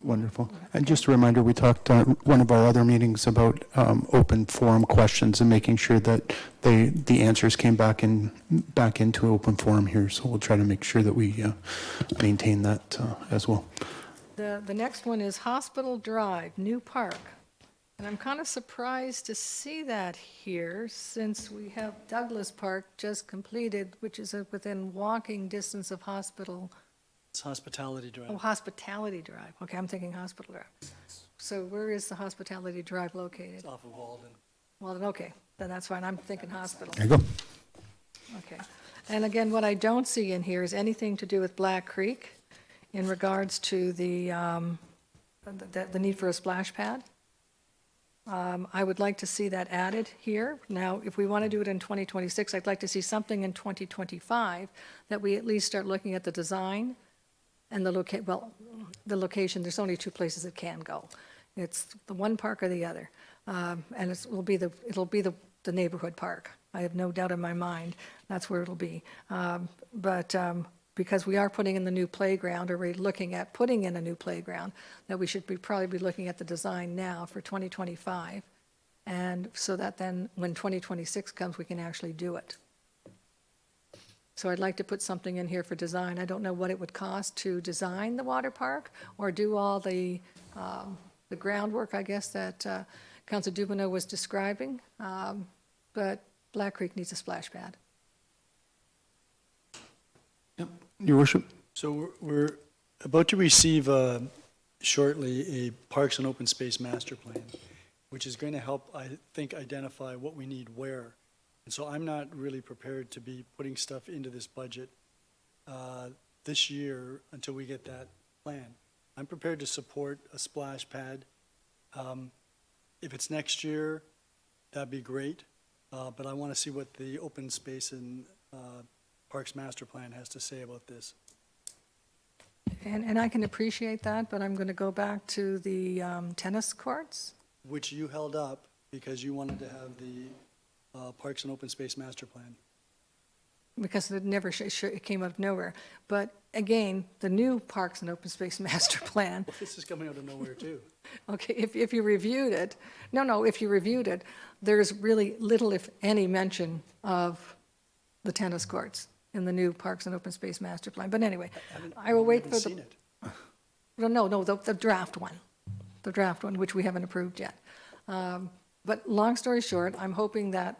Wonderful. And just a reminder, we talked at one of our other meetings about open forum questions and making sure that the answers came back into open forum here. So we'll try to make sure that we maintain that as well. The next one is Hospital Drive, New Park. And I'm kind of surprised to see that here, since we have Douglas Park just completed, which is within walking distance of Hospital. It's Hospitality Drive. Oh, Hospitality Drive. Okay, I'm thinking Hospital Drive. So where is the Hospitality Drive located? It's off of Walden. Well, okay, then that's fine. I'm thinking hospital. There you go. Okay. And again, what I don't see in here is anything to do with Black Creek in regards to the need for a splash pad. I would like to see that added here. Now, if we want to do it in 2026, I'd like to see something in 2025 that we at least start looking at the design and the the location. There's only two places it can go. It's the one park or the other. And it'll be the neighborhood park. I have no doubt in my mind that's where it'll be. Because we are putting in the new playground, or we're looking at putting in a new playground, that we should probably be looking at the design now for 2025. And so that then, when 2026 comes, we can actually do it. So I'd like to put something in here for design. I don't know what it would cost to design the water park or do all the groundwork, I guess, that Councillor Dubanow was describing. But Black Creek needs a splash pad. Your worship. So we're about to receive shortly a Parks and Open Space Master Plan, which is going to help, I think, identify what we need where. And so I'm not really prepared to be putting stuff into this budget this year until we get that plan. I'm prepared to support a splash pad. If it's next year, that'd be great. But I want to see what the Open Space and Parks Master Plan has to say about this. And I can appreciate that, but I'm going to go back to the tennis courts. Which you held up because you wanted to have the Parks and Open Space Master Plan. Because it never, it came out of nowhere. But again, the new Parks and Open Space Master Plan, Well, this is coming out of nowhere too. okay, if you reviewed it, if you reviewed it, there's really little, if any, mention of the tennis courts in the new Parks and Open Space Master Plan. But anyway, I will wait for the... Seen it. No, the draft one. The draft one, which we haven't approved yet. But long story short, I'm hoping that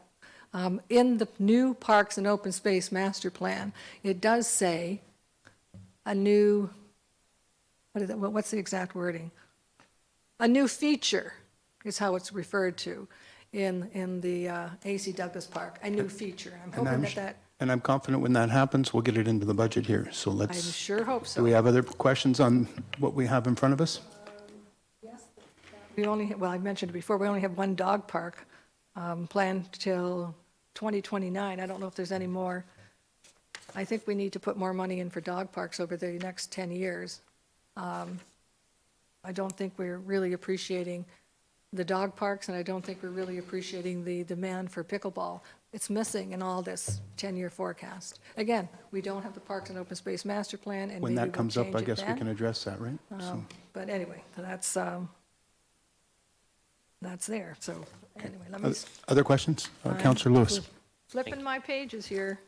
in the new Parks and Open Space Master Plan, it does say a new, what's the exact wording? A new feature is how it's referred to in the A.C. Douglas Park, a new feature. I'm hoping that And I'm confident when that happens, we'll get it into the budget here. So I let's, sure hope so. do we have other questions on what we have in front of us? We only, I mentioned it before, we only have one dog park planned till 2029. I don't know if there's any more. I think we need to put more money in for dog parks over the next 10 years. I don't think we're really appreciating the dog parks, and I don't think we're really appreciating the demand for pickleball. It's missing in all this 10-year forecast. Again, we don't have the Parks and Open Space Master Plan, and When maybe that we'll comes up, change I it guess we then. can address that, right? So- But anyway, that's there. So anyway, let me... Other questions? I'm Councillor Lewis. Flipping my pages here.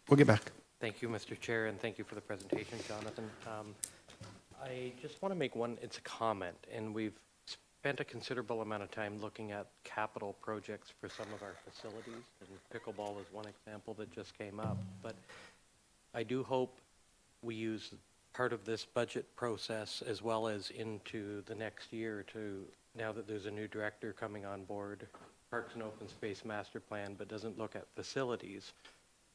We'll get back. Thank you, Mr. Chair, and thank you for the presentation, Jonathan. I just want to make it's a comment, and we've spent a considerable amount of time looking at capital projects for some of our facilities, and pickleball is one example that just came up. But I do hope we use part of this budget process as well as into the next year to, now that there's a new director coming on board, Parks and Open Space Master Plan, but doesn't look at facilities,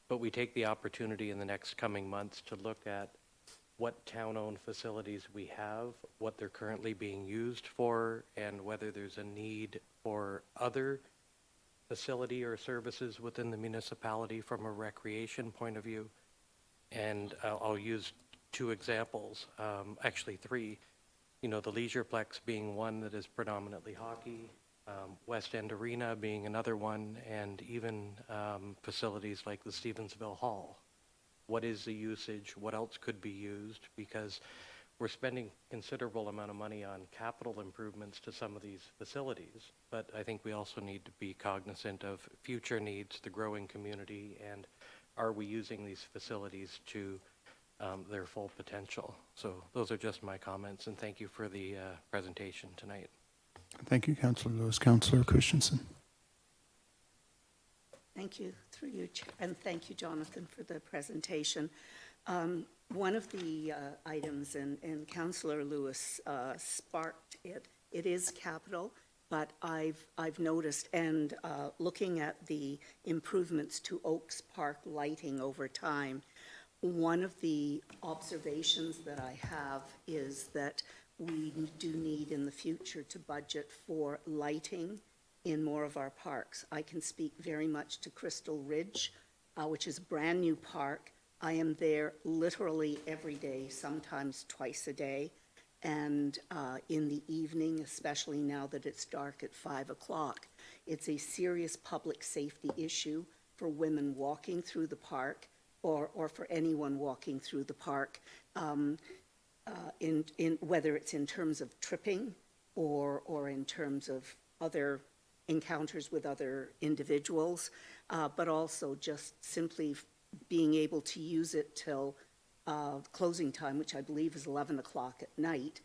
but we take the opportunity in the next coming months to look at what town-owned facilities we have, what they're currently being used for, and whether there's a need for other facility or services within the municipality from a recreation point of view. And I'll use two examples, actually three. You know, the Leisureplex being one that is predominantly hockey, West End Arena being another one, and even facilities like the Stevensville Hall. What is the usage? What else could be used? Because we're spending considerable amount of money on capital improvements to some of these facilities, but I think we also need to be cognizant of future needs, the growing community, and are we using these facilities to their full potential? So those are just my comments, and thank you for the presentation tonight. Thank you, Councillor Lewis. Councillor Christensen. Thank you, through you, and thank you, Jonathan, for the presentation. One of the items, and Councillor Lewis sparked it, it is capital, but I've noticed, and looking at the improvements to Oaks Park lighting over time, one of the observations that I have is that we do need in the future to budget for lighting in more of our parks. I can speak very much to Crystal Ridge, which is a brand-new park. I am there literally every day, sometimes twice a day. And in the evening, especially now that it's dark at 5 o'clock, it's a serious public safety issue for women walking through the park or for anyone walking through the park, whether it's in terms of tripping or in terms of other encounters with other individuals, but also just simply being able to use it till closing time, which I believe is 11 o'clock at night,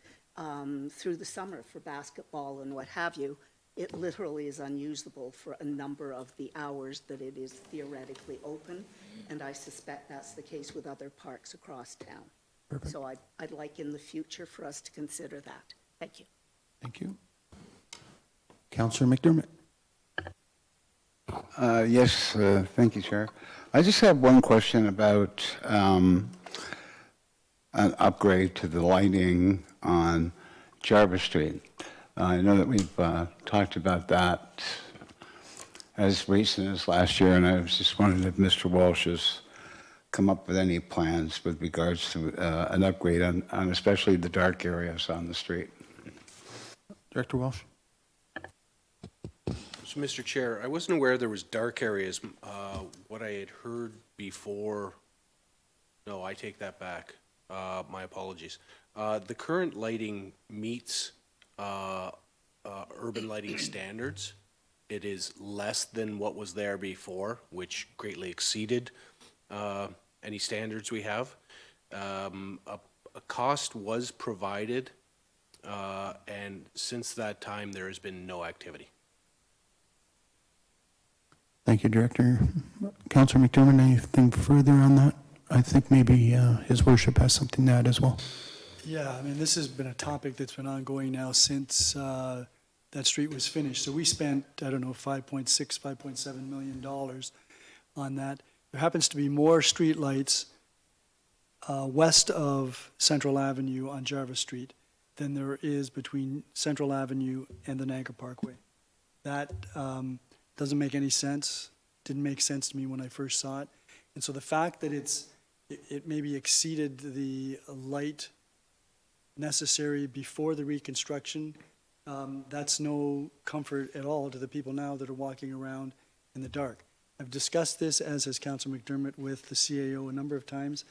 through the summer for basketball and what have you. It literally is unusable for a number of the hours that it is theoretically open, and I suspect that's the case with other parks across town. Perfect. So I'd like in the future for us to consider that. Thank you. Thank you. Councillor McDermott. Yes, thank you, Chair. I just have one question about an upgrade to the lighting on Jarvis Street. I know that we've talked about that as recent as last year, and I was just wondering if Mr. Walsh has come up with any plans with regards to an upgrade on especially the dark areas on the street. Director Walsh. So, Mr. Chair, I wasn't aware there was dark areas. What I had heard before, no, I take that back. My apologies. The current lighting meets urban lighting standards. It is less than what was there before, which greatly exceeded any standards we have. A cost was provided, and since that time, there has been no activity. Thank you, Director. Councillor McDermott, anything further on that? I think maybe his worship has something to add as well. Yeah, I mean, this has been a topic that's been ongoing now since that street was finished. So we spent, I don't know, $5.6, $5.7 million on that. There happens to be more streetlights west of Central Avenue on Jarvis Street than there is between Central Avenue and the Niagara Parkway. That doesn't make any sense. Didn't make sense to me when I first saw it. And so the fact that it maybe exceeded the light necessary before the reconstruction, that's no comfort at all to the people now that are walking around in the dark. I've discussed this, as has Councillor McDermott, with the CAO a number of times.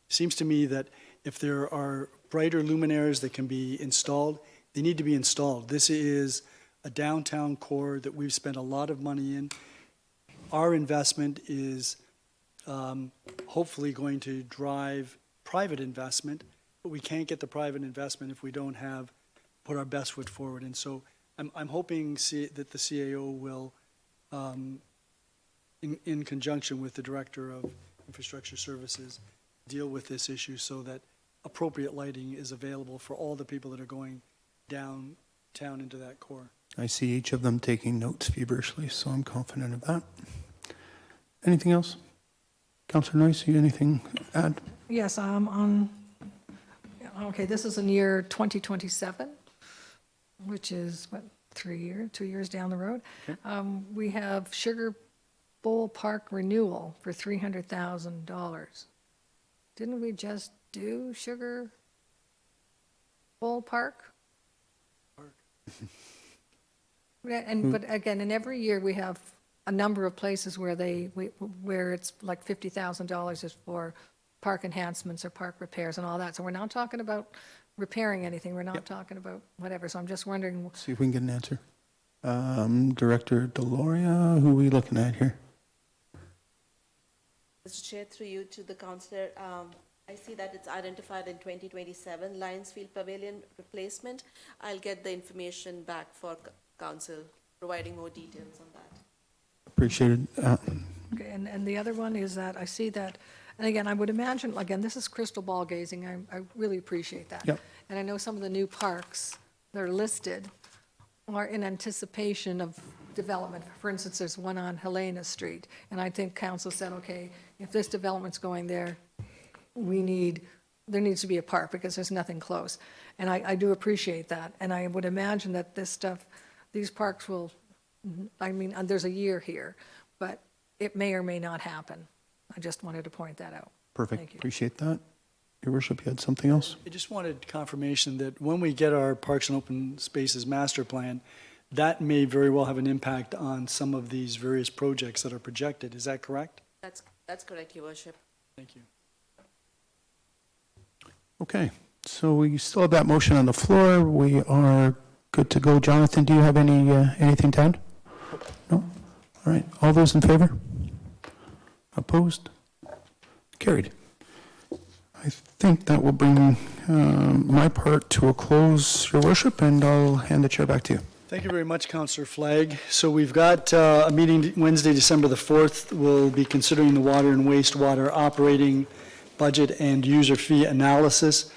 It seems to me that if there are brighter luminaires that can be installed, they need to be installed. This is a downtown core that we've spent a lot of money in. Our investment is hopefully going to drive private investment, but we can't get the private investment if we don't put our best foot forward. And so I'm hoping that the CAO will, in conjunction with the Director of Infrastructure Services, deal with this issue so that appropriate lighting is available for all the people that are going downtown into that core. I see each of them taking notes feverishly, so I'm confident of that. Anything else? Councillor Noyes, you anything to add? Yes, okay, this is in year 2027, which is, what, 2 years down the road. Okay. We have Sugar Bowl Park renewal for $300,000. Didn't we just do Sugar Bowl Park? But again, in every year, we have a number of places where where it's like $50,000 is for park enhancements or park repairs and all that. So we're not talking about repairing anything. We're not talking about whatever. So I'm just wondering. See if we can get an answer. Director Deloria, who are we looking at here? Mr. Chair, through you to the councillor, I see that it's identified in 2027, Lions Field Pavilion replacement. I'll get the information back for council, providing more details on that. Appreciated. Okay, and the other one is that I see that, and again, I would imagine, again, this is crystal ball gazing. I really appreciate that. Yep. And I know some of the new parks that are listed are in anticipation of development. For instance, there's one on Helena Street, and I think council said, okay, if this development's going there, we need there needs to be a park because there's nothing close. And I do appreciate that. And I would imagine that this stuff, these parks will, I mean, there's a year here, but it may or may not happen. I just wanted to point that out. Perfect. Thank you. Appreciate that. Your worship, you had something else? I just wanted confirmation that when we get our Parks and Open Spaces master plan, that may very well have an impact on some of these various projects that are projected. Is that correct? That's correct, Your Worship. Thank you. Okay, so we still have that motion on the floor. We are good to go. Jonathan, do you have anything to add? No? All right, all those in favor? Opposed? Carried. I think that will bring my part to a close, Your Worship, and I'll hand the chair back to you. Thank you very much, Councillor Flagg. So we've got a meeting Wednesday, December the 4th. We'll be considering the water and wastewater operating budget and user fee analysis.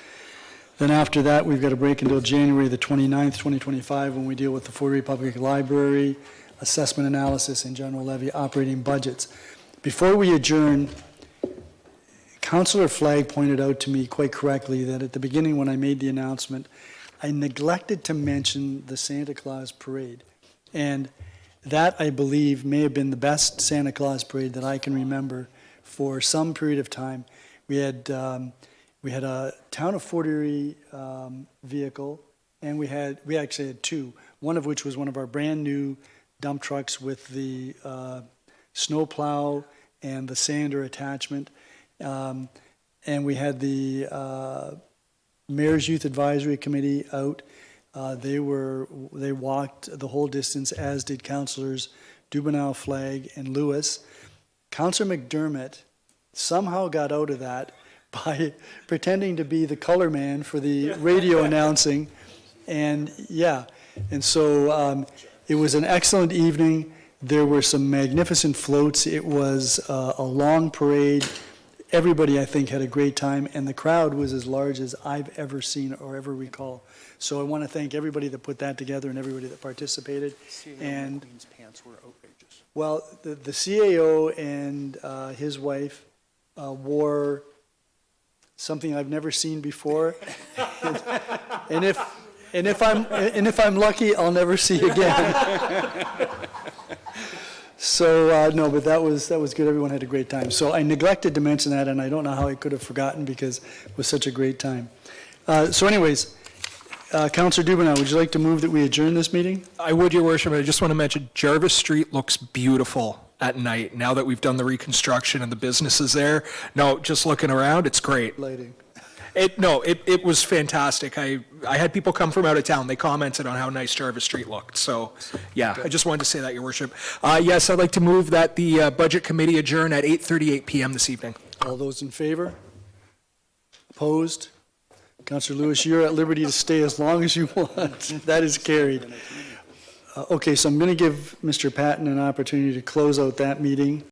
Then after that, we've got a break until January the 29th, 2025, when we deal with the Fort Erie Public Library, assessment analysis, and general levy operating budgets. Before we adjourn, Councillor Flagg pointed out to me quite correctly that at the beginning when I made the announcement, I neglected to mention the Santa Claus parade. And that, I believe, may have been the best Santa Claus parade that I can remember for some period of time. We had a town of Fort Erie vehicle, and we actually had two, one of which was one of our brand-new dump trucks with the snow plow and the sander attachment. And we had the Mayor's Youth Advisory Committee out. They walked the whole distance, as did Councillors Dubanow, Flagg, and Lewis. Councillor McDermott somehow got out of that by pretending to be the color man for the radio announcing. And so it was an excellent evening. There were some magnificent floats. It was a long parade. Everybody, I think, had a great time, and the crowd was as large as I've ever seen or ever recall. So I want to thank everybody that put that together and everybody that participated. And Queen's pants were outrageous. well, the CAO and his wife wore something I've never seen before, and if I'm lucky, I'll never see again. So no, but that was good. Everyone had a great time. So I neglected to mention that, and I don't know how I could have forgotten because it was such a great time. So anyways, Councillor Dubanow, would you like to move that we adjourn this meeting? I would, Your Worship. I just want to mention Jarvis Street looks beautiful at night now that we've done the reconstruction and the businesses there. No, just looking around, it's great. Lighting. It was fantastic. I had people come from out of town. They commented on how nice Jarvis Street looked. So, yeah, I just wanted to say that, Your Worship. Yes, I'd like to move that the Budget Committee adjourn at 8:38 p.m. this evening. All those in favor? Opposed? Councillor Lewis, you're at liberty to stay as long as you want. That is carried. Okay, so I'm going to give Mr. Patton an opportunity to close out that meeting.